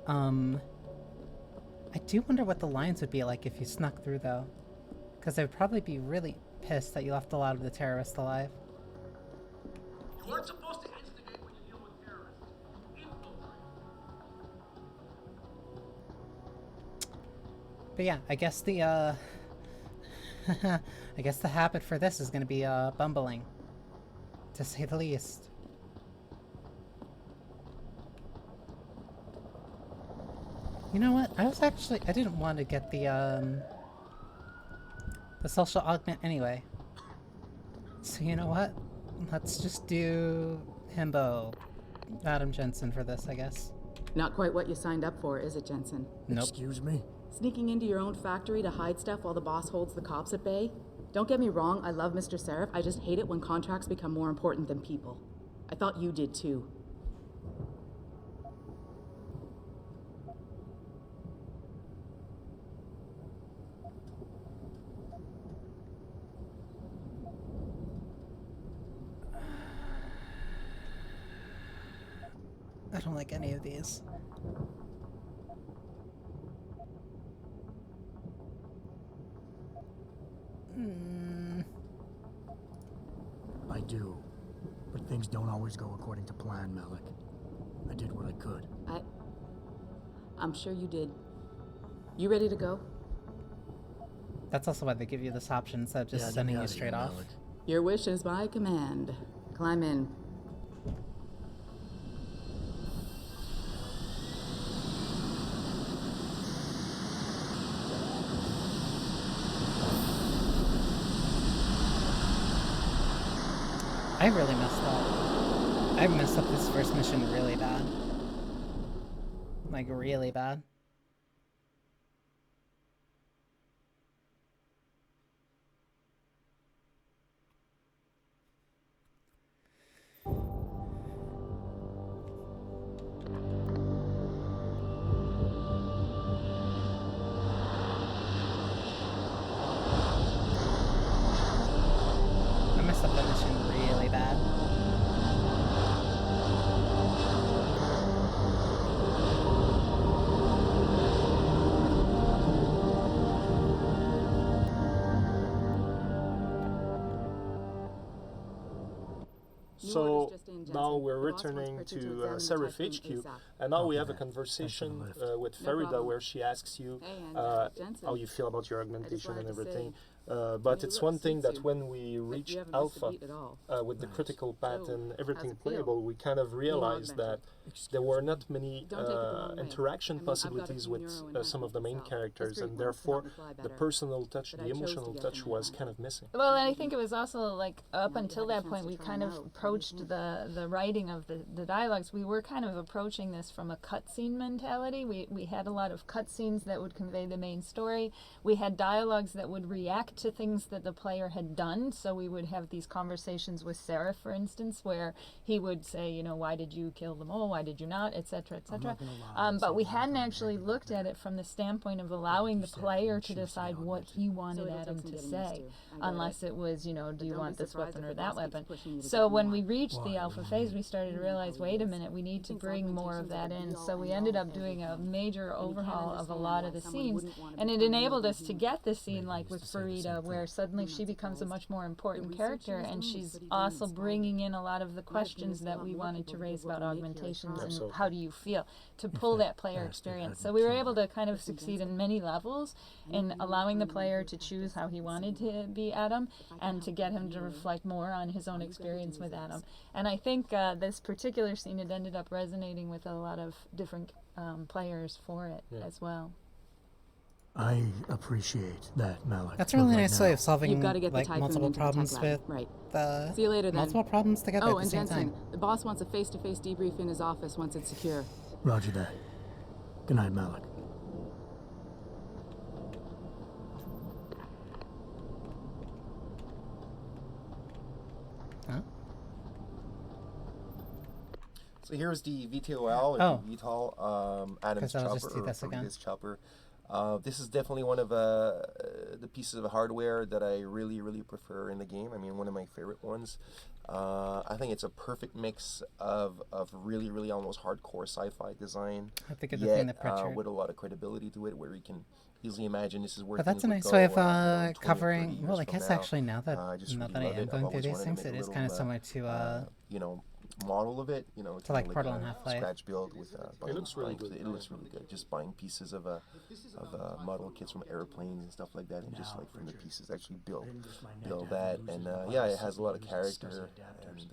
I do wonder what the lines would be like if you snuck through, though. Because they would probably be really pissed that you left a lot of the terrorists alive. You weren't supposed to instigate when you deal with terrorists. Infiltrate. But yeah, I guess the, I guess the habit for this is gonna be, bumbling. To say the least. You know what? I didn't want to get the social augment anyway. So you know what? Let's just do Himbo, Adam Jensen for this, I guess. Not quite what you signed up for, is it, Jensen? Nope. Excuse me? Sneaking into your own factory to hide stuff while the boss holds the cops at bay? Don't get me wrong, I love Mr. Seraph. I just hate it when contracts become more important than people. I thought you did too. I don't like any of these. I do. But things don't always go according to plan, Malik. I did what I could. I'm sure you did. You ready to go? That's also why they give you this option instead of just sending you straight off. Malik. Your wish is my command. Climb in. I really messed up. I messed up this first mission really bad. Like, really bad. I messed up that mission really bad. So now we're returning to Seraph HQ, and now we have a conversation with Farida where she asks you how you feel about your augmentation and everything. But it's one thing that when we reached alpha with the Nice. critical path So, and everything how's it feel? playable, we kind of realized that there were not many Don't take it the wrong way. interaction I mean, I've got a possibilities few with neuro some of the main enhancements characters, out. and That's great therefore points to help me fly the better. personal touch, But the I chose to emotional get touch them was now. kind of missing. Well, and I think it was also like up Now you until had a that chance point, to we try kind them of out. approached the writing of the dialogues. We were kind of approaching this from a cutscene mentality. We had a lot of cutscenes that would convey the main story. We had dialogues that would react to things that the player had done. So we would have these conversations with Seraph, for instance, where he would say, you know, why did you kill them all? Why did you not? Etc. Etc. But we hadn't actually looked at it from the standpoint of allowing the player to decide what he wanted it'll Adam take some to getting say, used to. I get unless it was, you know, do But you don't want be this surprised weapon if or the that boss keeps weapon? pushing you to So get when more. we reached the alpha phase, we started to realize, wait a minute, we need to bring more of that in. So we ended up doing a major overhaul of a lot of the scenes, and it enabled us to get the scene like with Farida, where suddenly she becomes a much more important character, and she's also bringing in a lot of the questions that we wanted to raise about augmentations and how do you feel, to pull that player experience. So we were able to kind of succeed in many levels in allowing the player to choose how he wanted to be Adam and to get him to reflect more on his own experience with Adam. And I think this particular scene, it ended up resonating with a lot of different players for it as well. I appreciate that, Malik. That's a really but right nice way now- of solving You've got to get the like Typhoon multiple into the tech problems lab. with Right. the See you later then. multiple problems together Oh, at the and same Jensen, time. the boss wants a face-to-face debrief in his office once it's secure. Roger that. Good night, Malik. Huh? So here's the VTOL, or the VTOL, Adam's Guess I'll chopper, just do or this again. Farida's chopper. This is definitely one of the pieces of hardware that I really, really prefer in the game. I mean, one of my favorite ones. I think it's a perfect mix of really, really almost hardcore sci-fi design, I think it's the thing yet that Pritchard. with a lot of credibility to it, where you can easily imagine this is where But that's a things nice would way go, of 20, 30 covering. years Well, I from guess now. actually now that I just now really that I love am it. I've going through always these wanted to things, make it a is little, kind of similar to you know, model of it, you know, to like kinda Portal a and Half-Life. scratch build with It looks really good. It looks really good. Just buying pieces of model kits from airplanes and stuff like that, and just like from the pieces actually build that. And yeah, it has a lot of character, and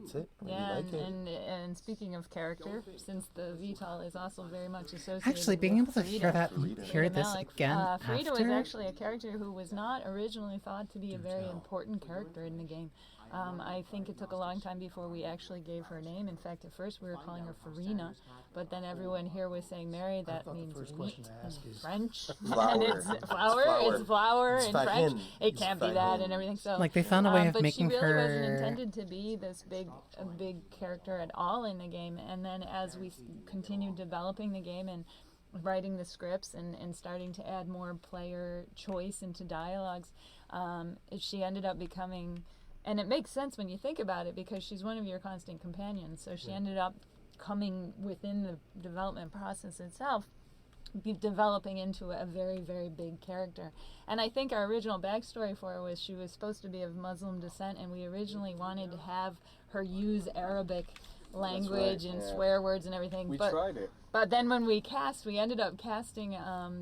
that's it. I really Yeah, like it. and speaking of character, since the VTOL is also very much associated Actually, being with able to hear that, hear Farida this Malik, again Farida was after. actually a character who was not originally thought to be a very important character in the game. I think it took a long time before we actually gave her a name. In fact, at first we were calling her Farina, but then everyone here was saying Mary. That means wheat in French. Flower. And it's flour. Flour. It's flour It's in French. farine. It It's can't be that farine. and everything. So Like, they found a way of but making she really wasn't her- intended to be this big character at all in the game. And then as we continued developing the game and writing the scripts and starting to add more player choice into dialogues, she ended up becoming, and it makes sense when you think about it because she's one of your constant companions. So she ended up coming within the development process itself, developing into a very, very big character. And I think our original backstory for her was she was supposed to be of Muslim descent, and we originally wanted to have her use Arabic language and swear words and everything. We but, tried it. But then when we ended up casting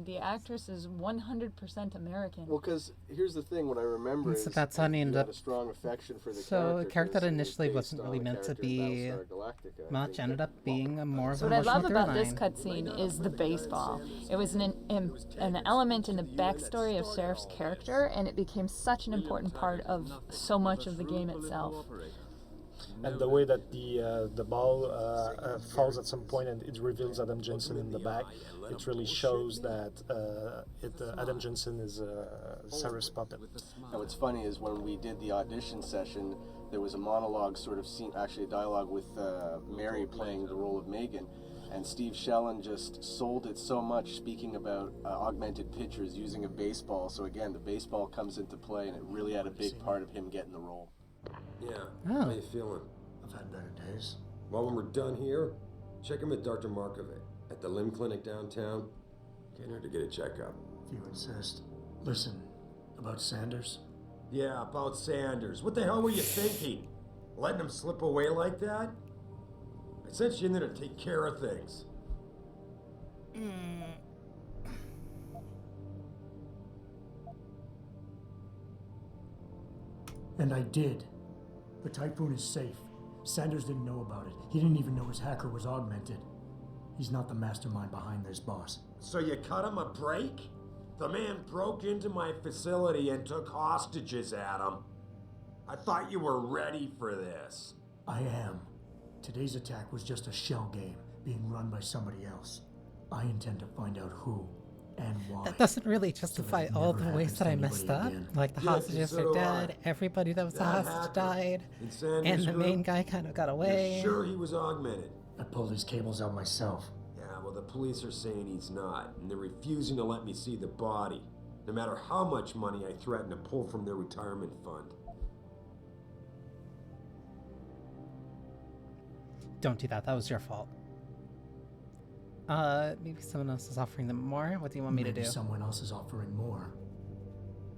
the actress as 100% American. Well, because here's the thing, what I remember So is that's how I you ended had up. a strong affection for the So a character that because it was initially based wasn't on really a meant to character in be Battlestar Galactica. I much think ended that- up being a more of So an what I emotional love through about this line. cutscene is the baseball. It was an element in the backstory of Seraph's character, and it became such an important part of so much of the game itself. And the way that the ball falls at some point and it reveals Adam Jensen in the back, it really shows that Adam Jensen is Sarah's puppet. And what's funny is when we did the audition session, there was a monologue sort of scene, actually a dialogue with Mary playing the role of Megan. And Steve Shellen just sold it so much, speaking about augmented pitchers using a baseball. So again, the baseball comes into play, and it really had a big part of him getting the role. Yeah. Oh. How you feeling? I've had better days. Well, when we're done here, check in with Dr. Markovic at the limb clinic downtown. Get her to get a checkup. If you insist. Listen, about Sanders? Yeah, about Sanders. What the hell were you thinking? Letting him slip away like that? I sent you in there to take care of things. And I did. The Typhoon is safe. Sanders didn't know about it. He didn't even know his hacker was augmented. He's not the mastermind behind this, boss. So you cut him a break? The man broke into my facility and took hostages, Adam. I thought you were ready for this. I am. Today's attack was just a shell game being run by somebody else. I intend to find out who and why. That doesn't really justify all the ways that I messed up. again. Like the hostages are dead, everybody that was a hostage died, and the main guy kind of got away. You're sure he was augmented? I pulled his cables out myself. Yeah, well, the police are saying he's not, and they're refusing to let me see the body, no matter how much money I threaten to pull from their retirement fund. Don't do that. That was your fault. Maybe someone else is offering them more. What do you want me to do? Maybe someone else is offering more.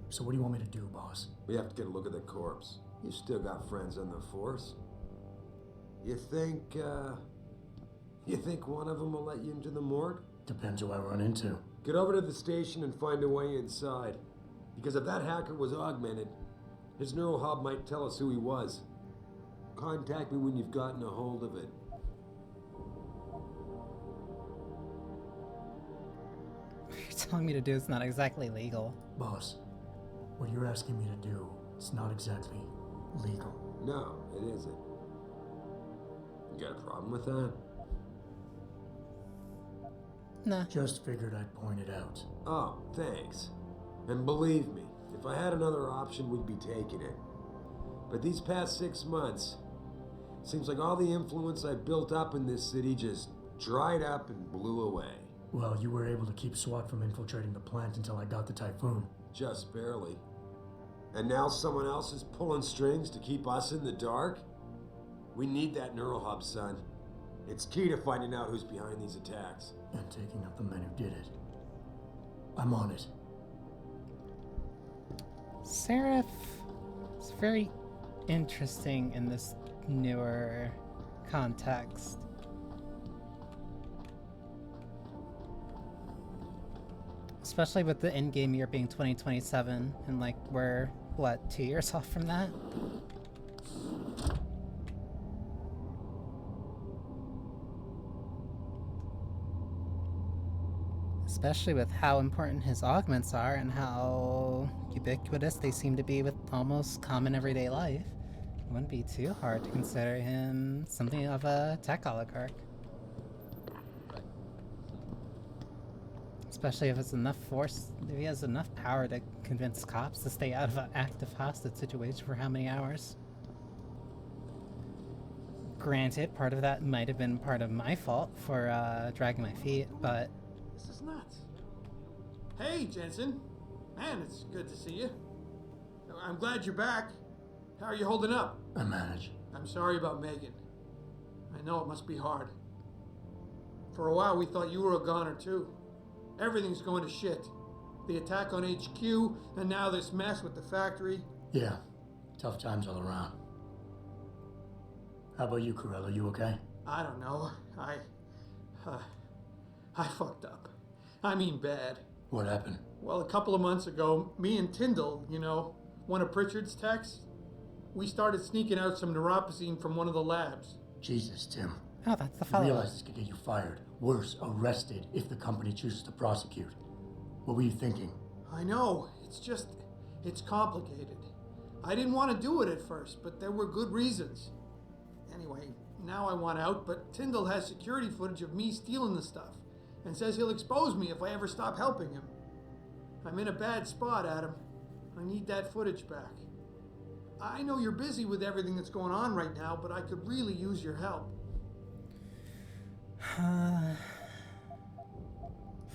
So what do you want me to do, boss? We have to get a look at the corpse. You still got friends on the force. You think one of them will let you into the morgue? Depends who I run into. Get over to the station and find a way inside. Because if that hacker was augmented, his neural hub might tell us who he was. Contact me when you've gotten a hold of it. What you're telling me to do is not exactly legal. Boss, what you're asking me to do is not exactly legal. No, it isn't. You got a problem with that? Nah. Just figured I'd point it out. Oh, thanks. And believe me, if I had another option, we'd be taking it. But these past 6 months, seems like all the influence I built up in this city just dried up and blew away. Well, you were able to keep SWAT from infiltrating the plant until I got the Typhoon. Just barely. And now someone else is pulling strings to keep us in the dark? We need that neural hub, son. It's key to finding out who's behind these attacks. And taking out the men who did it. I'm on it. Seraph is very interesting in this newer context. Especially with the endgame year being 2027, and like we're, what, 2 years off from that? Especially with how important his augments are and how ubiquitous they seem to be with almost common everyday life. It wouldn't be too hard to consider him something of a tech oligarch. Especially if it's enough force, if he has enough power to convince cops to stay out of an active hostage situation for how many hours. Granted, part of that might have been part of my fault for dragging my feet, but... This is nuts. Hey, Jensen. Man, it's good to see you. I'm glad you're back. How are you holding up? I manage. I'm sorry about Megan. I know it must be hard. For a while, we thought you were a goner, too. Everything's going to shit. The attack on HQ, and now this mess with the factory. Yeah, tough times all around. How about you, Corella? You okay? I don't know. I fucked up. I mean bad. What happened? Well, a couple of months ago, me and Tyndall, you know, one of Pritchard's techs, we started sneaking out some neuropozyne from one of the labs. Jesus, Tim. Oh, that's the You follow-up. realize this could get you fired. Worse, arrested if the company chooses to prosecute. What were you thinking? I know. It's complicated. I didn't want to do it at first, but there were good reasons. Anyway, now I want out, but Tyndall has security footage of me stealing the stuff and says he'll expose me if I ever stop helping him. I'm in a bad spot, Adam. I need that footage back. I know you're busy with everything that's going on right now, but I could really use your help. Fine.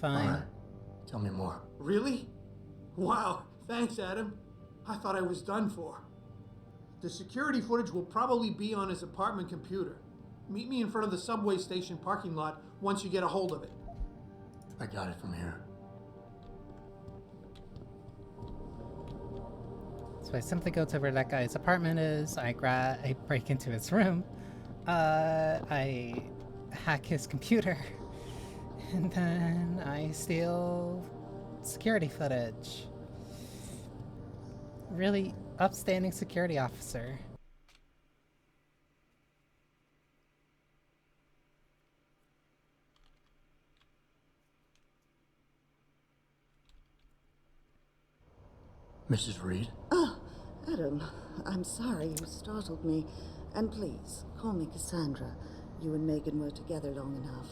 All right. Tell me more. Really? Wow, thanks, Adam. I thought I was done for. The security footage will probably be on his apartment computer. Meet me in front of the subway station parking lot once you get a hold of it. I got it from here. So I simply go to where that guy's apartment is, I break into his room, I hack his computer, and then I steal security footage. really upstanding security officer. Mrs. Reed? Oh, Adam, I'm sorry you startled me. And please, call me Cassandra. You and Megan were together long enough.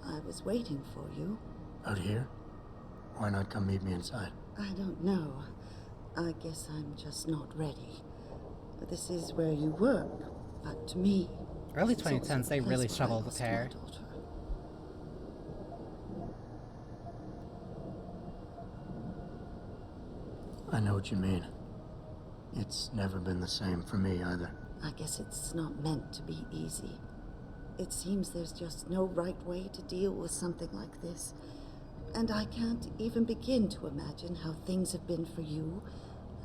I was waiting for you. Out here? Why not come meet me inside? I don't know. I guess I'm just not ready. This is where you work, but to me... Early it's also 2010s, they the really place where I struggled with lost my hair. daughter. I know what you mean. It's never been the same for me either. I guess it's not meant to be easy. It seems there's just no right way to deal with something like this. And I can't even begin to imagine how things have been for you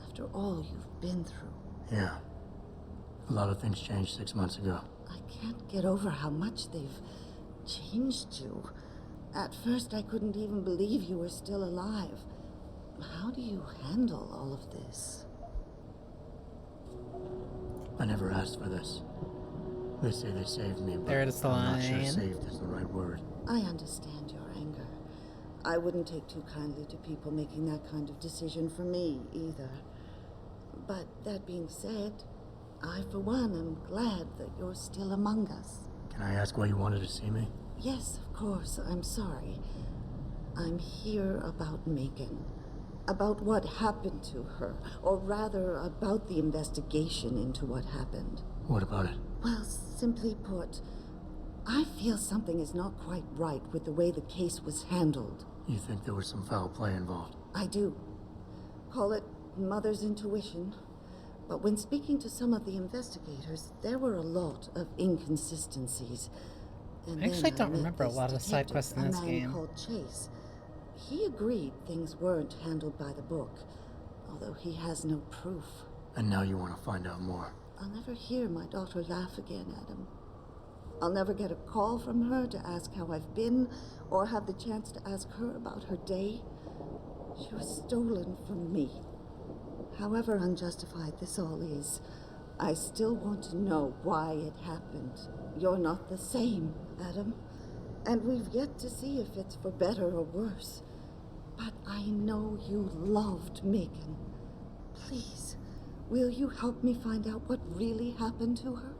after all you've been through. Yeah. A lot of things changed 6 months ago. I can't get over how much they've changed you. At first, I couldn't even believe you were still alive. How do you handle all of this? I never asked for this. They say they saved me, but There it is, the I'm not sure line. saved is the right word. I understand your anger. I wouldn't take too kindly to people making that kind of decision for me, either. But that being said, I, for one, am glad that you're still among us. Can I ask why you wanted to see me? Yes, of course. I'm sorry. I'm here about Megan. About what happened to her. Or rather, about the investigation into what happened. What about it? Well, simply put, I feel something is not quite right with the way the case was handled. You think there was some foul play involved? I do. Call it mother's intuition. But when speaking to some of the investigators, there were a lot of inconsistencies. And I actually then don't met remember a this lot of the side detective, quests in this a man game. called Chase. He agreed things weren't handled by the book, although he has no proof. And now you want to find out more. I'll never hear my daughter laugh again, Adam. I'll never get a call from her to ask how I've been, or have the chance to ask her about her day. She was stolen from me. However unjustified this all is, I still want to know why it happened. You're not the same, Adam. And we've yet to see if it's for better or worse. But I know you loved Megan. Please, will you help me find out what really happened to her?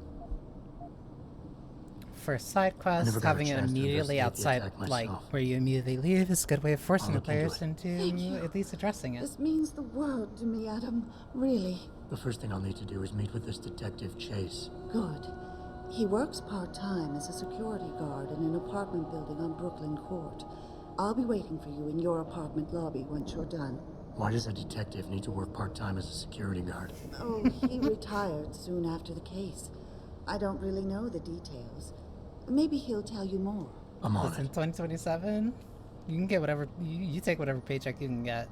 For side quests, never got a having it chance to immediately investigate the outside, attack like, myself. where you immediately leave is a good way of forcing I'll the look into players it. into Thank you. at least addressing it. This means the world to me, Adam. Really. The first thing I'll need to do is meet with this detective, Chase. Good. He works part-time as a security guard in an apartment building on Brooklyn Court. I'll be waiting for you in your apartment lobby once you're done. Why does a detective need to work part-time as a security guard? Oh, he retired soon after the case. I don't really know the details. Maybe he'll tell you more. I'm on Listen, it. 2027, you can get whatever, you take whatever paycheck you can get.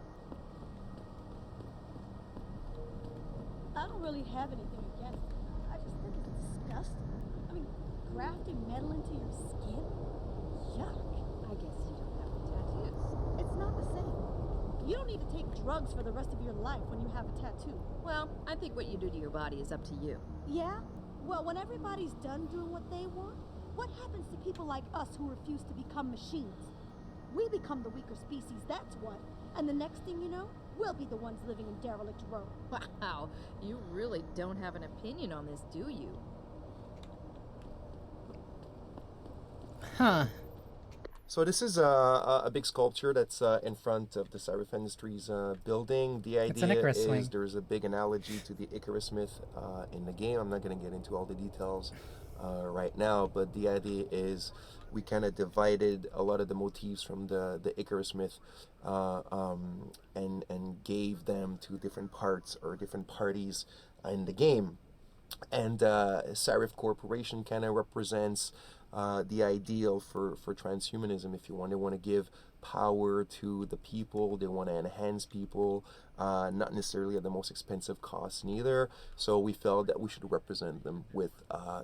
I don't really have anything against it. I just think it's disgusting. I mean, grafting metal into your skin? Yuck. I guess you don't have the tattoos. It's not the same. You don't need to take drugs for the rest of your life when you have a tattoo. Well, I think what you do to your body is up to you. Yeah? Well, when everybody's done doing what they want, what happens to people like us who refuse to become machines? We become the weaker species, that's what. And the next thing you know, we'll be the ones living in derelict row. Wow, you really don't have an opinion on this, do you? Huh. So this is a big sculpture that's in front of the Seraph Industries building. The It's an idea Icarus is swing. there's a big analogy to the Icarus myth in the game. I'm not going to get into all the details right now, but the idea is we kind of divided a lot of the motifs from the Icarus myth and gave them to different parts or different parties in the game. And Seraph Corporation kind of represents the ideal for transhumanism, if you want. They want to give power to the people, they want to enhance people, not necessarily at the most expensive cost neither. So we felt that we should represent them with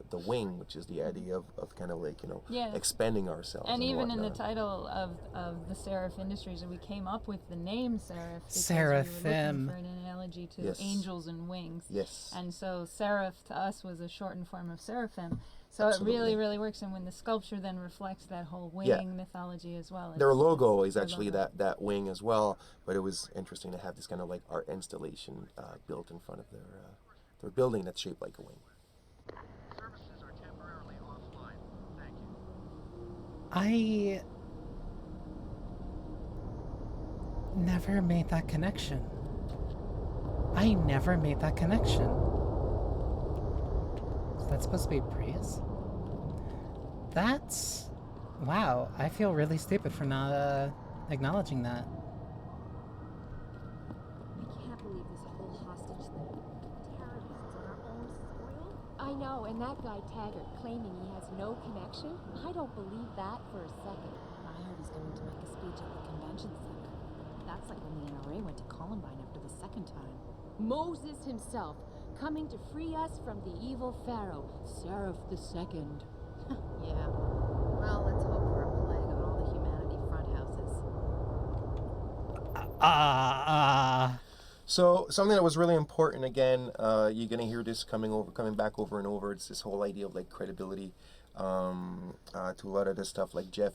the wing, which is the idea of kind of like, you know, Yeah. expanding ourselves. And even in the whatnot. title of the Seraph Industries, we came up with the name Seraph because we were Seraphim. looking for an mythology to Yes. angels and wings. Yes. And so seraph to us was a shortened form of seraphim. So Absolutely. it really, really works. And when the sculpture then reflects that whole wing mythology as well. Their logo is their actually logo. that wing as well, but it was interesting to have this kind of like art installation built in front of their building that's shaped like a wing. Services are temporarily offline. Thank you. I never made that connection. I never made that connection. Is that supposed to be Breeze? That's... Wow, I feel really stupid for not acknowledging that. I can't believe this whole hostage thing. Terrorists on our own soil? I know, and that guy Taggart claiming he has no connection? I don't believe that for a second. I heard he's going to make a speech at the convention center. That's like when the NRA went to Columbine after the second time. Moses himself, coming to free us from the evil pharaoh, Seraph II. Yeah. Well, let's hope for a plague on all the humanity front houses. So something that was really important, again, you're gonna hear this coming back over and over. It's this whole idea of like credibility to a lot of the stuff like Jeff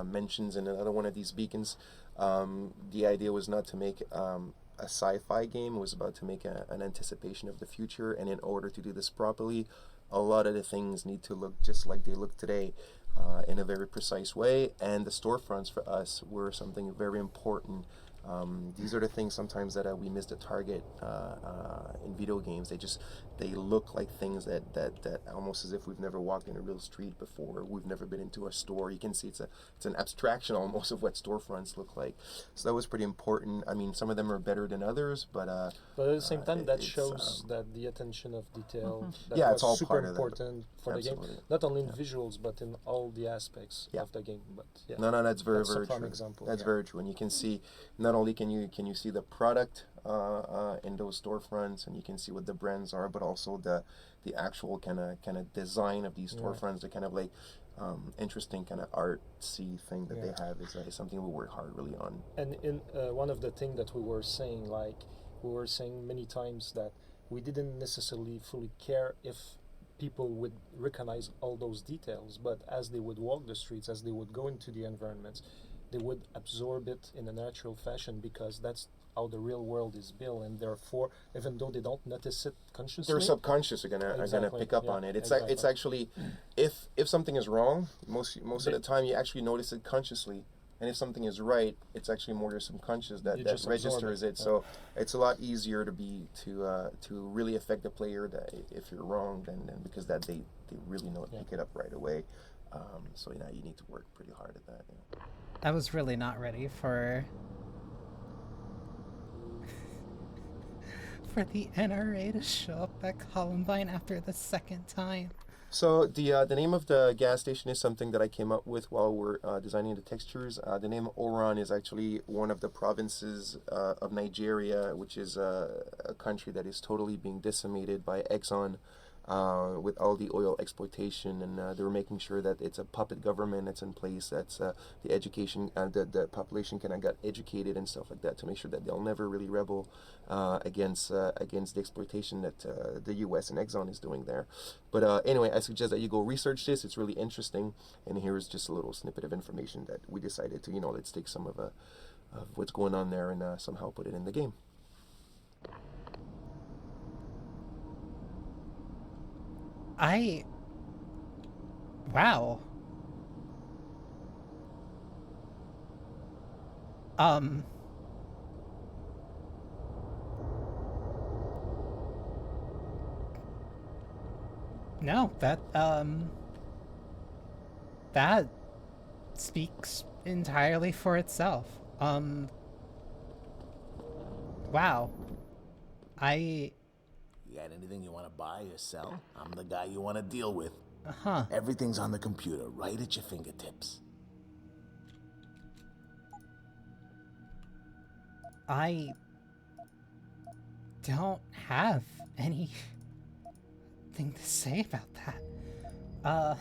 mentions in another one of these beacons. The idea was not to make a sci-fi game. It was about to make an anticipation of the future, and in order to do this properly, a lot of the things need to look just like they look today, in a very precise way, and the storefronts for us were something very important. These are the things sometimes that we miss the target in video games. They look like things that almost as if we've never walked in a real street before. We've never been into a store. You can see it's an abstraction almost of what storefronts look like. So that was pretty important. I mean, some of them are better than others, but at the same time, that shows that the attention of detail that yeah, was it's all super part of that. important for the game, not only in visuals but in all the aspects of the game. But yeah, no, that's very that's very a prime true. example. That's very true, and you can see not only can you see the product in those storefronts, and you can see what the brands are, but also the actual kind of design of these storefronts, the kind of like interesting kind of artsy thing that they have is something we work hard really on. And in one of the things that we were saying, many times that we didn't necessarily fully care if people would recognize all those details, but as they would walk the streets, as they would go into the environments, they would absorb it in a natural fashion, because that's how the real world is built, and therefore, even though they don't notice it consciously, their subconscious are gonna pick up on it. It's actually, if something is wrong, most of the time you actually notice it consciously, and if something is right, it's actually more your subconscious that registers it. So it's a lot easier to really affect the player that if you're wrong, then because that they really know pick it up right away. So you need to work pretty hard at that. Yeah. I was really not ready for the NRA to show up at Columbine after the second time. So the name of the gas station is something that I came up with while we're designing the textures. The name Oran is actually one of the provinces of Nigeria, which is a country that is totally being decimated by Exxon. With all the oil exploitation, and they were making sure that it's a puppet government that's in place, that's the education, the population kind of got educated and stuff like that to make sure that they'll never really rebel against the exploitation that the U.S. and Exxon is doing there. But anyway, I suggest that you go research this. It's really interesting, and here's just a little snippet of information that we decided to, let's take some of what's going on there and somehow put it in the game. Wow. No, that speaks entirely for itself. Wow. You got anything you want to buy or sell? I'm the guy you want to deal with. Uh-huh. Everything's on the computer, right at your fingertips. I don't have anything to say about that.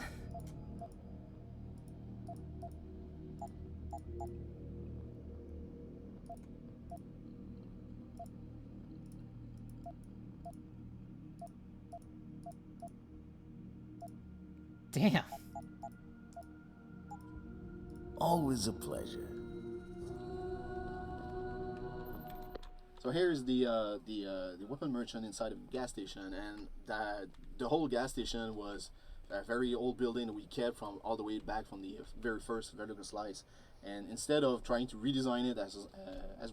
Damn. Always a pleasure. So here's the weapon merchant inside of the gas station, and the whole gas station was a very old building that we kept from all the way back from the very first vertical slice. And instead of trying to redesign it as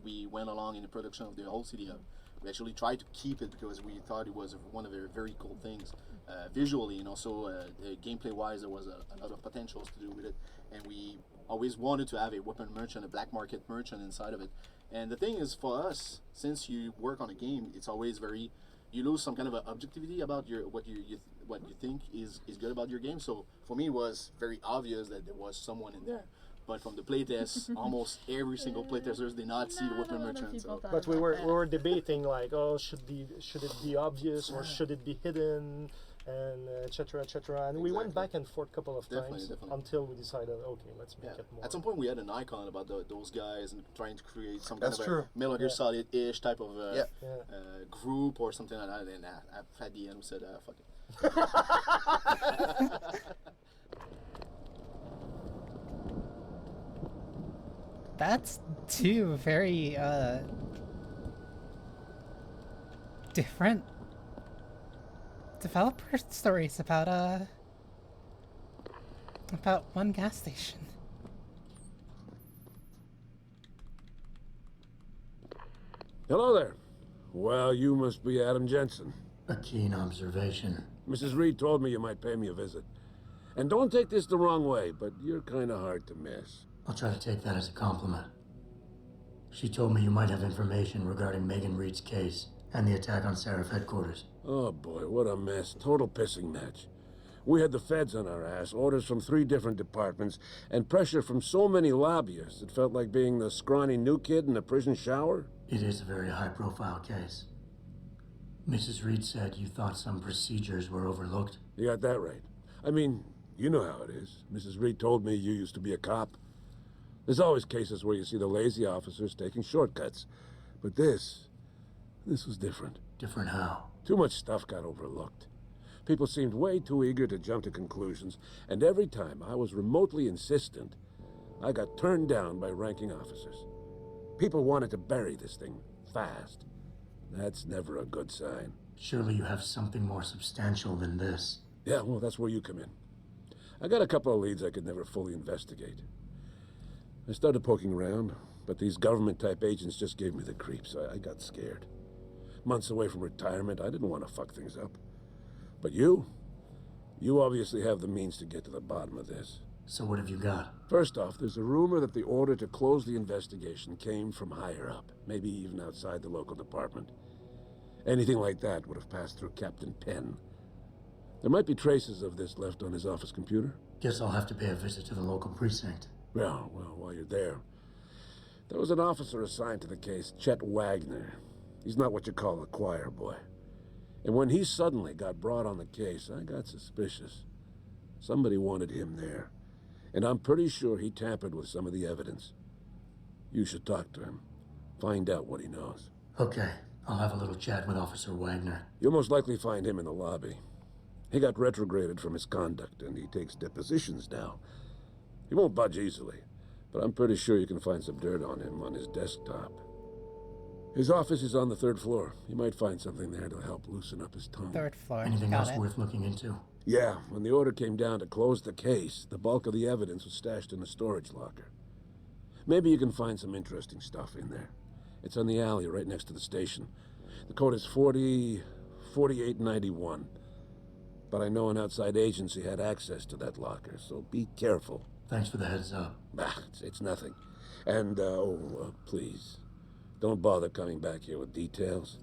we went along in the production of the whole city, we actually tried to keep it because we thought it was one of the very cool things visually, and also gameplay-wise. There was a lot of potentials to do with it, and we always wanted to have a weapon merchant, a black market merchant inside of it. And the thing is, for us, since you work on a game, it's always you lose some kind of objectivity about what you think is good about your game. So for me, it was very obvious that there was someone in there. But from the playtest, almost every single playtesters did not see the weapon merchant. So. But we were debating like, oh, should it be obvious or should it be hidden, and etc. And we went back and forth a couple of times until we decided, okay, let's make it more. At some point, we had an icon about those guys and trying to create some kind of a Metal Gear Solid-ish type of group or something like that. And at the end, we said, fuck it. That's two very different developer stories about one gas station. Hello there. Well, you must be Adam Jensen. A keen observation. Mrs. Reed told me you might pay me a visit. And don't take this the wrong way, but you're kind of hard to miss. I'll try to take that as a compliment. She told me you might have information regarding Megan Reed's case and the attack on Seraph headquarters. Oh boy, what a mess. Total pissing match. We had the feds on our ass, orders from 3 different departments, and pressure from so many lobbyists it felt like being the scrawny new kid in the prison shower. It is a very high-profile case. Mrs. Reed said you thought some procedures were overlooked. You got that right. I mean, you know how it is. Mrs. Reed told me you used to be a cop. There's always cases where you see the lazy officers taking shortcuts. But this was different. Different how? Too much stuff got overlooked. People seemed way too eager to jump to conclusions, and every time I was remotely insistent, I got turned down by ranking officers. People wanted to bury this thing fast. That's never a good sign. Surely you have something more substantial than this. Yeah, well, that's where you come in. I got a couple of leads I could never fully investigate. I started poking around, but these government-type agents just gave me the creeps. I got scared. Months away from retirement, I didn't want to fuck things up. But you obviously have the means to get to the bottom of this. So what have you got? First off, there's a rumor that the order to close the investigation came from higher up, maybe even outside the local department. Anything like that would have passed through Captain Penn. There might be traces of this left on his office computer. Guess I'll have to pay a visit to the local precinct. Well, while you're there, there was an officer assigned to the case, Chet Wagner. He's not what you call a choir boy. And when he suddenly got brought on the case, I got suspicious. Somebody wanted him there. And I'm pretty sure he tampered with some of the evidence. You should talk to him. Find out what he knows. Okay, I'll have a little chat with Officer Wagner. You'll most likely find him in the lobby. He got retrograded from his conduct, and he takes depositions now. He won't budge easily, but I'm pretty sure you can find some dirt on him on his desktop. His office is on the 3rd floor. You might find something there to help loosen up his tongue. 3rd floor. Anything else worth looking into? Yeah, when the order came down to close the case, the bulk of the evidence was stashed in a storage locker. Maybe you can find some interesting stuff in there. It's on the alley right next to the station. The code is 4891. But I know an outside agency had access to that locker, so be careful. Thanks for the heads up. It's nothing. And, please, don't bother coming back here with details.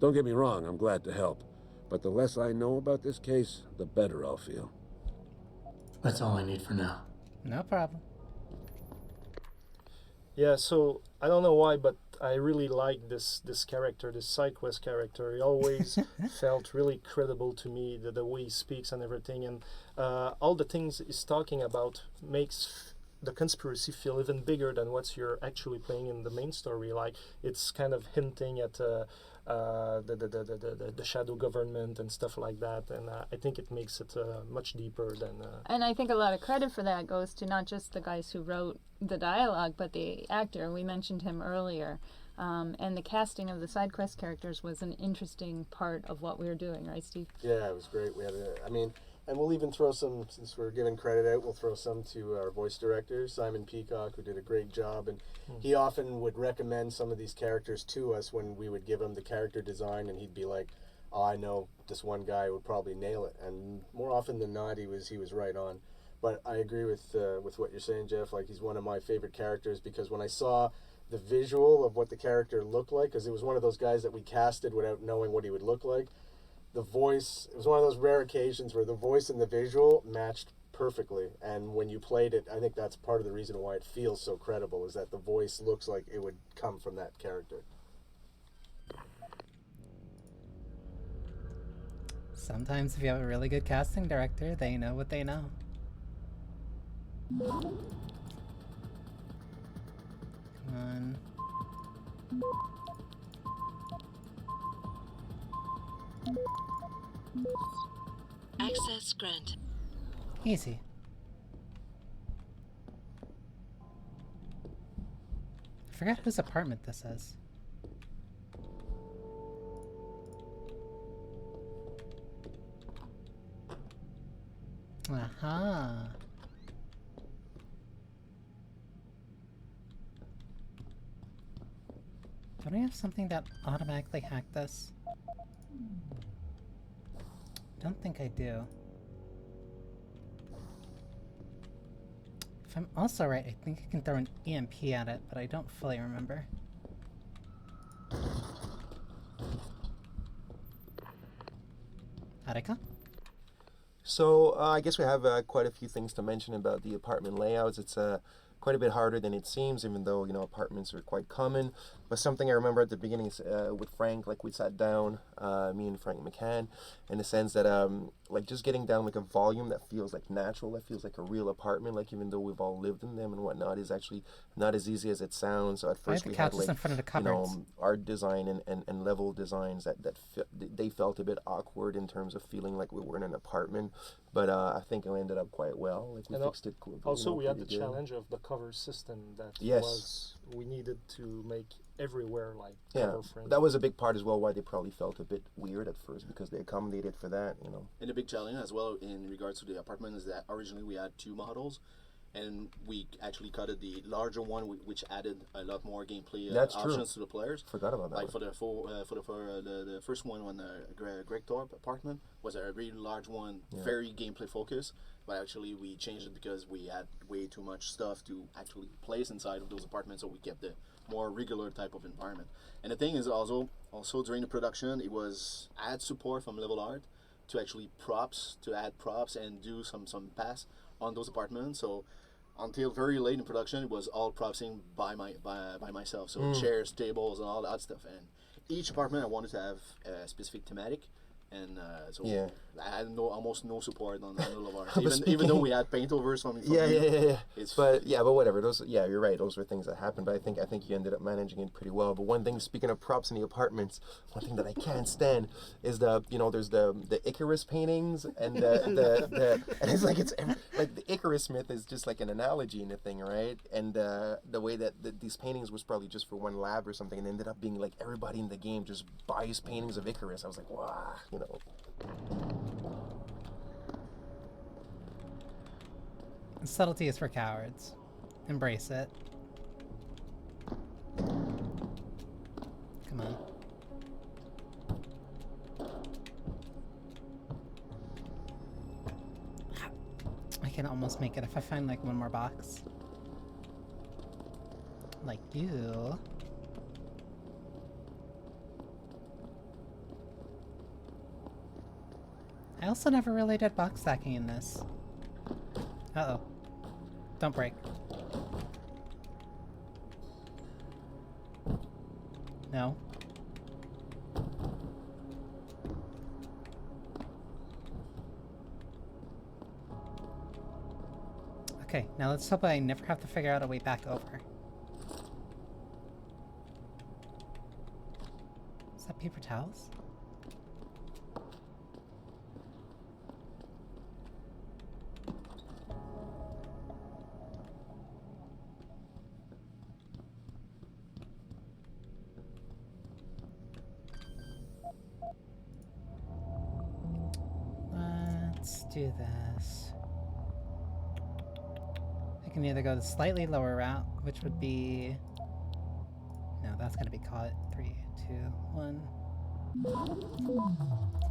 Don't get me wrong, I'm glad to help. But the less I know about this case, the better I'll feel. That's all I need for now. No problem. Yeah, so I don't know why, but I really like this character, this side quest character. He always felt really credible to me, the way he speaks and everything, and all the things he's talking about makes the conspiracy feel even bigger than what you're actually playing in the main story. Like it's kind of hinting at the shadow government and stuff like that, and I think it makes it much deeper than. And I think a lot of credit for that goes to not just the guys who wrote the dialogue, but the actor. We mentioned him earlier. And the casting of the side quest characters was an interesting part of what we were doing, right, Steve? Yeah, it was great. We had and we'll even throw some, since we're giving credit out, we'll throw some to our voice director, Simon Peacock, who did a great job. And he often would recommend some of these characters to us when we would give him the character design, and he'd be like, oh, I know this one guy would probably nail it. And more often than not, he was right on. But I agree with what you're saying, Jeff. Like, he's one of my favorite characters, because when I saw the visual of what the character looked like, because it was one of those guys that we casted without knowing what he would look like, the voice, it was one of those rare occasions where the voice and the visual matched perfectly. And when you played it, I think that's part of the reason why it feels so credible, is that the voice looks like it would come from that character. Sometimes if you have a really good casting director, they know what they know. Come on. Access granted. Easy. I forgot whose apartment this is. Aha. Don't I have something that automatically hacked this? Don't think I do. If I'm also right, I think I can throw an EMP at it, but I don't fully remember. Arika? So I guess we have quite a few things to mention about the apartment layouts. It's quite a bit harder than it seems, even though, you know, apartments are quite common. But something I remember at the beginning is, with Frank, like we sat down, me and Frank McCann, in the sense that like just getting down like a volume that feels like natural, that feels like a real apartment, like even though we've all lived in them and whatnot, is actually not as easy as it sounds. So at first we had like, in front of the you know, art design and level designs that they felt a bit awkward in terms of feeling like we were in an apartment. But I think it ended up quite well. Like we fixed it. Also, we had the good. challenge of the cover system that we needed to make everywhere like cover friendly. That was a big part as well. Why they probably felt a bit weird at first, because they accommodated for that, you know. And a big challenge as well in regards to the apartment is that originally we had 2 models, and we actually cutted the larger one, which added a lot more gameplay options to the players. Forgot about that. Like for the first one, when Greg Thorpe apartment was a really large one, very gameplay focused. But actually, we changed it because we had way too much stuff to actually place inside of those apartments, so we kept the more regular type of environment. And the thing is also during the production, it was add support from Level Art to actually add props and do some pass on those apartments. So until very late in production, it was all propsing by myself. So chairs, tables, and all that stuff. And each apartment I wanted to have a specific thematic. And so I had almost no support on Level Art, even though we had paint overs from yeah. But whatever. Those you're right. Those were things that happened. But I think you ended up managing it pretty well. But one thing, speaking of props in the apartments, one thing that I can't stand is there's the Icarus paintings and the and it's like the Icarus myth is just like an analogy in the thing, right? And the way that these paintings was probably just for one lab or something, and ended up being like everybody in the game just buys paintings of Icarus. I was like, wow, you know. Subtlety is for cowards. Embrace it. Come on. I can almost make it if I find like one more box. Like you. I also never really did box stacking in this. Uh-oh. Don't break. No. Okay, now let's hope I never have to figure out a way back over. Is that paper towels? Let's do this. I can either go the slightly lower route, which would be... No, that's gonna be caught. 3, 2, 1.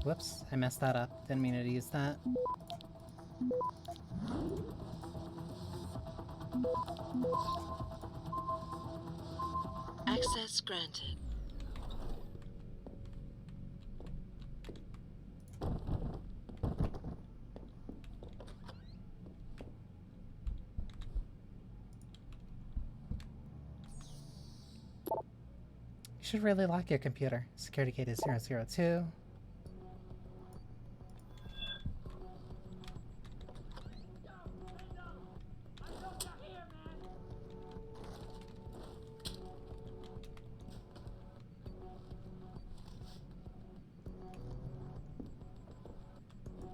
Whoops, I messed that up. Didn't mean to use that. Access granted. You should really lock your computer. Security gate is 002.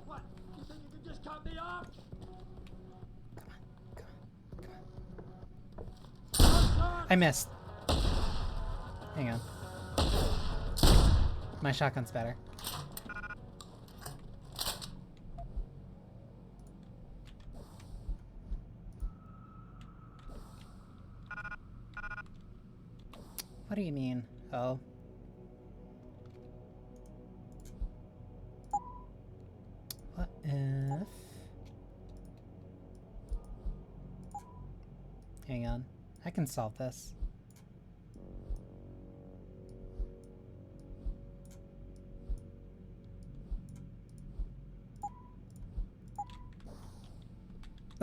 What? You think you can just cut me off? I missed. Hang on. My shotgun's better. What do you mean? Oh. What if... Hang on. I can solve this.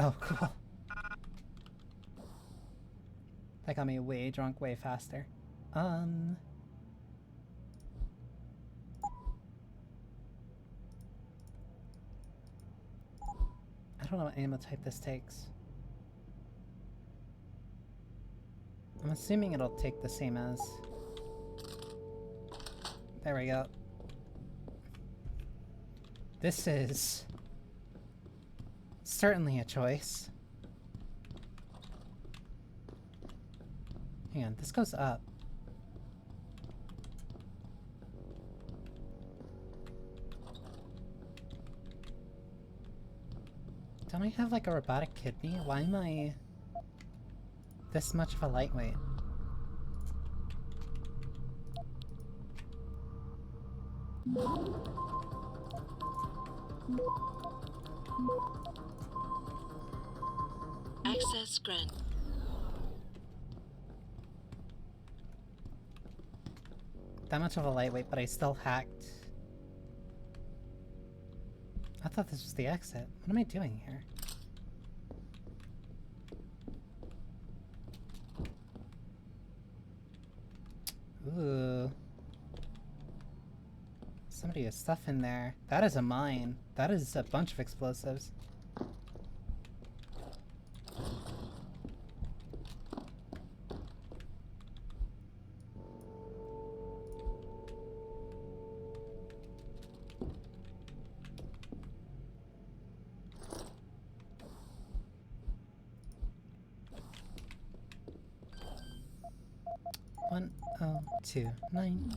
Oh, cool. That got me way drunk way faster. I don't know what ammo type this takes. I'm assuming it'll take the same as... There we go. This is... certainly a choice. Hang on, this goes up. Don't I have like a robotic kidney? Why am I this much of a lightweight? Access granted. That much of a lightweight, but I still hacked. I thought this was the exit. What am I doing here? Ooh. Somebody has stuff in there. That is a mine. That is a bunch of explosives. One, oh, 2, 9.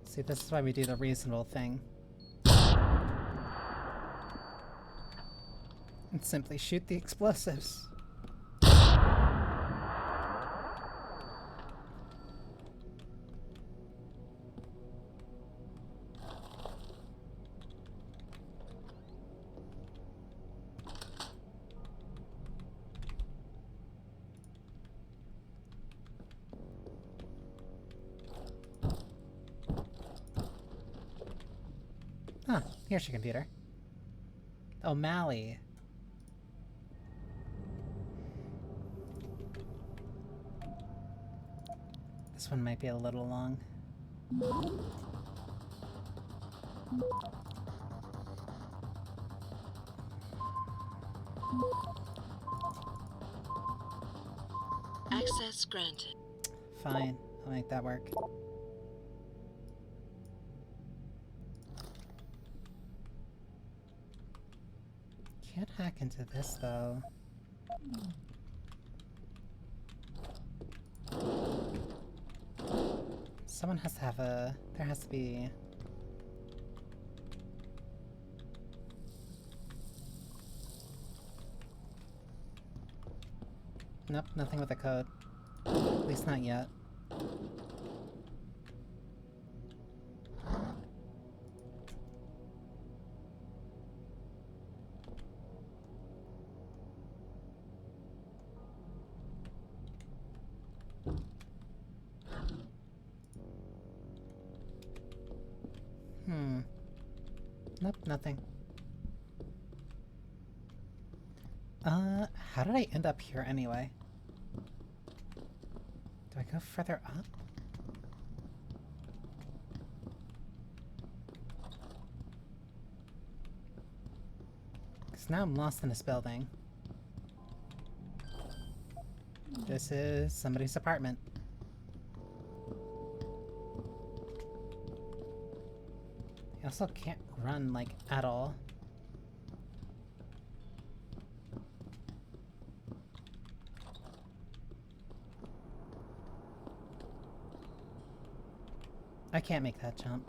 See, this is why we do the reasonable thing. And simply shoot the explosives. Huh, here's your computer. O'Malley. This one might be a little long. Access granted. Fine, I'll make that work. Can't hack into this though. Someone has to have a... There has to be... Nope, nothing with a code. At least not yet. Nope, nothing. How did I end up here anyway? Do I go further up? Because now I'm lost in this building. This is somebody's apartment. I also can't run, like, at all. I can't make that jump.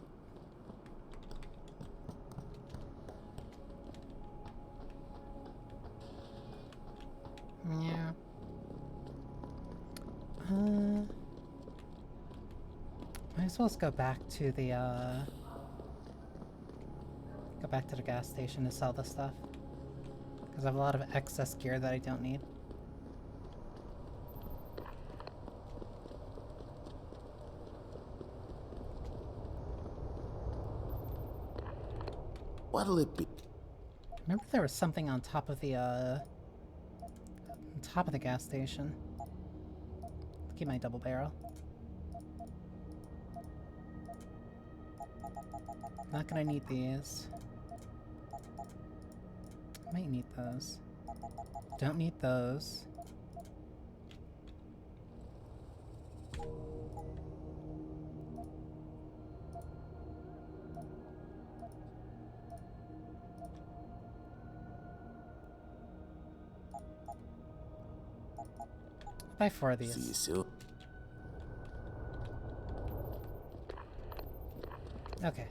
Yeah. Might as well just go back to the, go back to the gas station to sell the stuff. Because I have a lot of excess gear that I don't need. What'll it be? Remember there was something on top of the, on top of the gas station. Keep my double barrel. Not gonna need these. Might need those. Don't need those. Buy 4 of these. See you soon. Okay.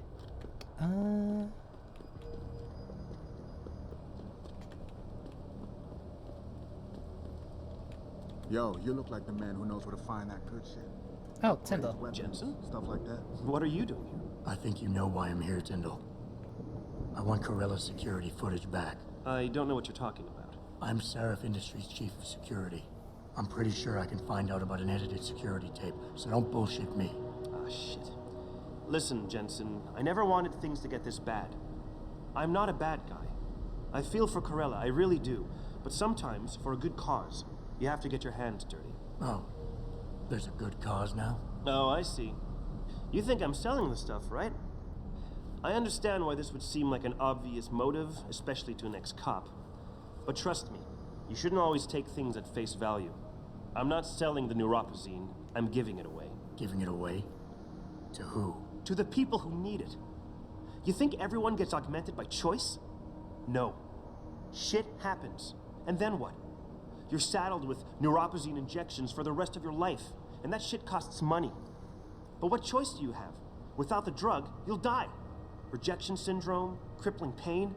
Yo, you look like the man who knows where to find that good shit. Oh, Tyndall. Jensen? Stuff like that. What are you doing here? I think you know why I'm here, Tyndall. I want Corella's security footage back. I don't know what you're talking about. I'm Seraph Industries' chief of security. I'm pretty sure I can find out about an edited security tape, so don't bullshit me. Ah, shit. Listen, Jensen, I never wanted things to get this bad. I'm not a bad guy. I feel for Corella, I really do. But sometimes, for a good cause, you have to get your hands dirty. Oh, there's a good cause now? Oh, I see. You think I'm selling the stuff, right? I understand why this would seem like an obvious motive, especially to an ex-cop. But trust me, you shouldn't always take things at face value. I'm not selling the neuropazine, I'm giving it away. Giving it away? To who? To the people who need it. You think everyone gets augmented by choice? No. Shit happens. And then what? You're saddled with neuropazine injections for the rest of your life, and that shit costs money. But what choice do you have? Without the drug, you'll die. Rejection syndrome, crippling pain,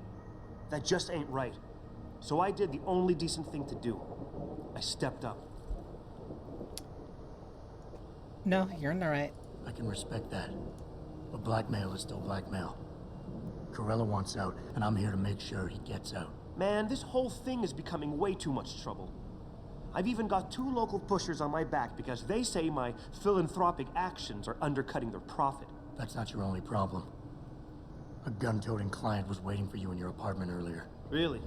that just ain't right. So I did the only decent thing to do. I stepped up. No, you're in the right. I can respect that. But blackmail is still blackmail. Corella wants out, and I'm here to make sure he gets out. Man, this whole thing is becoming way too much trouble. I've even got 2 local pushers on my back because they say my philanthropic actions are undercutting their profit. That's not your only problem. A gun-toting client was waiting for you in your apartment earlier. Really?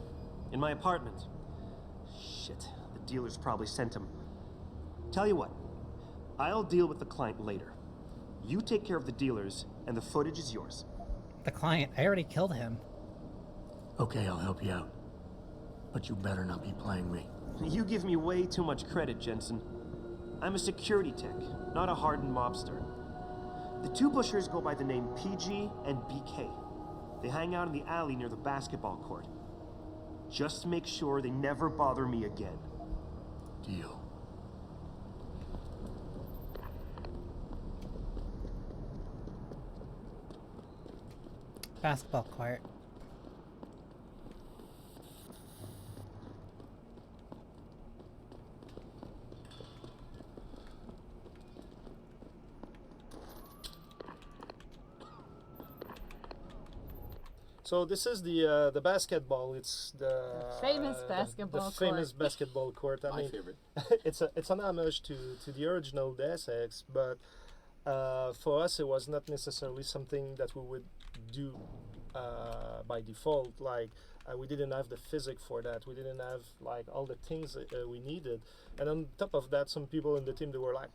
In my apartment? Shit, the dealers probably sent him. Tell you what, I'll deal with the client later. You take care of the dealers, and the footage is yours. The client, I already killed him. Okay, I'll help you out. But you better not be playing me. You give me way too much credit, Jensen. I'm a security tech, not a hardened mobster. The two bushers go by the name PG and BK. They hang out in the alley near the basketball court. Just make sure they never bother me again. Deal. Basketball court. So this is the basketball. It's the famous basketball the famous court. basketball court. I My mean, favorite. it's an homage to the original Deus Ex, but for us it was not necessarily something that we would do by default. Like we didn't have the physics for that. We didn't have like all the things we needed. And on top of that, some people in the team, they were like,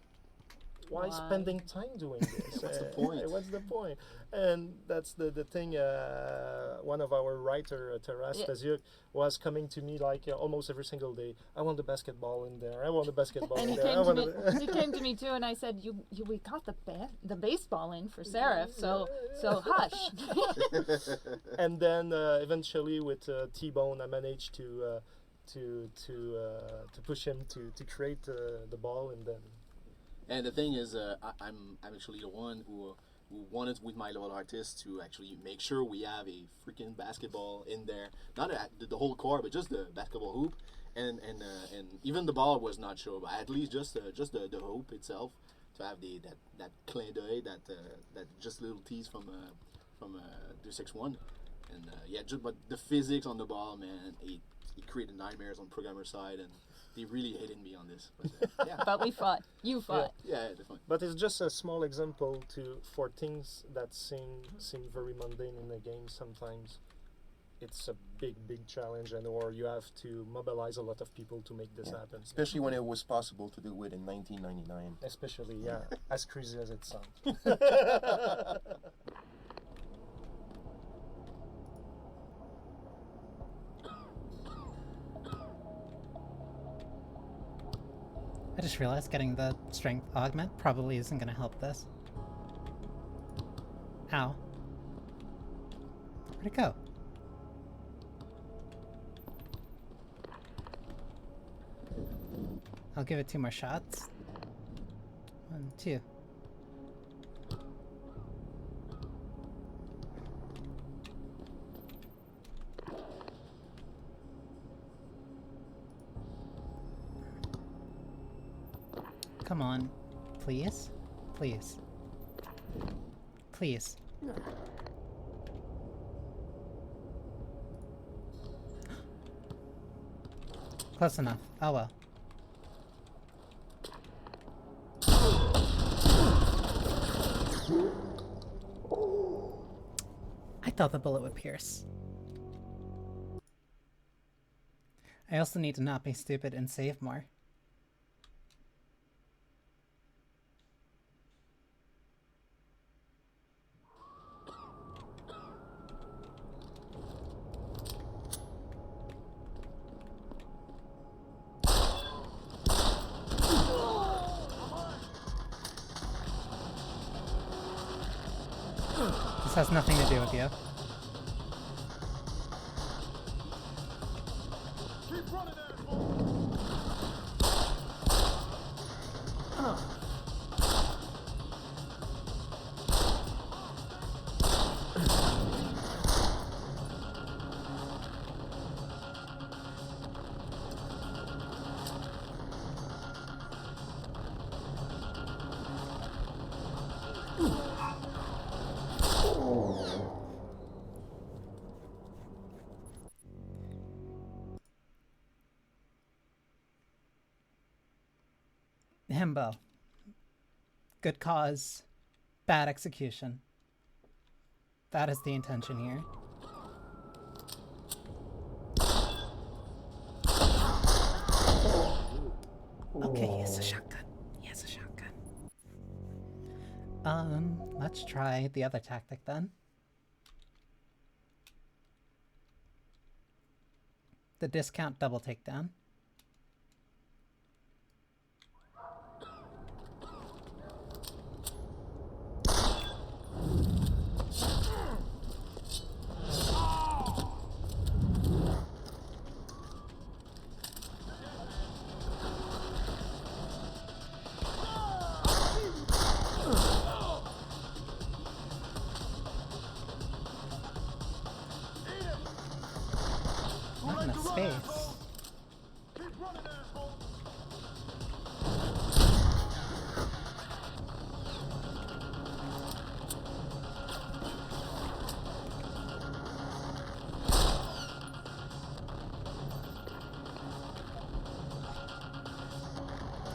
why spending time doing this? What's the point? What's the point? And that's the thing. One of our writer, Taras Taziuk, was coming to me like almost every single day. I want the basketball in there. I want the basketball And in he there. he came to me too, and I said, we got the baseball in for Seraph, so hush. And then eventually with T-Bone, I managed to push him to create the ball, and then. And the thing is, I'm actually the one who wanted with my little artist to actually make sure we have a freaking basketball in there, not the whole court, but just the basketball hoop, and even the ball was not sure, but at least just the hoop itself to have that clin d'oeil, that just little tease from Deus Ex 1, and but the physics on the ball, man, it created nightmares on programmer side, and they really hated me on this. But, yeah. But we fought. You fought. Yeah, definitely. But it's just a small example for things that seem very mundane in a game. Sometimes it's a big challenge, or you have to mobilize a lot of people to make this happen. Especially when it was possible to do it in 1999. Especially, yeah, as crazy as it sounds. I just realized getting the strength augment probably isn't going to help this. Ow. Where'd it go? I'll give it 2 more shots. 1, 2. Come on. Please? Please. Please. Close enough. Oh well. I thought the bullet would pierce. I also need to not be stupid and save more. This has nothing to do with you. Keep running there, Himbo. Good cause, bad execution. That is the intention here. Okay, he has a shotgun. He has a shotgun. Let's try the other tactic then. the discount double takedown. Not enough space.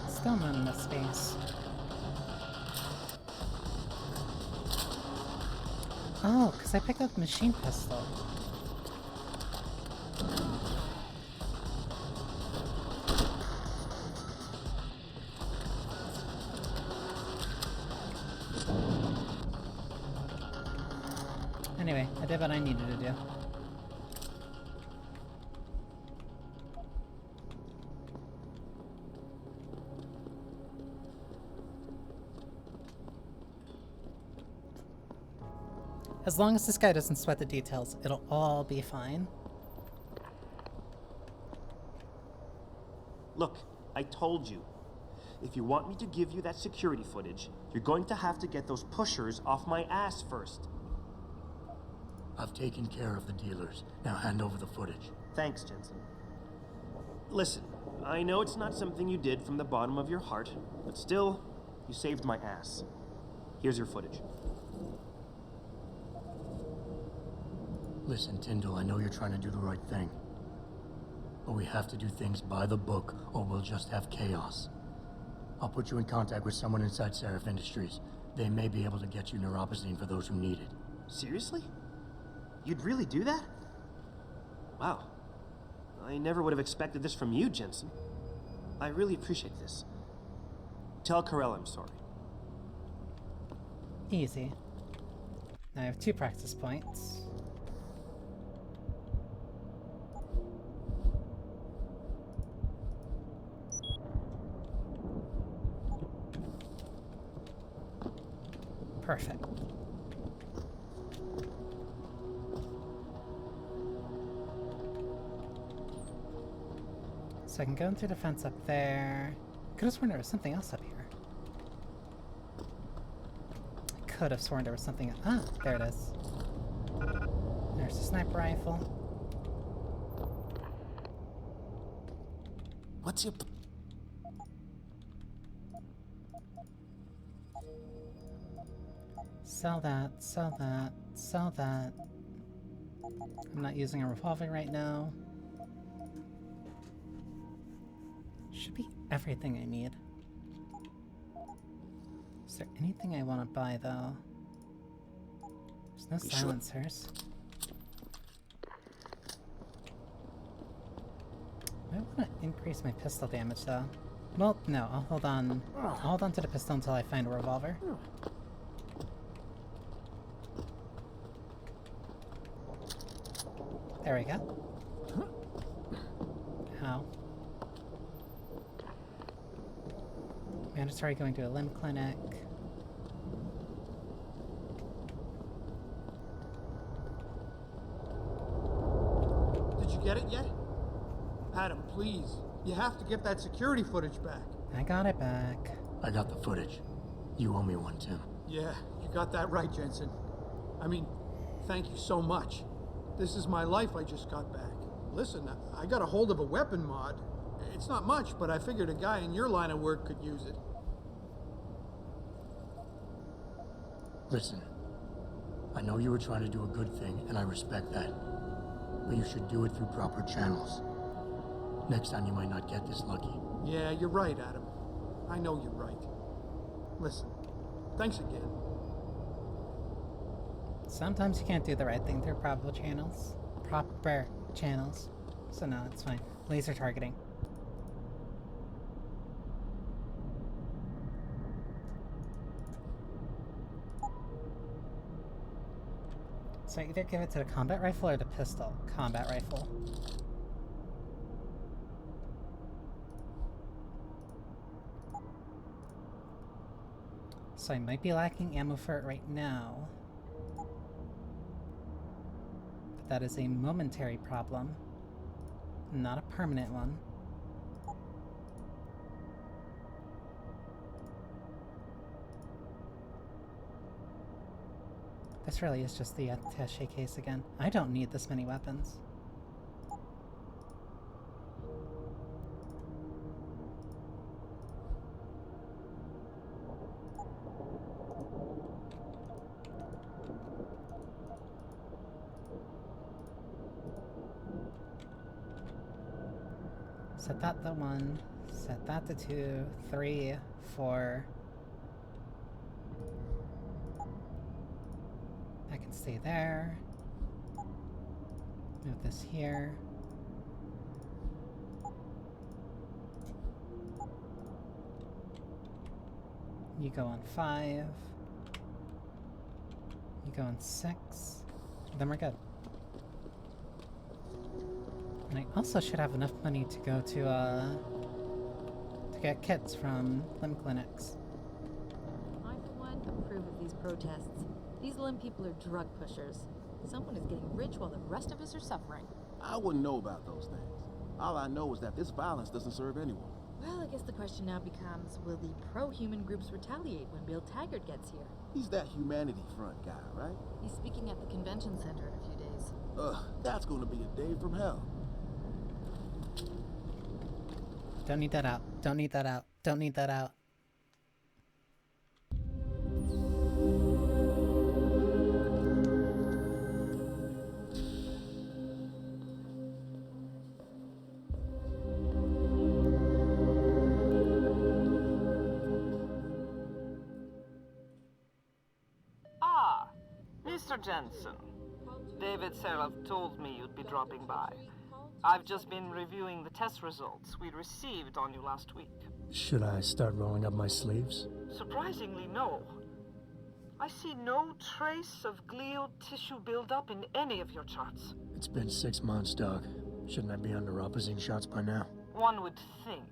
Still not enough space. Oh, because I picked up the machine pistol. Anyway, I did what I needed to do. As long as this guy doesn't sweat the details, it'll all be fine. Look, I told you. If you want me to give you that security footage, you're going to have to get those pushers off my ass first. I've taken care of the dealers. Now hand over the footage. Thanks, Jensen. Listen, I know it's not something you did from the bottom of your heart, but still, you saved my ass. Here's your footage. Listen, Tyndall, I know you're trying to do the right thing. But we have to do things by the book, or we'll just have chaos. I'll put you in contact with someone inside Seraph Industries. They may be able to get you neuropozyne for those who need it. Seriously? You'd really do that? Wow. I never would have expected this from you, Jensen. I really appreciate this. Tell Carell I'm sorry. Easy. Now I have 2 practice points. Perfect. So I can go in through the fence up there. Could have sworn there was something else up here. I could have sworn there was something. Ah, there it is. There's a sniper rifle. What's your... Sell that, sell that, sell that. I'm not using a revolver right now. Should be everything I need. Is there anything I want to buy, though? There's no silencers. I want to increase my pistol damage, though. Well, no, I'll hold on. I'll hold on to the pistol until I find a revolver. There we go. Ow. Mandatory going to a limb clinic. Did you get it yet? Adam, please. You have to get that security footage back. I got it back. I got the footage. You owe me one, Tim. Yeah, you got that right, Jensen. I mean, thank you so much. This is my life I just got back. Listen, I got a hold of a weapon mod. It's not much, but I figured a guy in your line of work could use it. Listen, I know you were trying to do a good thing, and I respect that. But you should do it through proper channels. Next time you might not get this lucky. Yeah, you're right, Adam. I know you're right. Listen, thanks again. Sometimes you can't do the right thing through proper channels. Proper channels. So no, it's fine. Laser targeting. So either give it to the combat rifle or the pistol. Combat rifle. So I might be lacking ammo for it right now. But that is a momentary problem, not a permanent one. This really is just the attaché case again. I don't need this many weapons. Set that to 1, set that to 2, 3, 4. That can stay there. Move this here. You go on 5. You go on 6. Then we're good. And I also should have enough money to go to get kits from limb clinics. I, for one, approve of these protests. These limb people are drug pushers. Someone is getting rich while the rest of us are suffering. I wouldn't know about those things. All I know is that this violence doesn't serve anyone. Well, I guess the question now becomes, will the pro-human groups retaliate when Bill Taggart gets here? He's that humanity front guy, right? He's speaking at the convention center in a few days. That's gonna be a day from hell. Don't need that out. Don't need that out. Don't need that out. Ah, Mr. Jensen. David Seraph told me you'd be dropping by. I've just been reviewing the test results we received on you last week. Should I start rolling up my sleeves? Surprisingly, no. I see no trace of glial tissue buildup in any of your charts. It's been 6 months, Doc. Shouldn't I be under neuropozyne shots by now? One would think,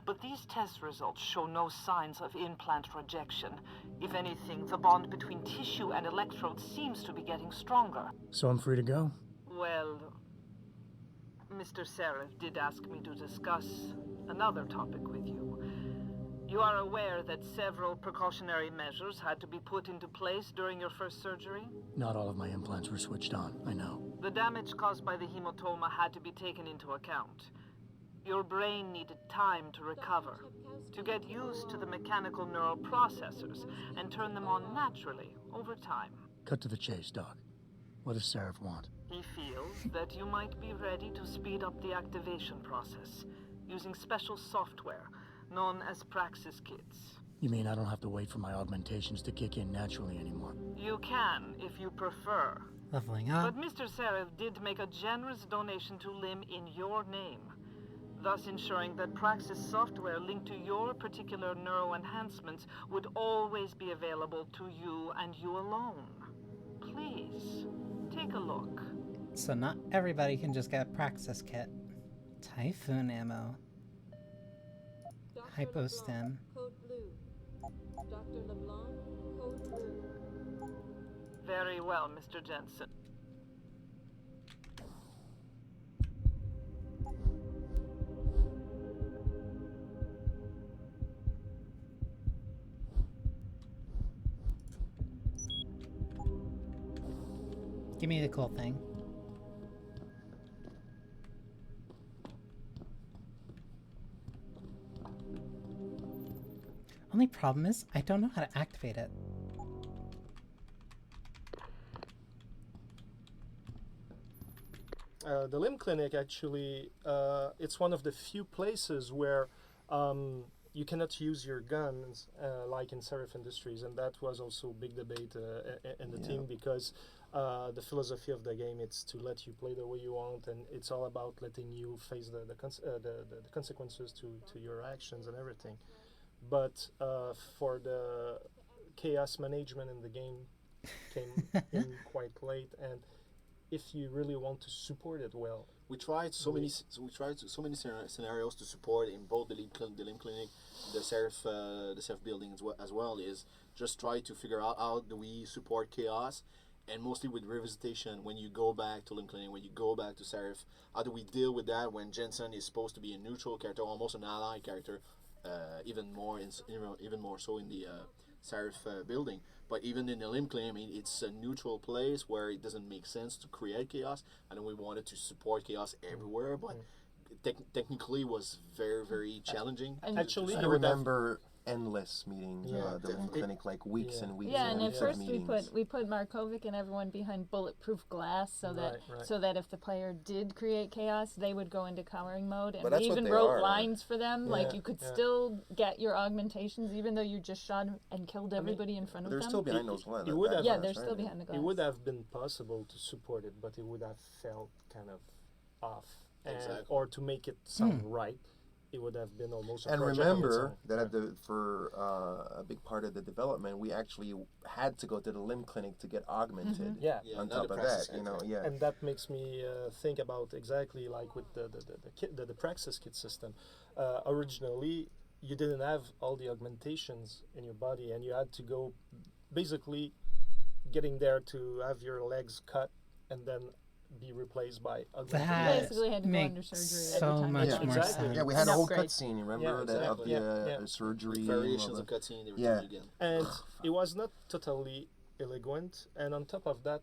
but these test results show no signs of implant rejection. If anything, the bond between tissue and electrodes seems to be getting stronger. So I'm free to go? Well, Mr. Seraph did ask me to discuss another topic with you. You are aware that several precautionary measures had to be put into place during your first surgery? Not all of my implants were switched on, I know. The damage caused by the hematoma had to be taken into account. Your brain needed time to recover, to get used to the mechanical neural processors and turn them on naturally over time. Cut to the chase, Doc. What does Seraph want? He feels that you might be ready to speed up the activation process using special software known as Praxis kits. You mean I don't have to wait for my augmentations to kick in naturally anymore? You can, if you prefer. Leveling up. But Mr. Seraph did make a generous donation to LIM in your name, thus ensuring that Praxis software linked to your particular neuro enhancements would always be available to you and you alone. Please, take a look. So not everybody can just get a Praxis kit. Typhoon ammo. Hypostim. Code blue. Dr. LeBlanc, code blue. Very well, Mr. Jensen. Give me the cool thing. Only problem is, I don't know how to activate it. The limb clinic actually, it's one of the few places where you cannot use your guns like in Seraph Industries, and that was also a big debate in the team because the philosophy of the game it's to let you play the way you want, and it's all about letting you face the consequences to your actions and everything. But for the chaos management in the game came in quite late, and if you really want to support it well. We tried so many scenarios to support in both the Limb Clinic, the Serif building as well. Is just try to figure out how do we support chaos, and mostly with revisitation. When you go back to Limb Clinic, when you go back to Serif, how do we deal with that when Jensen is supposed to be a neutral character, almost an ally character, even more so in the Serif building. But even in the Limb Clinic, I mean, it's a neutral place where it doesn't make sense to create chaos, and we wanted to support chaos everywhere, but technically was very, very challenging. And actually, I remember endless meetings about the Limb Clinic, like weeks and weeks. Yeah, and and at weeks first of we put Markovic and everyone behind bulletproof glass, so that if the player did create chaos, they would go into cowering mode, and we even wrote lines for them, like you could still get your augmentations even though you just shot and killed everybody in front of them. They're still behind those lines. They're still behind the glass. It would have been possible to support it, but it would have felt kind of off, or to make it sound right. It would have been almost a project. And remember that for a big part of the development, we actually had to go to the Limb Clinic to get augmented. On top of that, And that makes me think about exactly like with the Praxis kit system. Originally, you didn't have all the augmentations in your body, and you had to go basically getting there to have your legs cut and then be replaced by that basically had to go under surgery so much more sense. Yeah, we had a whole cutscene, remember, of the surgery. Variations of cutscene they were doing again. And it was not totally elegant, and on top of that,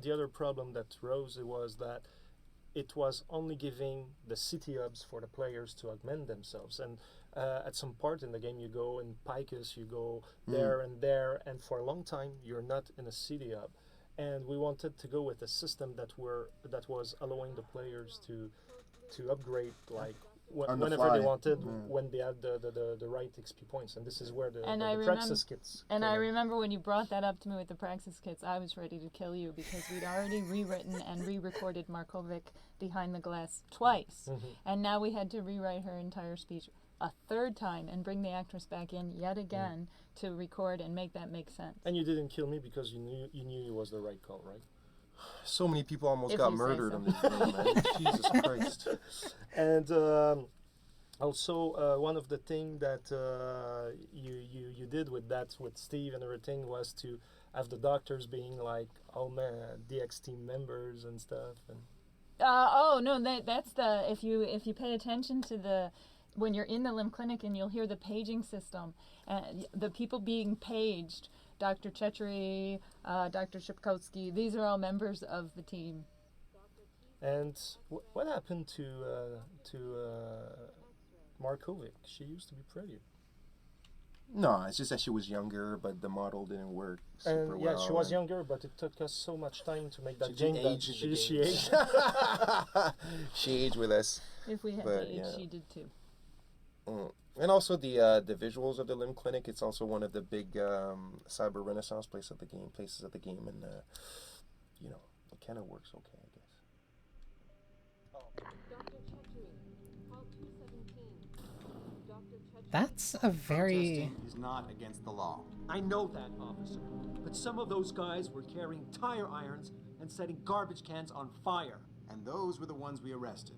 the other problem that rose was that it was only giving the city hubs for the players to augment themselves, and at some part in the game you go in Picus, you go there, and for a long time you're not in a city hub. And we wanted to go with a system that was allowing the players to upgrade like whenever they wanted, when they had the right XP points, and this is where the Praxis kits. And I remember when you brought that up to me with the Praxis kits, I was ready to kill you because we'd already rewritten and re-recorded Markovic behind the glass twice, and now we had to rewrite her entire speech a third time and bring the actress back in yet again to record and make that make sense. And you didn't kill me because you knew it was the right call, right? So many people almost got murdered on this game, man. Jesus Christ. And also, one of the things that you did with Steve and everything was to have the doctors being like, oh man, DX team members and stuff. And that's the if you pay attention to when you're in the Limb Clinic and you'll hear the paging system, and the people being paged, Dr. Chetri, Dr. Shipkowski, these are all members of the team. And what happened to Markovic? She used to be prettier. No, it's just that she was younger, but the model didn't work super well. Yeah, she was younger, but it took us so much time to make that game that she aged. She aged with us. If we had to age, she did too. And also the visuals of the Limb Clinic. It's also one of the big cyber renaissance places of the game, and it kind of works okay, I guess. That's a very... is not against the law. I know that, officer. But some of those guys were carrying tire irons and setting garbage cans on fire. And those were the ones we arrested.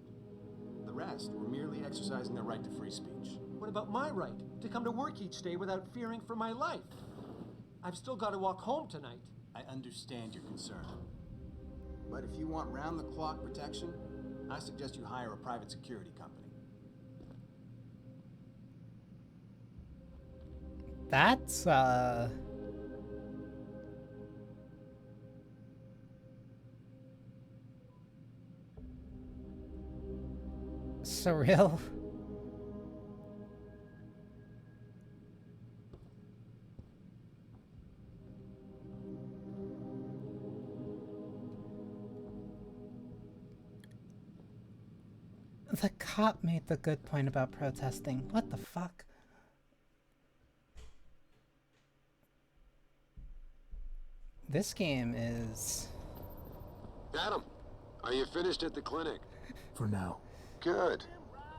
The rest were merely exercising their right to free speech. What about my right to come to work each day without fearing for my life? I've still got to walk home tonight. I understand your concern. But if you want round-the-clock protection, I suggest you hire a private security company. That's, surreal. The cop made the good point about protesting. What the fuck? This game is... Adam, are you finished at the clinic? For now. Good.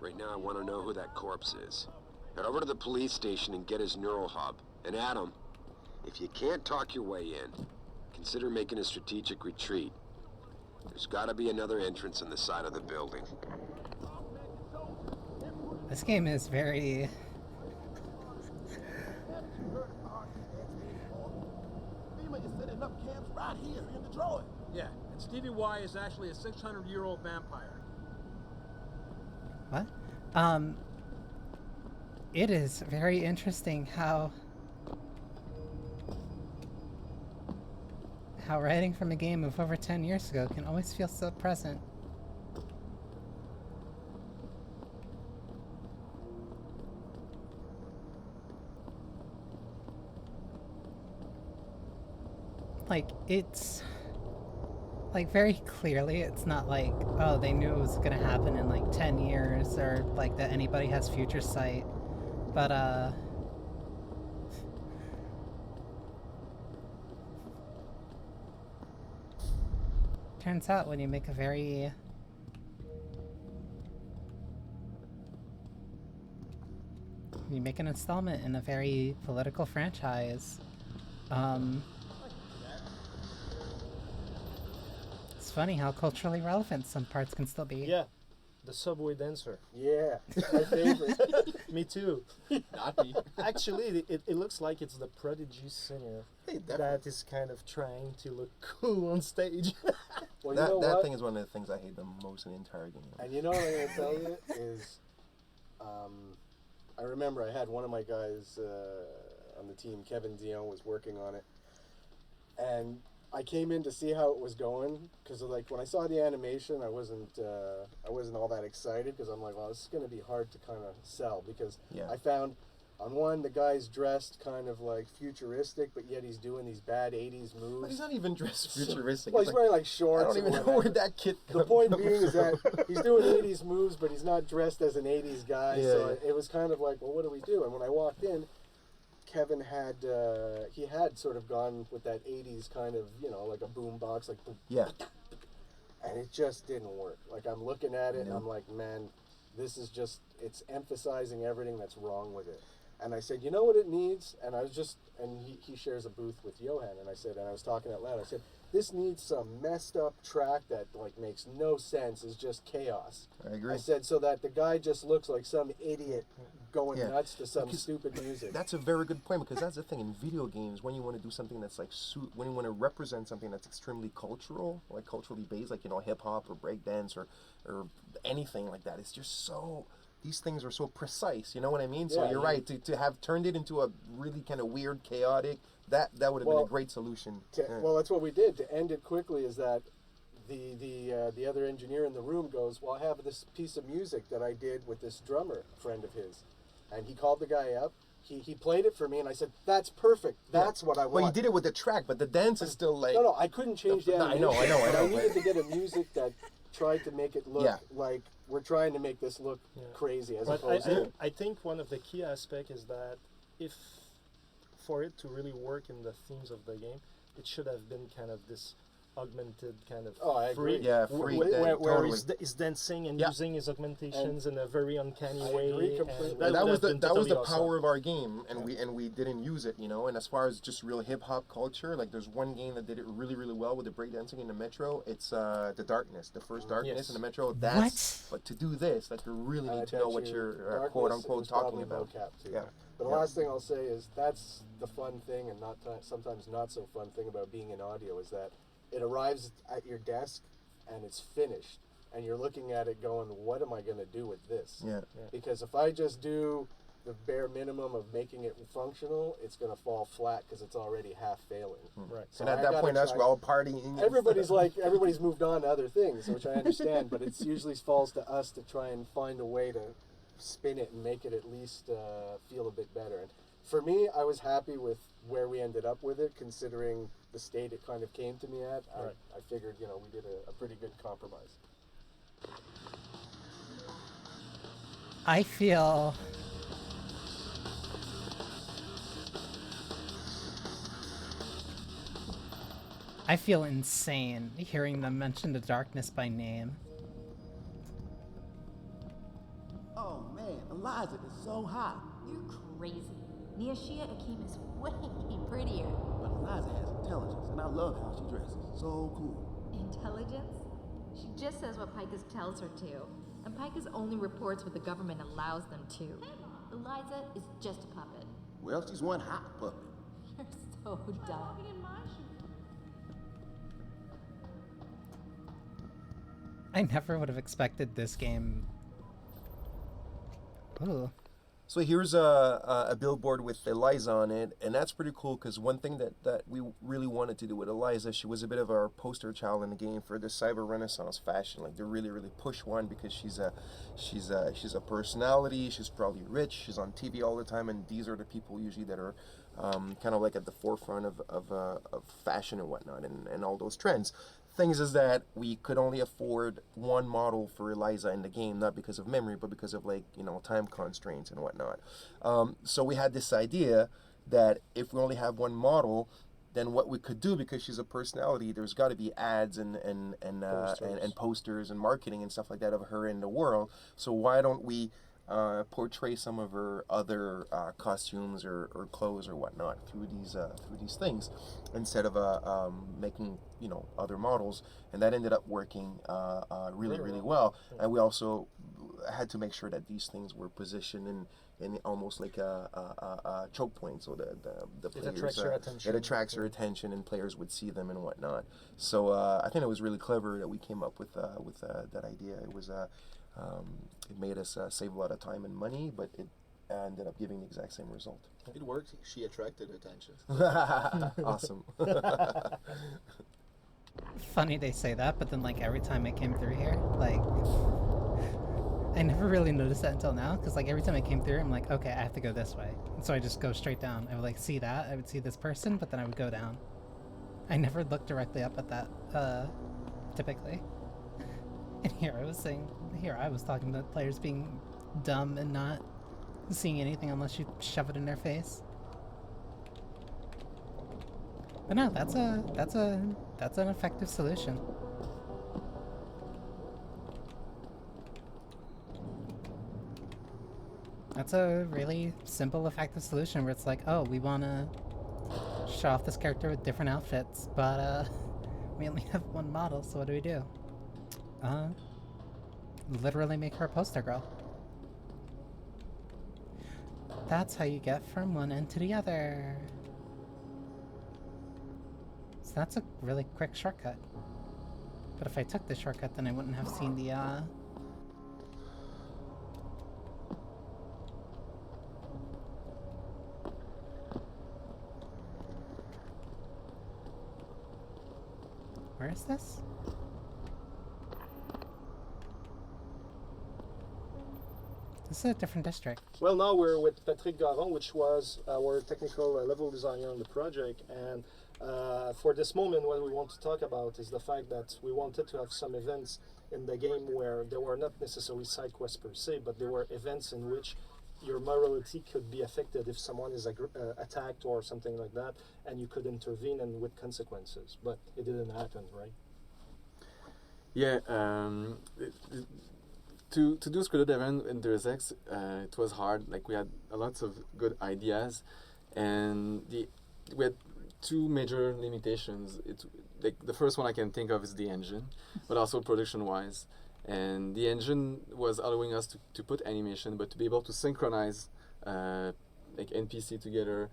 Right now I want to know who that corpse is. Head over to the police station and get his neural hub. And Adam, if you can't talk your way in, consider making a strategic retreat. There's gotta be another entrance in the side of the building. This game is very... FEMA is setting up camps right here in Detroit. Yeah, and Stevie Y is actually a 600-year-old vampire. What? It is very interesting how writing from a game of over 10 years ago can always feel so present. Like, it's... like, very clearly, it's not like, oh, they knew it was gonna happen in, like, 10 years, or, like, that anybody has future sight. But, turns out when you make a very... you make an installment in a very political franchise, it's funny how culturally relevant some parts can still be. Yeah, the subway dancer. Yeah, my favorite. Me too. Not me. Actually, it looks like it's the prodigy singer that is kind of trying to look cool on stage. Well, that you know that what? thing is one of the things I hate the most in the entire game. And you know what I'm going to tell you is, I remember I had one of my guys on the team, Kevin Dion, was working on it, and I came in to see how it was going because, like, when I saw the animation, I wasn't all that excited because I'm like, well, this is going to be hard to kind of sell because I found. On one, the guy's dressed kind of like futuristic, but yet he's doing these bad 80s moves. But he's not even dressed futuristic. Well, he's wearing like shorts. I don't even know where that kid The point being is that he's doing 80s moves, but he's not dressed as an 80s guy. So it was kind of like, well, what do we do? And when I walked in, Kevin had he had sort of gone with that 80s kind of, you know, like a boom box, like and it just didn't work. Like, I'm looking at it and I'm like, man, this is just, it's emphasizing everything that's wrong with it. And I said, you know what it needs? And I was just, and he shares a booth with Johan, and I said, and I was talking out loud, I said, this needs some messed up track that, like, makes no sense, is just chaos. I agree. I said, so that the guy just looks like some idiot going nuts to some stupid music. That's a very good point, because that's the thing in video games, when you want to do something that's like, when you want to represent something that's extremely cultural, like culturally based, like, you know, hip hop or breakdance or anything like that, it's just so... These things are so precise, you know what I mean? So you're right, to have turned it into a really kind of weird, chaotic, that would have been a great solution. Well, that's what we did. To end it quickly is that the other engineer in the room goes, well, I have this piece of music that I did with this drummer friend of his. And he called the guy up. He played it for me, and I said, that's perfect. That's what I want. Well, you did it with the track, but the dance is still like... No, I couldn't change the animation. I know. I needed to get a music that tried to make it look like we're trying to make this look crazy as opposed to... I think one of the key aspects is that if, for it to really work in the themes of the game, it should have been kind of this augmented kind of I agree. where he's dancing and using his augmentations in a very uncanny way. Agree completely. That was the power of our game, and we didn't use it, you know. And as far as just real hip hop culture, like there's one game that did it really well with the breakdancing in the Metro. It's the Darkness, the first Darkness in the Metro. But to do this, like you really need to know what you're quote unquote talking about. But the last thing I'll say is that's the fun thing, and sometimes not so fun thing about being in audio is that it arrives at your desk and it's finished, and you're looking at it going, what am I going to do with this? Because if I just do the bare minimum of making it functional, it's going to fall flat because it's already half failing. Right. So and at that point, we're all partying. Everybody's moved on to other things, which I understand, but it usually falls to us to try and find a way to spin it and make it at least feel a bit better. And for me, I was happy with where we ended up with it, considering the state it kind of came to me at. I figured, you know, we did a pretty good compromise. I feel insane hearing them mention the Darkness by name. Oh man, Eliza is so hot. You're crazy. Niashia Akeem is way prettier. But Eliza has intelligence, and I love how she dresses. So cool. Intelligence? She just says what Picus tells her to. And Picus only reports what the government allows them to. Eliza is just a puppet. Well, she's one hot puppet. You're so dumb. I never would have expected this game. Ooh. So here's a billboard with Eliza on it, and that's pretty cool because one thing that we really wanted to do with Eliza, she was a bit of our poster child in the game for the cyber renaissance fashion. Like, they really push one because she's a personality. She's probably rich. She's on TV all the time, and these are the people usually that are kind of like at the forefront of fashion and whatnot, and all those trends. Things is that we could only afford one model for Eliza in the game, not because of memory, but because of, like, time constraints and whatnot. So we had this idea that if we only have one model, then what we could do, because she's a personality, there's got to be ads and posters and marketing and stuff like that of her in the world. So why don't we portray some of her other costumes or clothes or whatnot through these things, instead of making other models, and that ended up working really well. And we also had to make sure that these things were positioned in almost like a choke point, so the players, it attracts her attention, and players would see them and whatnot. So I think it was really clever that we came up with that idea. It was it made us save a lot of time and money, but it ended up giving the exact same result. It worked. She attracted attention. Awesome. Funny they say that, but then, like, every time I came through here, like, I never really noticed that until now, because, like, every time I came through, I'm like, okay, I have to go this way. And so I just go straight down. I would, like, see that, I would see this person, but then I would go down. I never looked directly up at that, typically. And here I was talking about players being dumb and not seeing anything unless you shove it in their face. But no, that's an effective solution. That's a really simple, effective solution where it's like, oh, we want to show off this character with different outfits, but we only have one model, so what do? Literally make her a poster girl. That's how you get from one end to the other. So that's a really quick shortcut. But if I took the shortcut, then I wouldn't have seen the, Where is this? This is a different district. Well, now we're with Patrick Garon, which was our technical level designer on the project, and for this moment what we want to talk about is the fact that we wanted to have some events in the game where there were not necessarily side quests per se, but there were events in which your morality could be affected if someone is attacked or something like that, and you could intervene and with consequences, but it didn't happen, right? Yeah, to do scripted event in Deus Ex, it was hard. Like, we had lots of good ideas, and we had two major limitations. It's like the first one I can think of is the engine, but also production-wise. And the engine was allowing us to put animation, but to be able to synchronize like NPC together,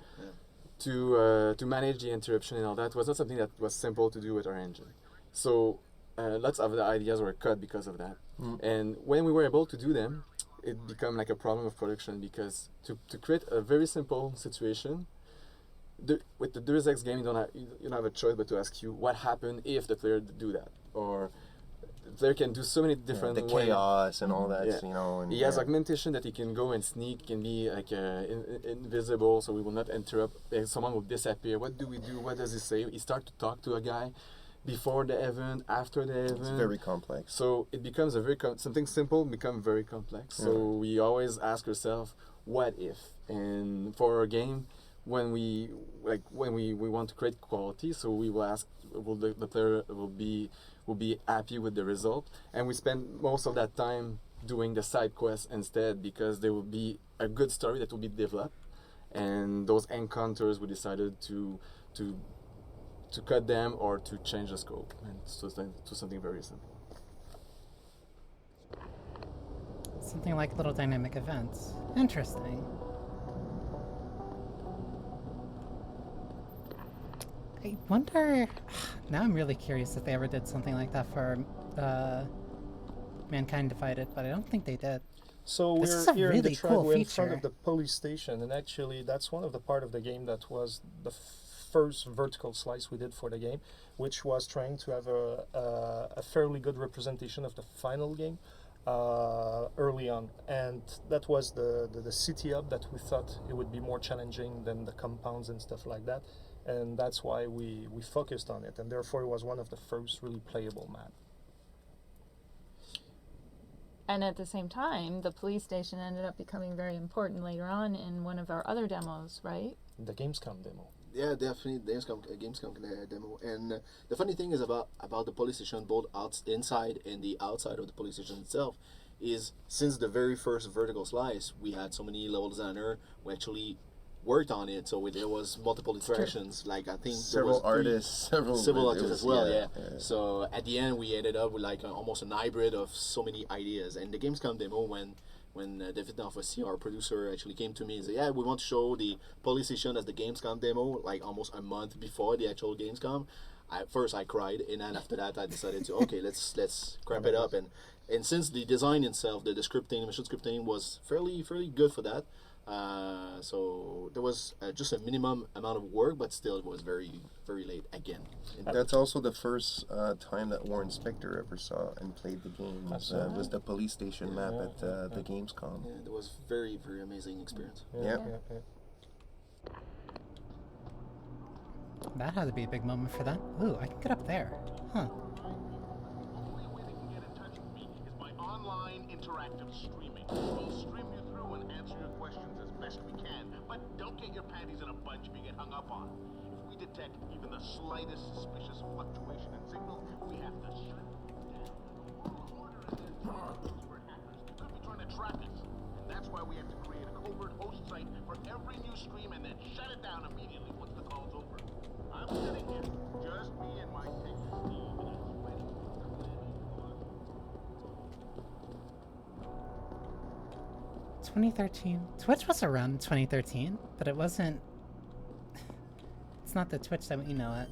to manage the interruption and all that was not something that was simple to do with our engine. So lots of the ideas were cut because of that. And when we were able to do them, it became like a problem of production, because to create a very simple situation, with the Deus Ex game, you don't have a choice but to ask you what happened if the player do that, or the player can do so many different the ways. chaos and all that, and he has augmentation that he can go and sneak, can be like invisible, so we will not interrupt. Someone will disappear. What do we do? What does he say? He start to talk to a guy before the event, after the event. It's very complex. So it becomes a something simple become very complex. So we always ask ourselves, what if? And for our game, when we want to create quality, so we will ask, will the player will be happy with the result, and we spend most of that time doing the side quests instead, because there will be a good story that will be developed, and those encounters we decided to cut them or to change the scope and to something very simple. Something like little dynamic events. Interesting. I wonder... Now I'm really curious if they ever did something like that for Mankind Divided, but I don't think they did. So This we're is a here in really Detroit, cool we're in front feature. of the police station, and actually that's one of the part of the game that was the first vertical slice we did for the game, which was trying to have a fairly good representation of the final game early on. And that was the city hub that we thought it would be more challenging than the compounds and stuff like that. And that's why we focused on it, and therefore it was one of the first really playable maps. And at the same time, the police station ended up becoming very important later on in one of our other demos, right? The Gamescom demo. Yeah, definitely Gamescom demo. And the funny thing is about the police station, both inside and the outside of the police station itself, is since the very first vertical slice, we had so many level designers who actually worked on it. So there was multiple interactions. Like I think several there was artists, several artists as well. Yeah. So at the end, we ended up with like almost an hybrid of so many ideas. And the Gamescom demo, when David Danfossy, our producer, actually came to me and said, "Yeah, we want to show the police station as the Gamescom demo, like almost a month before the actual Gamescom." First I cried, and then after that I decided to let's cramp it up. And since the design itself, the scripting, mission scripting was fairly good for that. So there was just a minimum amount of work, but still it was very late again. That's also the first time that Warren Spector ever saw and played the game. Was the police station map at the Gamescom. Yeah, it was very amazing experience. Yeah. That had to be a big moment for them. Ooh, I can get up there. Huh. Online interactive streaming. We'll stream you through and answer your questions as best we can, but don't get your panties in a bunch if you get hung up on. If we detect even the slightest suspicious fluctuation in signal, we have to shut it down. Where hackers could be trying to track us, and that's why we have to create a covert host site for every new stream and then shut it down immediately once the call's over. I'm sitting here, just me and my tech Steve, and I'm sweating. 2013. Twitch was around in 2013, but it wasn't... It's not the Twitch that we know it.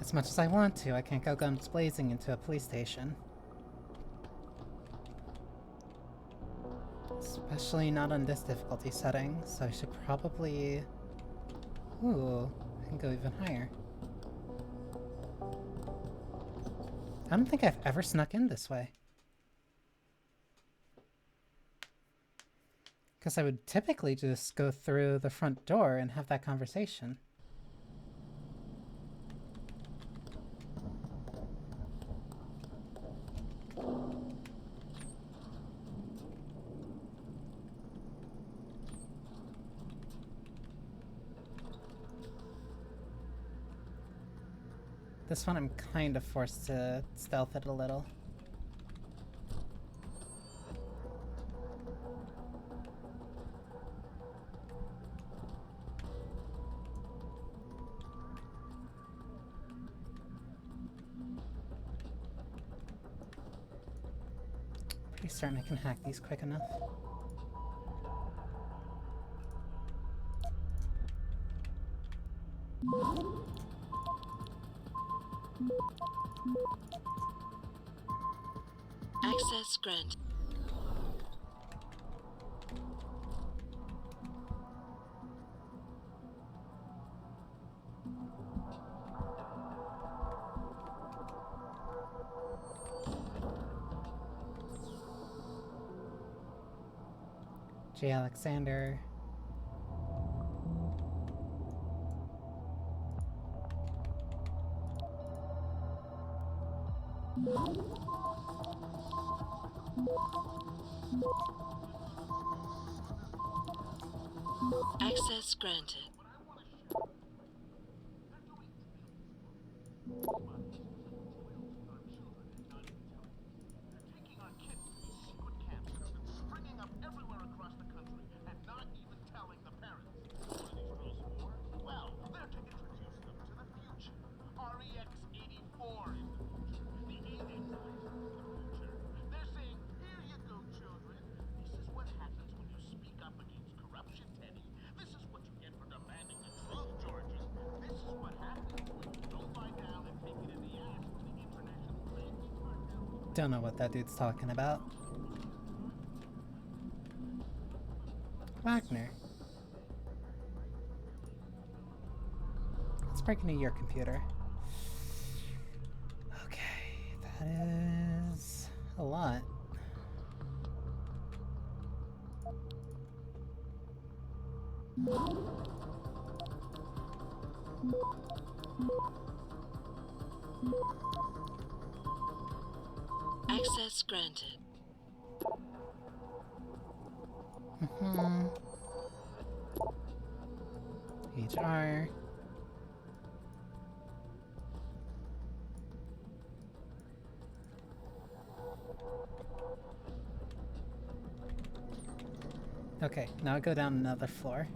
As much as I want to, I can't go guns blazing into a police station. Especially not on this difficulty setting, so I should probably... Ooh, I can go even higher. I don't think I've ever snuck in this way. Because I would typically just go through the front door and have that conversation. This one I'm kind of forced to stealth it a little. Pretty certain I can hack these quick enough. Access granted. J. Alexander. Access granted. Don't know what that dude's talking about. Wagner. Let's break into your computer. Okay, that is a lot. Access granted. HR. Okay, now I go down another floor.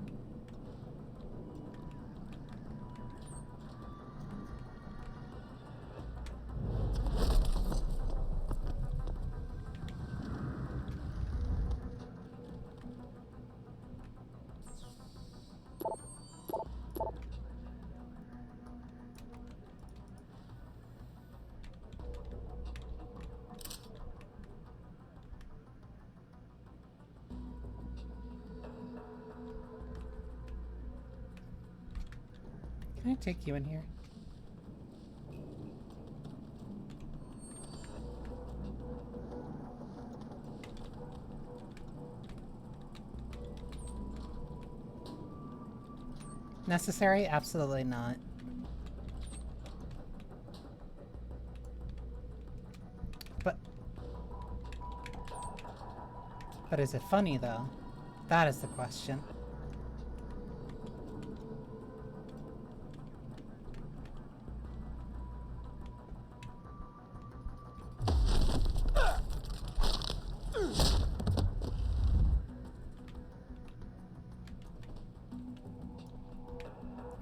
Can I take you in here? Necessary? Absolutely not. But is it funny though? That is the question.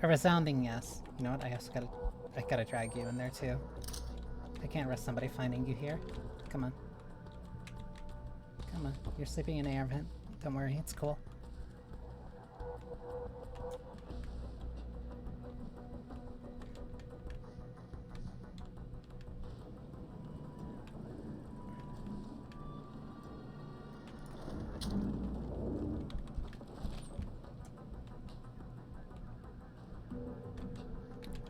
A resounding yes. You know what? I gotta drag you in there too. I can't risk somebody finding you here. Come on. Come on. You're sleeping in an air vent. Don't worry, it's cool.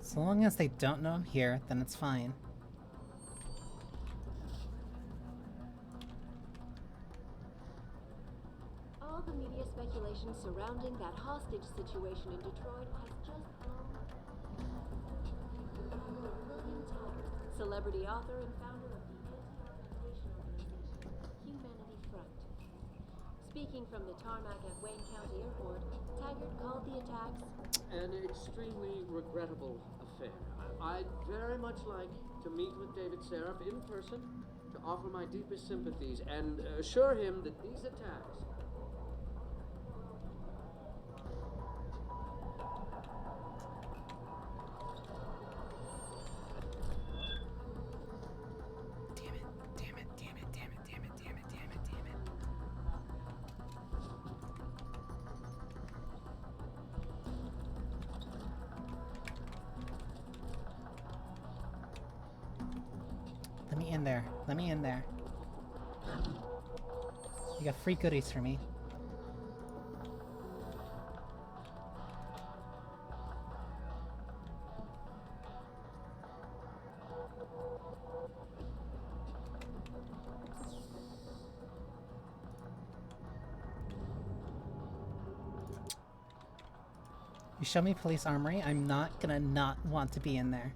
So long as they don't know I'm here, then it's fine. All the media speculation surrounding that hostage situation in Detroit has just blown. William Taggart, celebrity author and founder of the anti-augmentation organization Humanity Front. Speaking from the tarmac at Wayne County Airport, Taggart called the attacks an extremely regrettable affair. I'd very much like to meet with David Seraph in person to offer my deepest sympathies and assure him that these attacks Let me in there. You got free goodies for me. You show me police armory, I'm not gonna not want to be in there.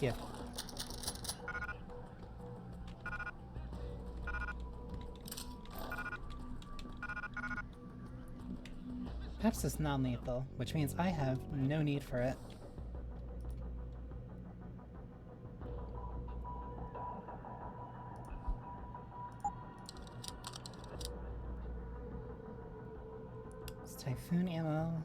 Yeah. Perhaps it's non-lethal, which means I have no need for it. It's Typhoon ammo.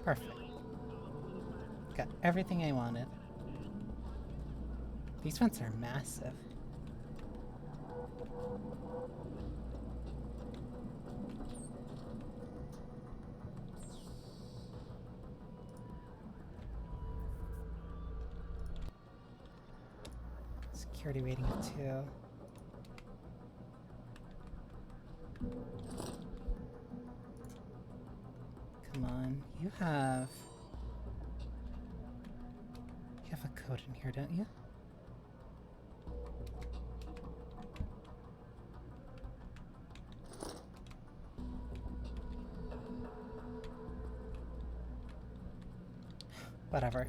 Perfect. Got everything I wanted. These vents are massive. Security rating of 2. Come on, you have a code in here, don't you? Whatever.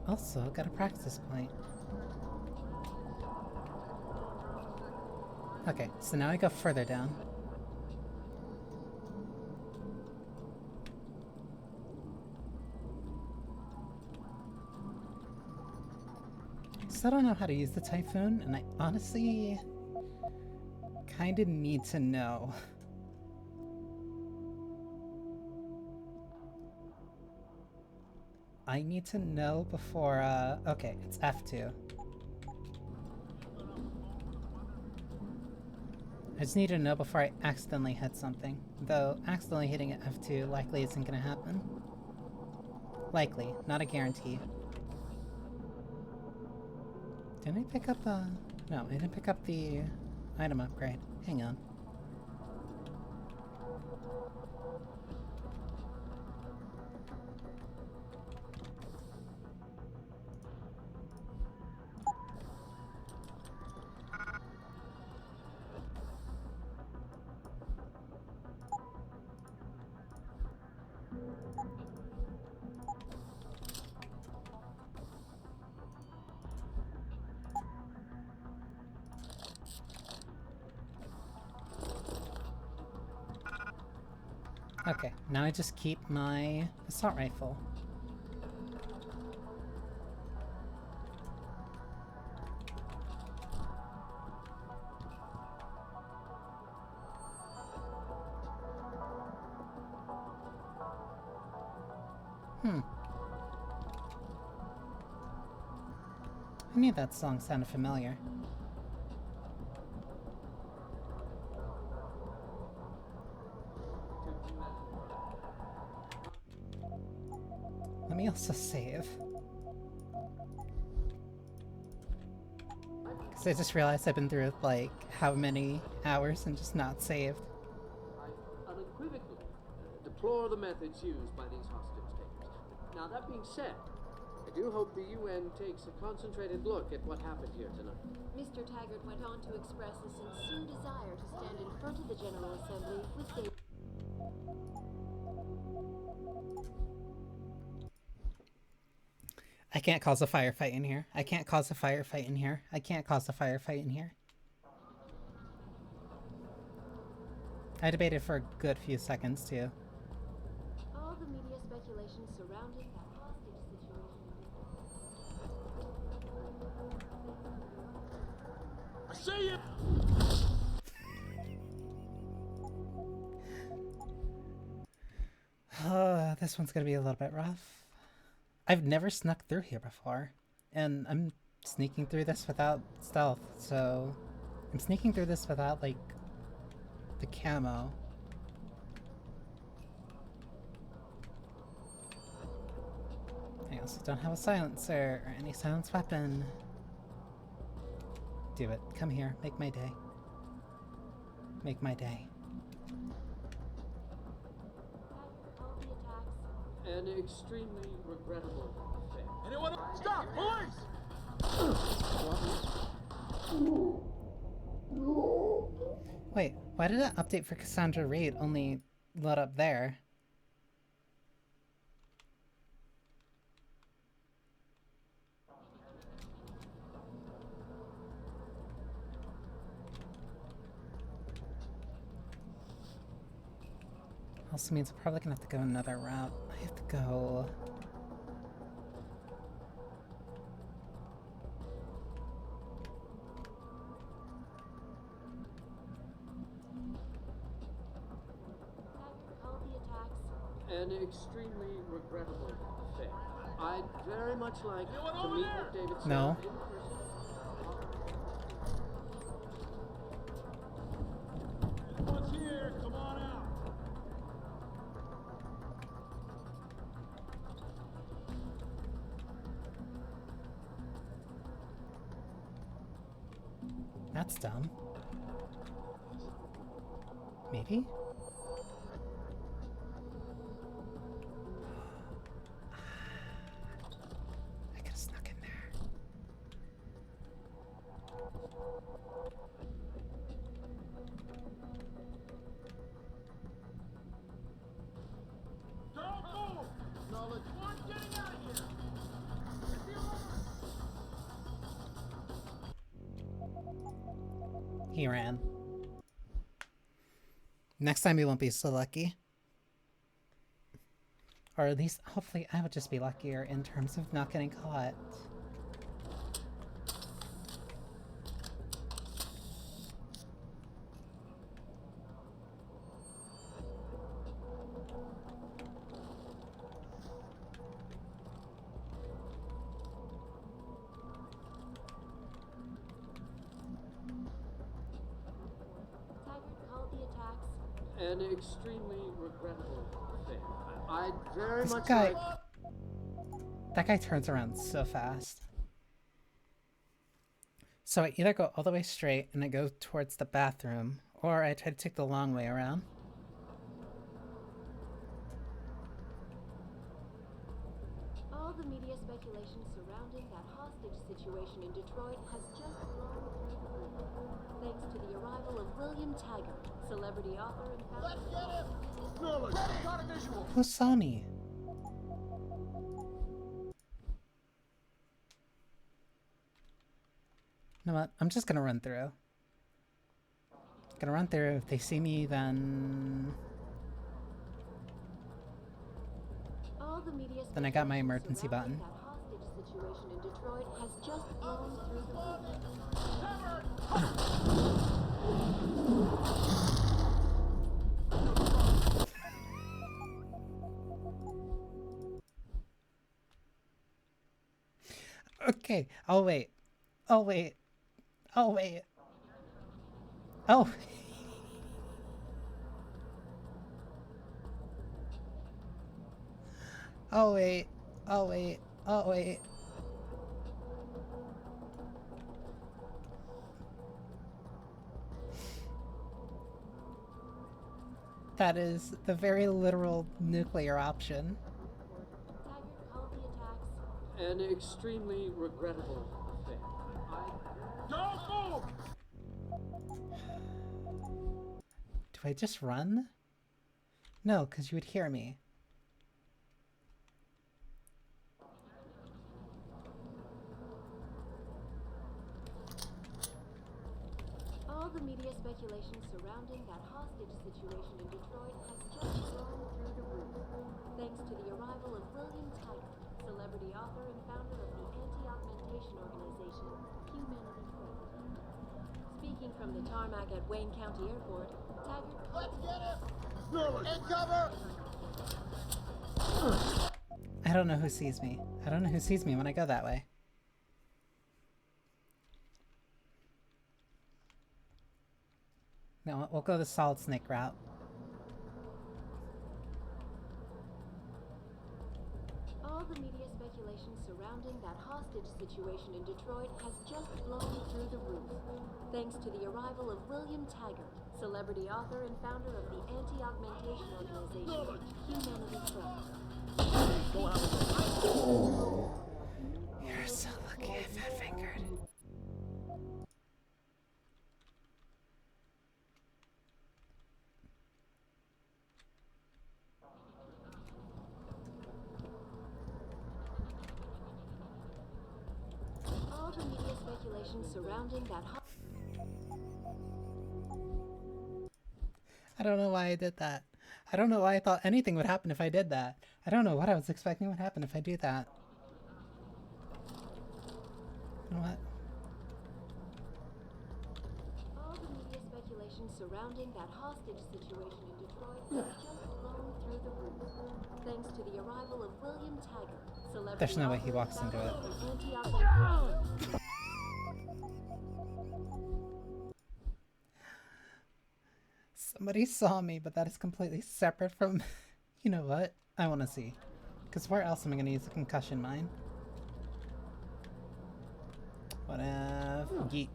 Also, got a practice point. Okay, so now I go further down. Still don't know how to use the Typhoon, and I honestly kinda need to know. I need to know before, okay, it's F2. I just need to know before I accidentally hit something. Though, accidentally hitting at F2 likely isn't gonna happen. Likely, not a guarantee. Didn't I pick up, no, I didn't pick up the item upgrade. Hang on. Okay, now I just keep my assault rifle. I knew that song sounded familiar. Let me also save. Because I just realized I've been through, like, how many hours and just not saved. I unequivocally deplore the methods used by these hostage takers. Now, that being said, I do hope the UN takes a concentrated look at what happened here tonight. Mr. Taggart went on to express a sincere desire to stand in front of the General Assembly with David. I can't cause a firefight in here. I can't cause a firefight in here. I can't cause a firefight in here. I debated for a good few seconds too. All the media speculation surrounding that hostage situation. I see you! This one's gonna be a little bit rough. I've never snuck through here before, and I'm sneaking through this without stealth, so I'm sneaking through this without, like, the camo. I also don't have a silencer or any silenced weapon. Do it. Come here. Make my day. Make my day. An extremely regrettable affair. Anyone? Stop! Police! Wait, why did that update for Cassandra Reed only load up there? Also means I'm probably gonna have to go another route. I have to go... An extremely regrettable affair. I'd very much like to meet with David Seraph No. in person. Anyone's here? Come on out! That's dumb. Maybe? I could've snuck in there. Don't move! Solid. One getting out of here! Get the alarm! He ran. Next time he won't be so lucky. Or at least, hopefully, I would just be luckier in terms of not getting caught. An extremely regrettable affair. I'd very This much guy... like... That guy turns around so fast. So I either go all the way straight and I go towards the bathroom, or I try to take the long way around. All the media speculation surrounding that hostage situation in Detroit has just blown through the roof. Thanks to the arrival of William Taggart, celebrity author and founder. Let's get him! Smell it! Got a visual! Who saw me? You know what? I'm just gonna run through. Gonna run through. If they see me, then... All the media Then I got my emergency button. that hostage situation in Detroit has just blown through the roof. Okay, I'll wait. I'll wait. I'll wait. Oh. I'll wait. I'll wait. I'll wait. That is the very literal nuclear option. An extremely regrettable affair. Don't move! Do I just run? No, because you would hear me. All All the media speculation surrounding that hostage situation in Detroit has just blown through the roof, thanks to the arrival of William Taggart, celebrity author and founder of the anti-augmentation organization Humanity Front. Speaking from the tarmac at Wayne County Airport, Taggart... Let's get him! Take cover! I don't know who sees me. I don't know who sees me when I go that way. No, we'll go the Solid Snake route. All the media speculation surrounding that hostage situation in Detroit has just blown through the roof, thanks to the arrival of William Taggart, celebrity author and founder of the anti-augmentation organization Humanity Front. You're so lucky I fat-fingered. All the media speculation surrounding that I don't know why I did that. I don't know why I thought anything would happen if I did that. I don't know what I was expecting would happen if I do that. You know what? All the media speculation surrounding that hostage situation in Detroit has just blown through the roof, thanks to the arrival of William Taggart, celebrity There's no way he author walks and into founder it. of the anti-augmentation. Somebody saw me, but that is completely separate from... You know what? I want to see. Because where else am I going to use the concussion mine? What if... Yeet.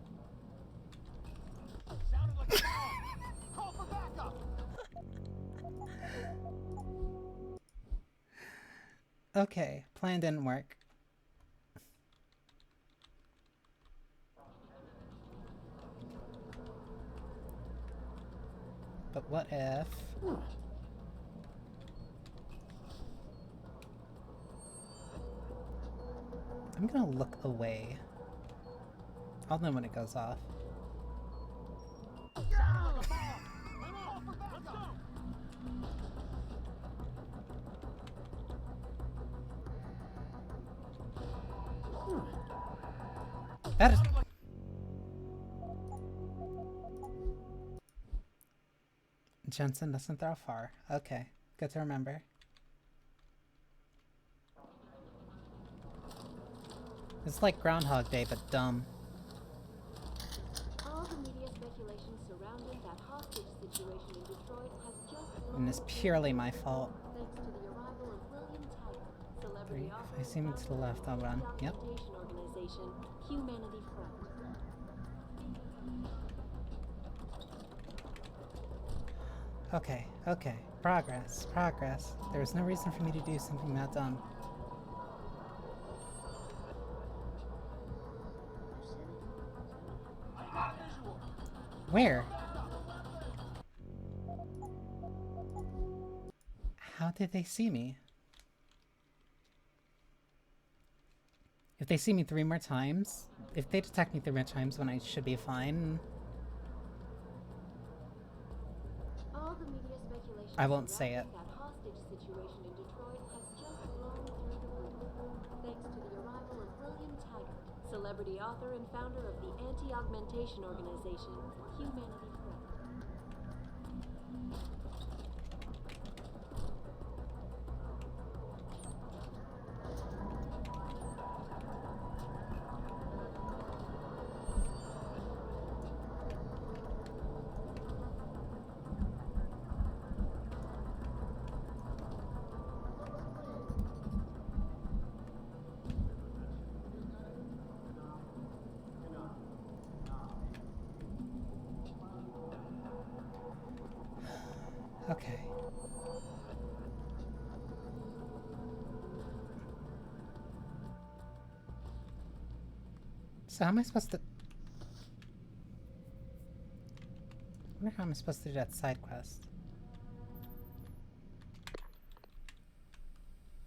Okay, plan didn't work. But what if... I'm gonna look away. I'll know when it goes off. That is... Jensen doesn't throw far. Okay, good to remember. It's like Groundhog Day, but dumb. All the media speculation surrounding that hostage situation in Detroit has just And it's purely my fault. thanks to the arrival of William Taggart, celebrity If author I see him to the left, I'll run. Yep. augmentation organization Humanity Front. Okay, okay. Progress, progress. There was no reason for me to do something that dumb. Where? How did they see me? If they see me 3 more times, if they detect me 3 more times when I should be fine, All the media speculation I won't say it. surrounding that hostage situation in Detroit has just blown through the roof, thanks to the arrival of William Taggart, celebrity author and founder of the anti-augmentation organization Humanity Front. okay. So how am I supposed to... I wonder how I'm supposed to do that side quest.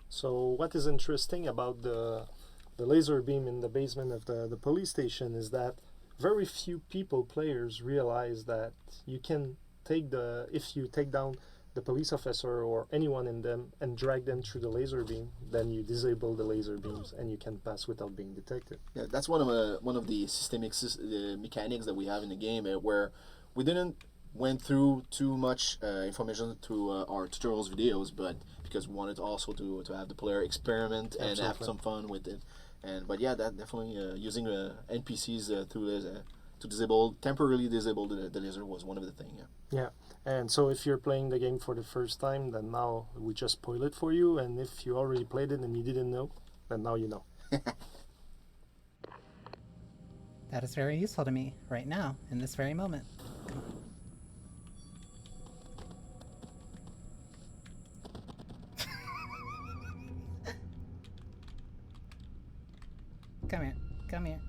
So what is interesting about the laser beam in the basement of the police station is that very few players realize that you can if you take down the police officer or anyone in them and drag them through the laser beam, then you disable the laser beams and you can pass without being detected. Yeah, that's one of the systemic mechanics that we have in the game, where we didn't went through too much information through our tutorials videos, but because we wanted also to have the player experiment and have some fun with it. But yeah, that definitely using NPCs to temporarily disable the laser was one of the things. Yeah, and so if you're playing the game for the first time, then now we just spoil it for you, and if you already played it and you didn't know, then now you know. That is very useful to me right now, in this very moment. Come on. Come here. Come here.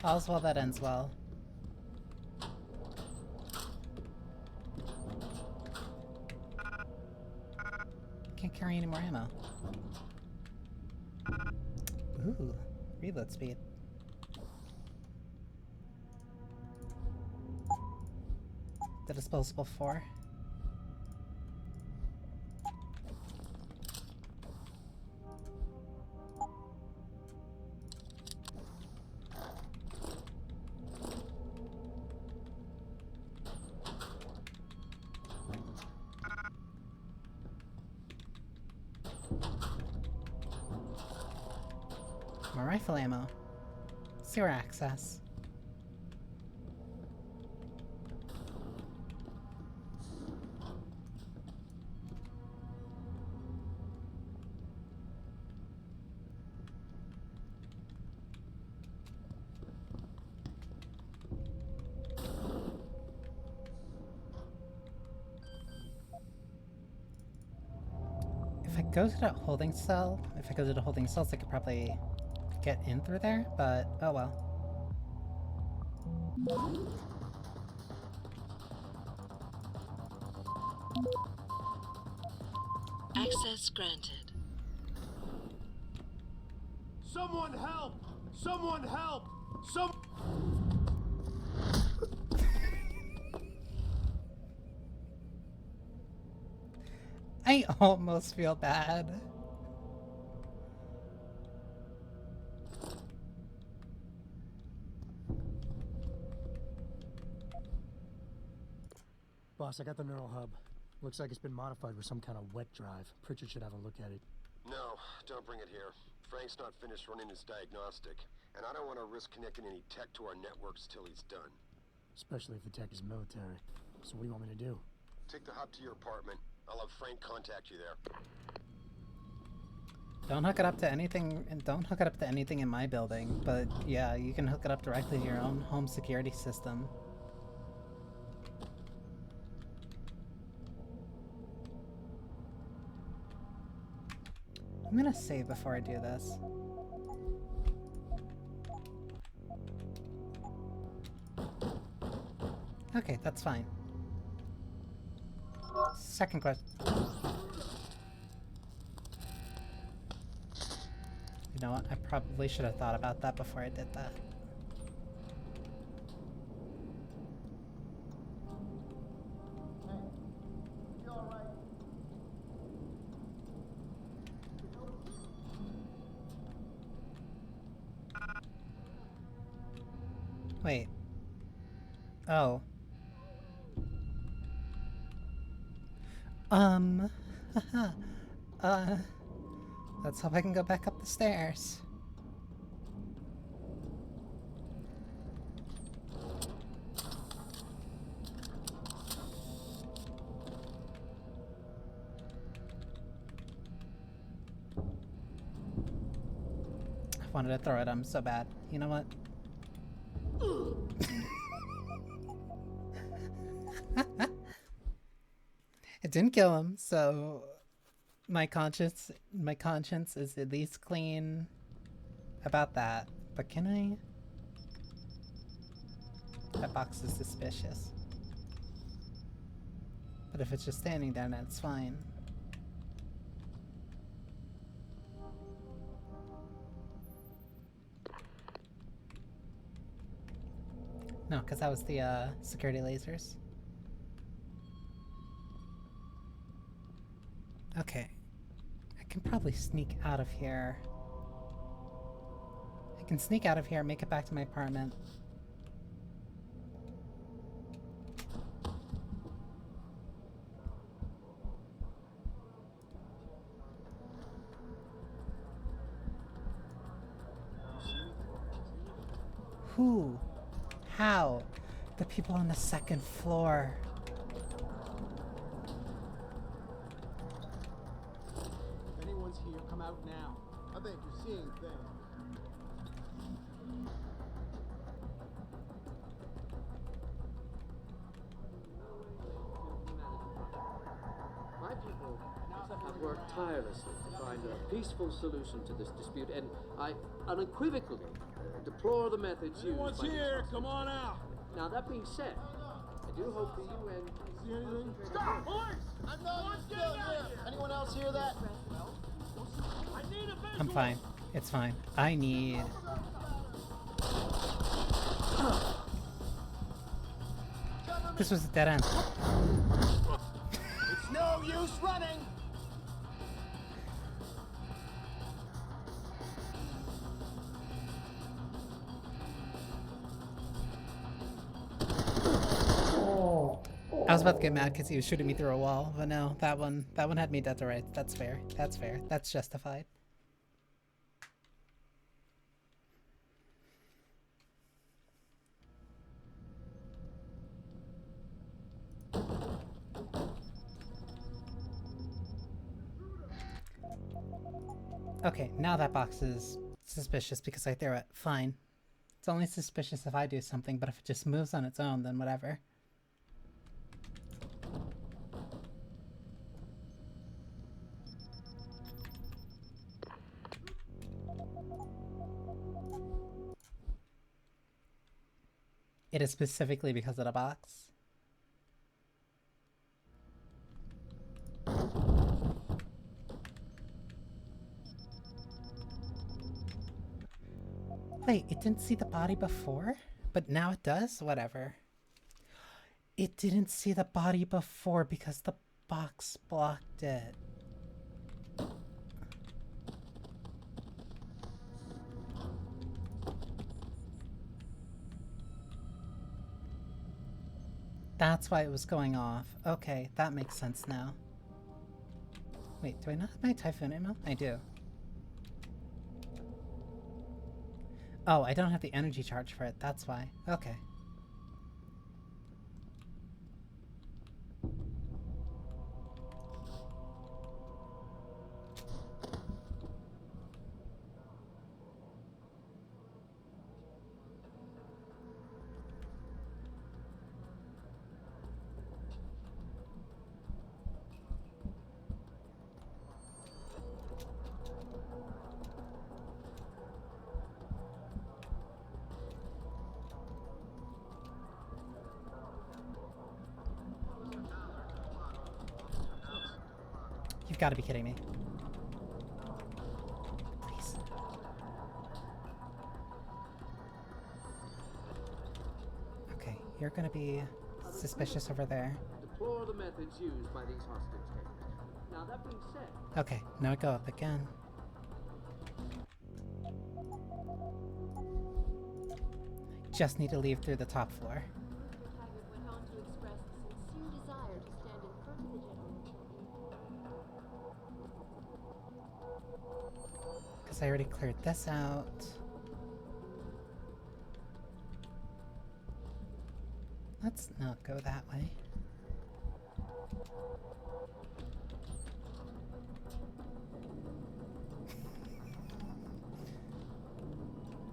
All's well that ends well. Can't carry any more ammo. Ooh, reload speed. The disposable 4. More rifle ammo. Sewer access. If I go to that holding cell, I could probably get in through there, but oh well. Access granted. Someone help! Someone help! I almost feel bad. Boss, I got the neural hub. Looks like it's been modified with some kind of wet drive. Pritchard should have a look at it. No, don't bring it here. Frank's not finished running his diagnostic, and I don't want to risk connecting any tech to our networks till he's done. Especially if the tech is military. So what do you want me to do? Take the hub to your apartment. I'll have Frank contact you there. Don't hook it up to anything, and don't hook it up to anything in my building, but yeah, you can hook it up directly to your own home security system. I'm gonna save before I do this. Okay, that's fine. Second question. You know what? I probably should have thought about that before I did that. Wait. Oh. Let's hope I can go back up the stairs. I wanted to throw it at him so bad. You know what? It didn't kill him, so my conscience is at least clean about that. But can I? That box is suspicious. But if it's just standing there, then it's fine. No, because that was the security lasers. Okay. I can probably sneak out of here. I can sneak out of here, make it back to my apartment. Who? How? The people on the second floor. If anyone's here, come out now. I think you're seeing things. My people have worked tirelessly to find a peaceful solution to this dispute, and I unequivocally deplore the methods used by these here, hostages. come on out. Now, that being said, I do hope the UN... See anything? Stop! Police! I'm not still here. Anyone else hear that? I need a visual. I'm fine. It's fine. I need... This was a dead end. It's no use running. I was about to get mad because he was shooting me through a wall, but no, that one had me dead to rights. That's fair. That's fair. That's justified. Okay, now that box is suspicious because I threw it. Fine. It's only suspicious if I do something, but if it just moves on its own, then whatever. It is specifically because of the box. Wait, it didn't see the body before? But now it does? Whatever. It didn't see the body before because the box blocked it. That's why it was going off. Okay, that makes sense now. Wait, do I not have my Typhoon ammo? I do. Oh, I don't have the energy charge for it. That's why. Okay. You've got to be kidding me. Please. Okay, you're gonna be suspicious over there. Deplore the methods used by these hostage takers. Now, that being said... Okay, now go up again. Just need to leave through the top floor. Taggart went on to express a sincere desire to stand in front of the gentleman. Because I already cleared this out. Let's not go that way.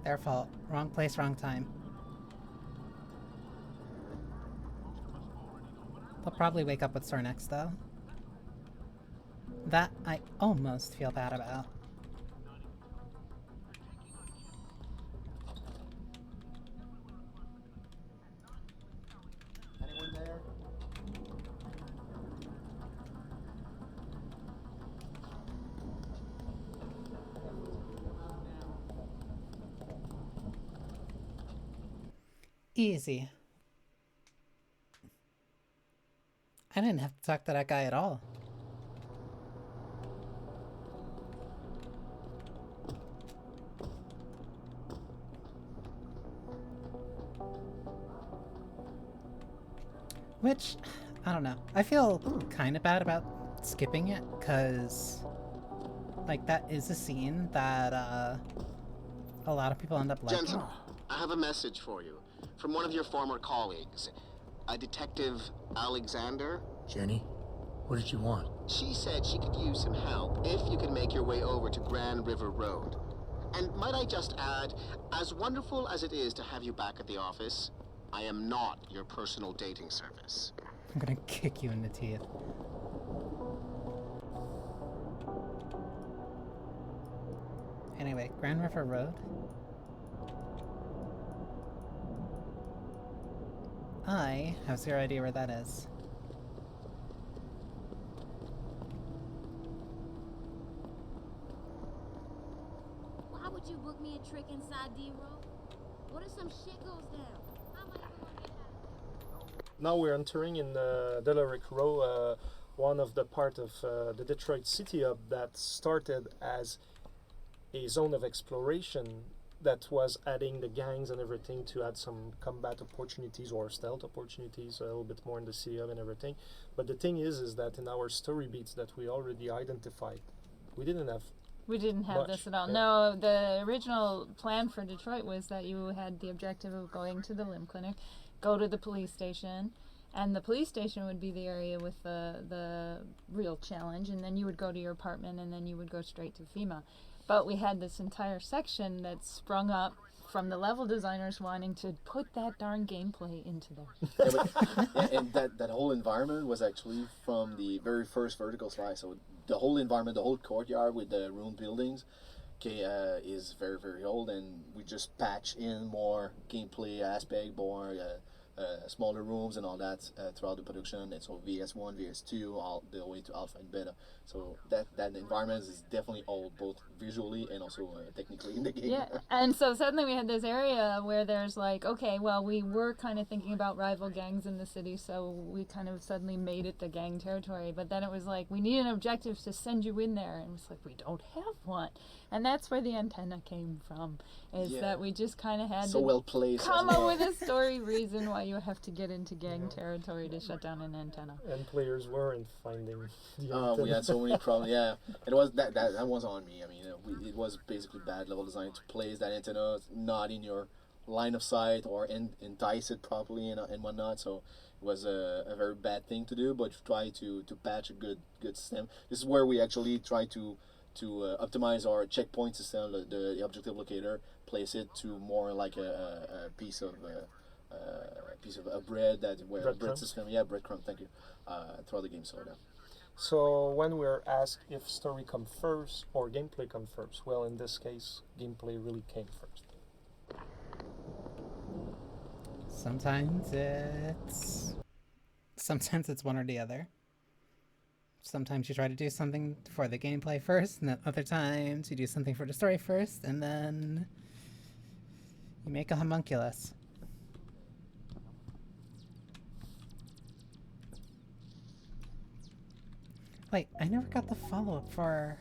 Their fault. Wrong place, wrong time. They'll probably wake up with sore necks, though. That I almost feel bad about. Anyone there? Easy. I didn't have to talk to that guy at all. Which, I don't know. I feel kind of bad about skipping it, because, like, that is a scene that, a lot of people end up liking. Jensen, I have a message for you from one of your former colleagues, a Detective Alexander. Jenny, what did you want? She said she could use some help if you could make your way over to Grand River Road. And might I just add, as wonderful as it is to have you back at the office, I am not your personal dating service. I'm gonna kick you in the teeth. Anyway, Grand River Road. I have zero idea where that is. Why would you book me a trick inside D-Row? What if some shit goes down? How am I gonna get out? Now we're entering in Delaric Row, one of the part of the Detroit City Hub that started as a zone of exploration that was adding the gangs and everything to add some combat opportunities or stealth opportunities, a little bit more in the City Hub and everything. But the thing is that in our story beats that we already identified, we didn't have much. This at all. Yeah. No, the original plan for Detroit was that you had the objective of going to the limb clinic, go to the police station, and the police station would be the area with the real challenge, and then you would go to your apartment, and then you would go straight to FEMA. But we had this entire section that sprung up from the level designers wanting to put that darn gameplay into there. And that whole environment was actually from the very first vertical slice. So the whole environment, the whole courtyard with the ruined buildings, is very, very old, and we just patch in more gameplay aspect, more smaller rooms and all that throughout the production. And so VS1, VS2, all the way to Alpha and Beta. So that environment is definitely old, both visually and also technically in the game. Yeah, and so suddenly we had this area where there's like, okay, well, we were kind of thinking about rival gangs in the city, so we kind of suddenly made it the gang territory. But then it was like, we need an objective to send you in there. And it was like, we don't have one. And that's where the antenna came from, is that we just kind of had so to well placed come up with a story reason why you have to get into gang territory to shut down an antenna. And players weren't finding the Oh, we had so many problems. Yeah, it was that was on me. I mean, it was basically bad level design to place that antenna not in your line of sight or entice it properly and whatnot. So it was a very bad thing to do. But try to patch a good system. This is where we actually try to optimize our checkpoint system, the objective locator, place it to more like a piece of bread bread system. Yeah, breadcrumb. Thank you. Throughout the game, So when we're asked if story come first or gameplay come first, well, in this case, gameplay really came first. Sometimes it's one or the other. Sometimes you try to do something for the gameplay first, and then other times you do something for the story first, and then you make a homunculus. Wait, I never got the follow-up for...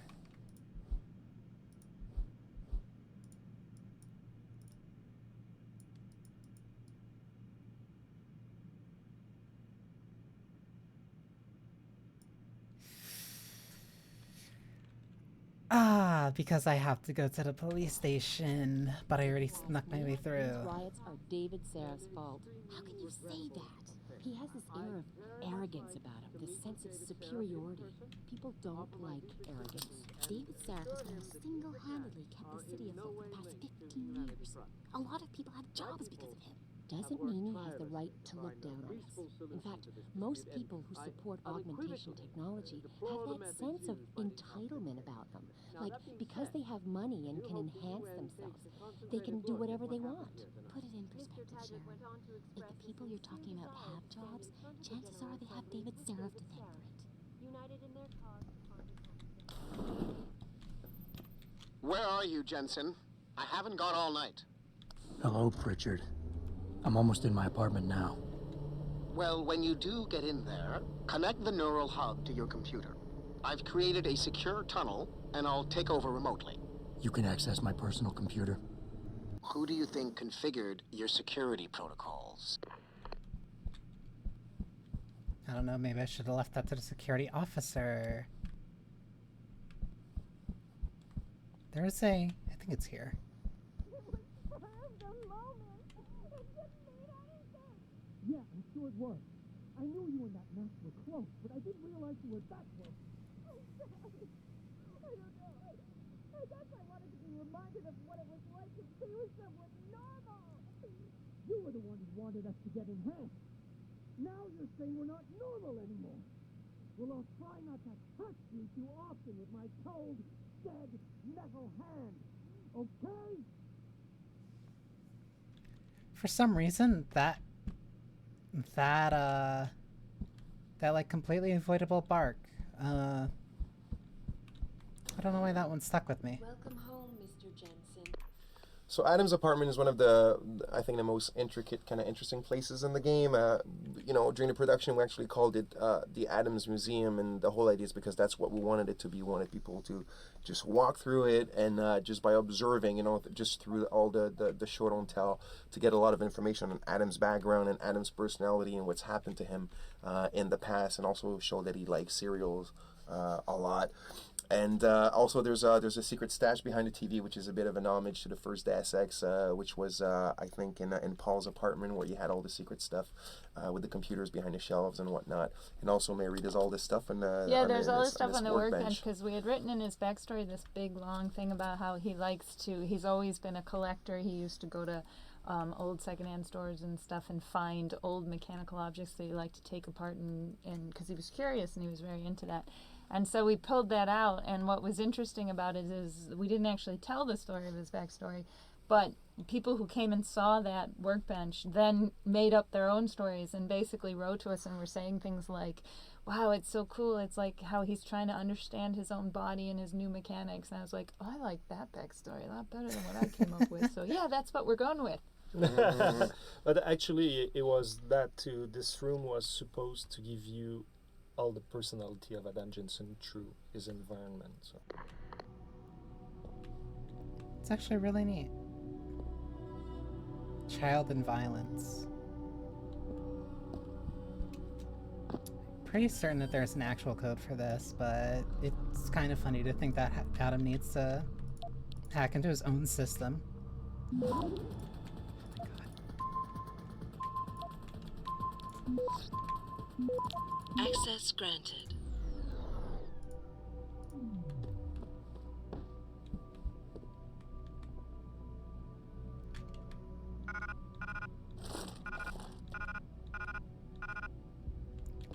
because I have to go to the police station, but I already snuck my way through. These riots are David Seraph's fault. How can you say that? He has this air of arrogance about him, this sense of superiority. People don't like arrogance. David Seraph has almost single-handedly kept the city afloat for the past 15 years. A lot of people have jobs because of him. Doesn't mean he has the right to look down on us. In fact, most people who support augmentation technology have that sense of entitlement about them. Like, because they have money and can enhance themselves, they can do whatever they want. Put it in perspective, Sharon. If the people you're talking about have jobs, chances are they have David Seraph to thank for it. United in their cause. Where are you, Jensen? I haven't got all night. Hello, Pritchard. I'm almost in my apartment now. Well, when you do get in there, connect the neural hub to your computer. I've created a secure tunnel, and I'll take over remotely. You can access my personal computer. Who do you think configured your security protocols? I don't know, maybe I should have left that to the security officer. There's I think it's here. Yeah, I'm sure it was. I knew you and that mess were close, but I didn't realize you were that close. I'm sorry. I don't know. I guess I wanted to be reminded of what it was like to be with someone normal. You were the one who wanted us to get enhanced. Now you're saying we're not normal anymore. Well, I'll try not to touch you too often with my cold, dead, metal hand. Okay? For some reason, that like completely avoidable bark. I don't know why that one stuck with me. Welcome home, Mr. Jensen. So Adam's apartment is one of the, I think, the most intricate, kind of interesting places in the game. You know, during the production, we actually called it the Adams Museum, and the whole idea is because that's what we wanted it to be. We wanted people to just walk through it, and just by observing, you know, just through all the show don't tell, to get a lot of information on Adam's background and Adam's personality and what's happened to him in the past, and also show that he likes cereals a lot. And also there's a secret stash behind the TV, which is a bit of an homage to the first Deus Ex, which was I think in Paul's apartment, where you had all the secret stuff with the computers behind the shelves and whatnot. And also Mary does all this stuff on the there's all this stuff on the workbench, because we had written in his backstory this big long thing about how he's always been a collector. He used to go to old secondhand stores and stuff and find old mechanical objects that he liked to take apart, and because he was curious and he was very into that. And so we pulled that out, and what was interesting about it is we didn't actually tell the story of his backstory, but people who came and saw that workbench then made up their own stories and basically wrote to us and were saying things like, wow, it's so cool. It's like how he's trying to understand his own body and his new mechanics. And I was like, oh, I like that backstory a lot better than what I came up with. So yeah, that's what we're going with. But actually, it was that too. This room was supposed to give you all the personality of Adam Jensen through his environment. So It's actually really neat. Child and violence. Pretty certain that there's an actual code for this, but it's kind of funny to think that Adam needs to hack into his own system. Access granted.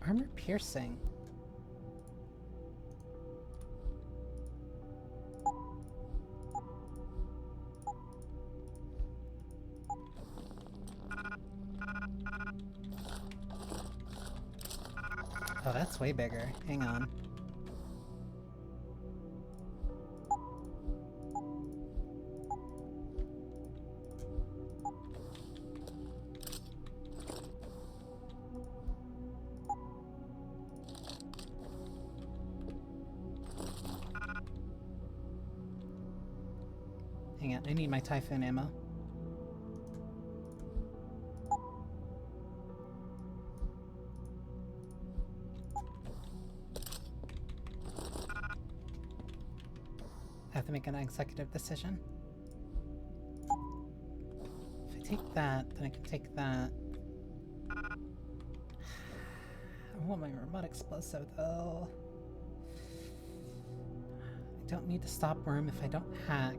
Armor piercing. Oh, that's way bigger. Hang on. Hang on, I need my Typhoon ammo. I have to make an executive decision. If I take that, then I can take that. I want my remote explosive though. I don't need to stop worm if I don't hack.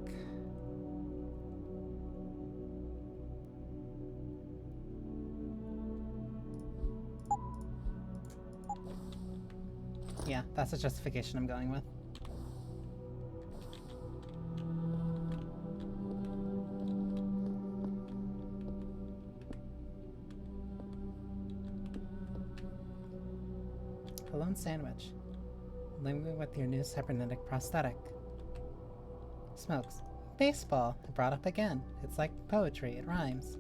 Yeah, that's the justification I'm going with. Cologne sandwich. Living with your new cybernetic prosthetic. Smokes. Baseball. I brought up again. It's like poetry. It rhymes.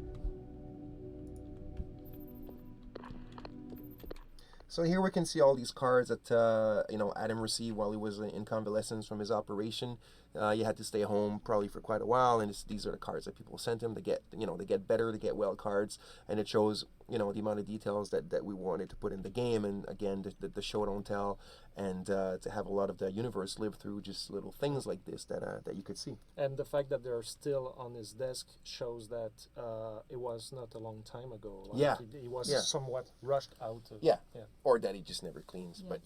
So here we can see all these cards that Adam received while he was in convalescence from his operation. He had to stay home probably for quite a while, and these are the cards that people sent him to get better, to get well cards, and it shows the amount of details that we wanted to put in the game, and again the show don't tell, and to have a lot of the universe live through just little things like this that you could see. And the fact that they're still on his desk shows that it was not a long time ago. Like he was somewhat rushed out. Or that he just never cleans. But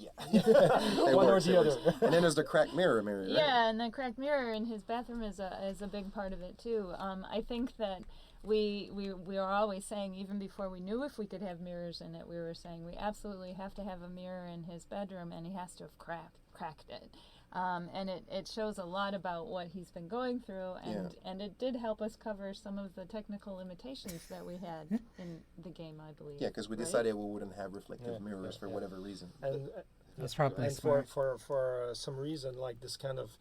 one or the other. And then there's the cracked mirror, right? Yeah, and the cracked mirror in his bathroom is a big part of it too. I think that we are always saying, even before we knew if we could have mirrors in it, we were saying we absolutely have to have a mirror in his bedroom, and he has to have cracked it. And it shows a lot about what he's been going through, and it did help us cover some of the technical limitations that we had in the game, I believe. Yeah, because we decided we wouldn't have reflective mirrors for whatever reason. And that's probably smart. For some reason, like this kind of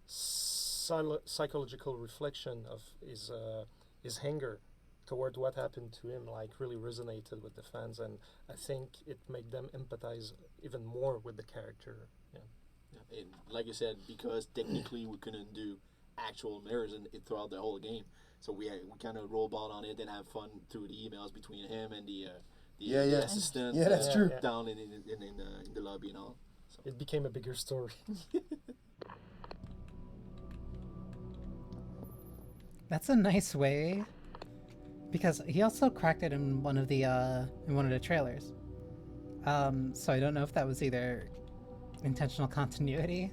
psychological reflection of his anger toward what happened to him, like, really resonated with the fans, and I think it made them empathize even more with the character. And like I said, because technically we couldn't do actual mirrors throughout the whole game, so we kind of roll ball on it and have fun through the emails between him and the assistant. Yeah, that's true. Down in the lobby and all. So. It became a bigger story. That's a nice way, because he also cracked it in one of the trailers. So I don't know if that was either intentional continuity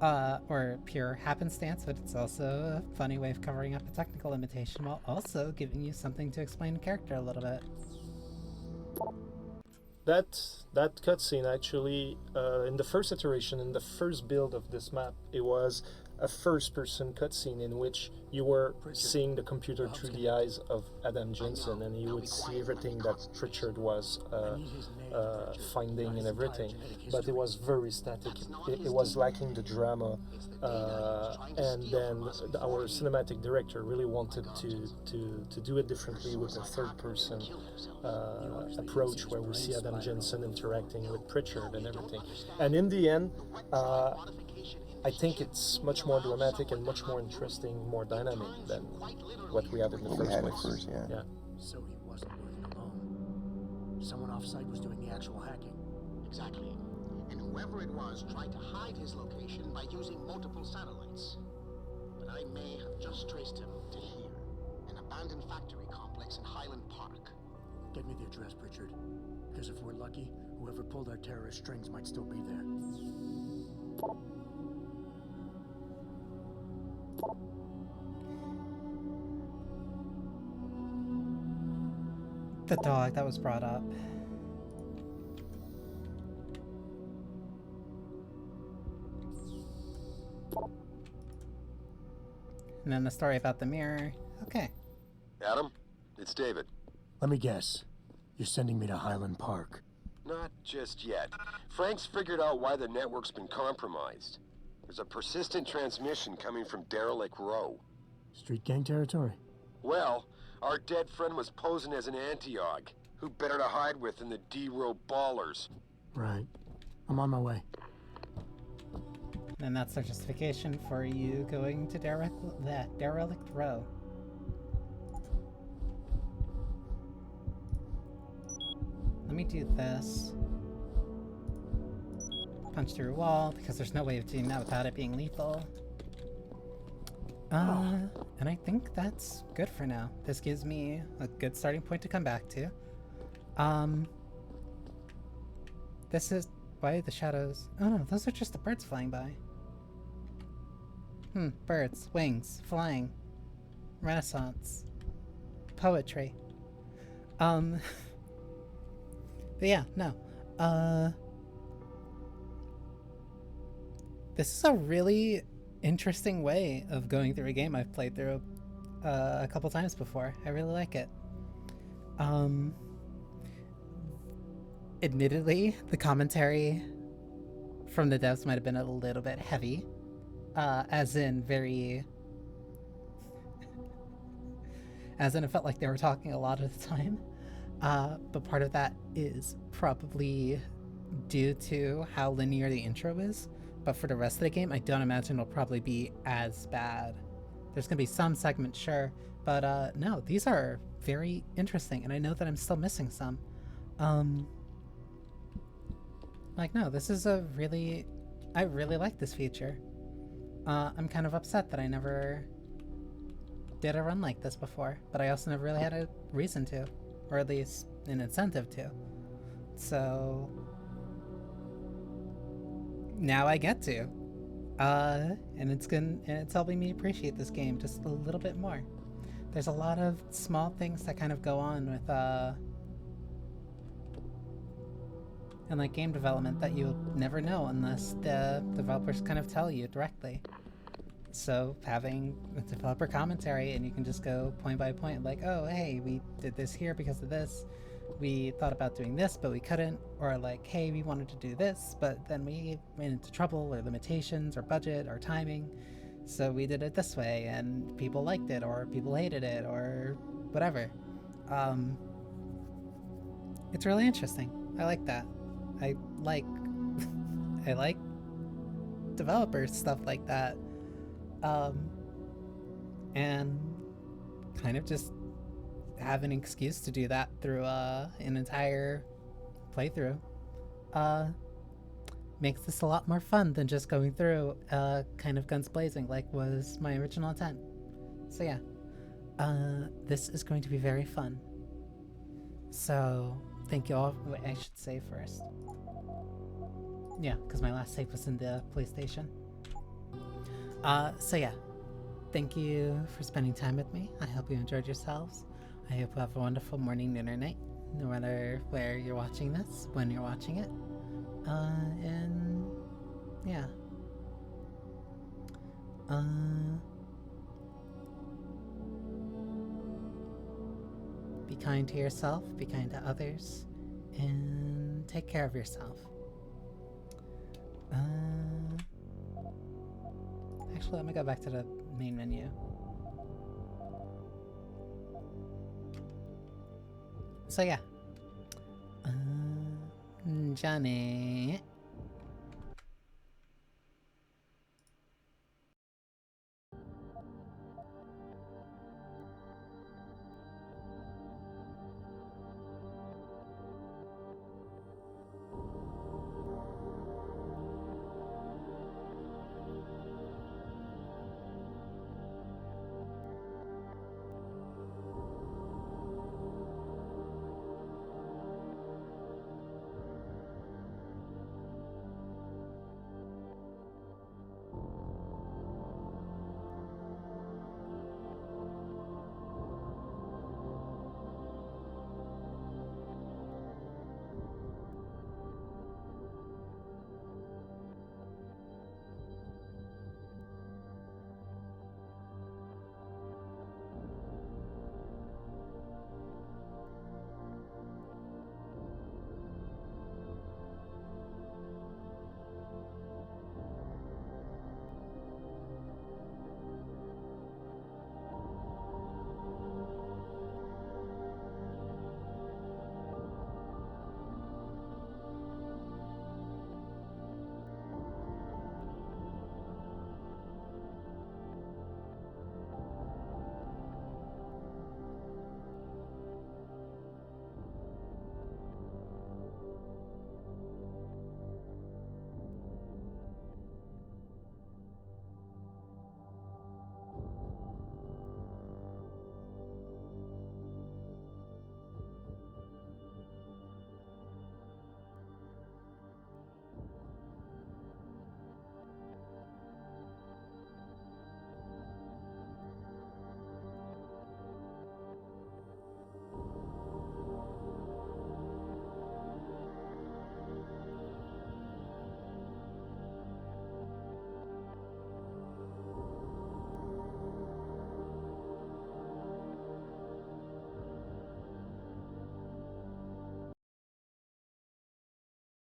or pure happenstance, but it's also a funny way of covering up a technical limitation while also giving you something to explain the character a little bit. That cutscene actually, in the first iteration, in the first build of this map, it was a first-person cutscene in which you were seeing the computer through the eyes of Adam Jensen, and you would see everything that Pritchard was finding and everything. But it was very static. It was lacking the drama, and then our cinematic director really wanted to do it differently with a third-person approach, where we see Adam Jensen interacting with Pritchard and everything. And in the end, I think it's much more dramatic and much more interesting, more dynamic than what we had in the first place. Yeah. So he wasn't working alone. Someone off-site was doing the actual hacking. Exactly. And whoever it was tried to hide his location by using multiple satellites. But I may have just traced him to here, an abandoned factory complex in Highland Park. Get me the address, Pritchard. Because if we're lucky, whoever pulled our terrorist strings might still be there. The dog that was brought up. And then the story about the mirror. Okay. Adam, it's David. Let me guess. You're sending me to Highland Park. Not just yet. Frank's figured out why the network's been compromised. There's a persistent transmission coming from Derelict Row. Street gang territory? Well, our dead friend was posing as an Antioch. Who better to hide with than the D-Row ballers? Right. I'm on my way. And that's their justification for you going to Derelict Row. Let me do this. Punch through a wall, because there's no way of doing that without it being lethal. And I think that's good for now. This gives me a good starting point to come back to. This is... Why the shadows? Oh no, those are just the birds flying by. Birds, wings, flying. Renaissance. Poetry. But yeah, no. This is a really interesting way of going through a game I've played through a couple times before. I really like it. Admittedly, the commentary from the devs might have been a little bit heavy, as in it felt like they were talking a lot of the time. But part of that is probably due to how linear the intro is. But for the rest of the game, I don't imagine it'll probably be as bad. There's gonna be some segments, sure, but no, these are very interesting, and I know that I'm still missing some. Like, no, this is I really like this feature. I'm kind of upset that I never did a run like this before, but I also never really had a reason to, or at least an incentive to. So now I get to. And it's helping me appreciate this game just a little bit more. There's a lot of small things that kind of go on with and like game development that you'll never know unless the developers kind of tell you directly. So having a developer commentary, and you can just go point by point, like, oh hey, we did this here because of this, we thought about doing this but we couldn't, or like, hey, we wanted to do this but then we ran into trouble or limitations or budget or timing, so we did it this way and people liked it or people hated it or whatever. It's really interesting. I like that. I like I like developers stuff like that. And kind of just have an excuse to do that through an entire playthrough makes this a lot more fun than just going through kind of guns blazing like was my original intent. So yeah, this is going to be very fun. So thank you all. Wait, I should save first. Yeah, because my last save was in the PlayStation. So yeah, thank you for spending time with me. I hope you enjoyed yourselves. I hope you have a wonderful morning, noon, or night, no matter where you're watching this, when you're watching it. And yeah. Be kind to yourself, be kind to others, and take care of yourself. Actually, let me go back to the main menu. So yeah. Johnny.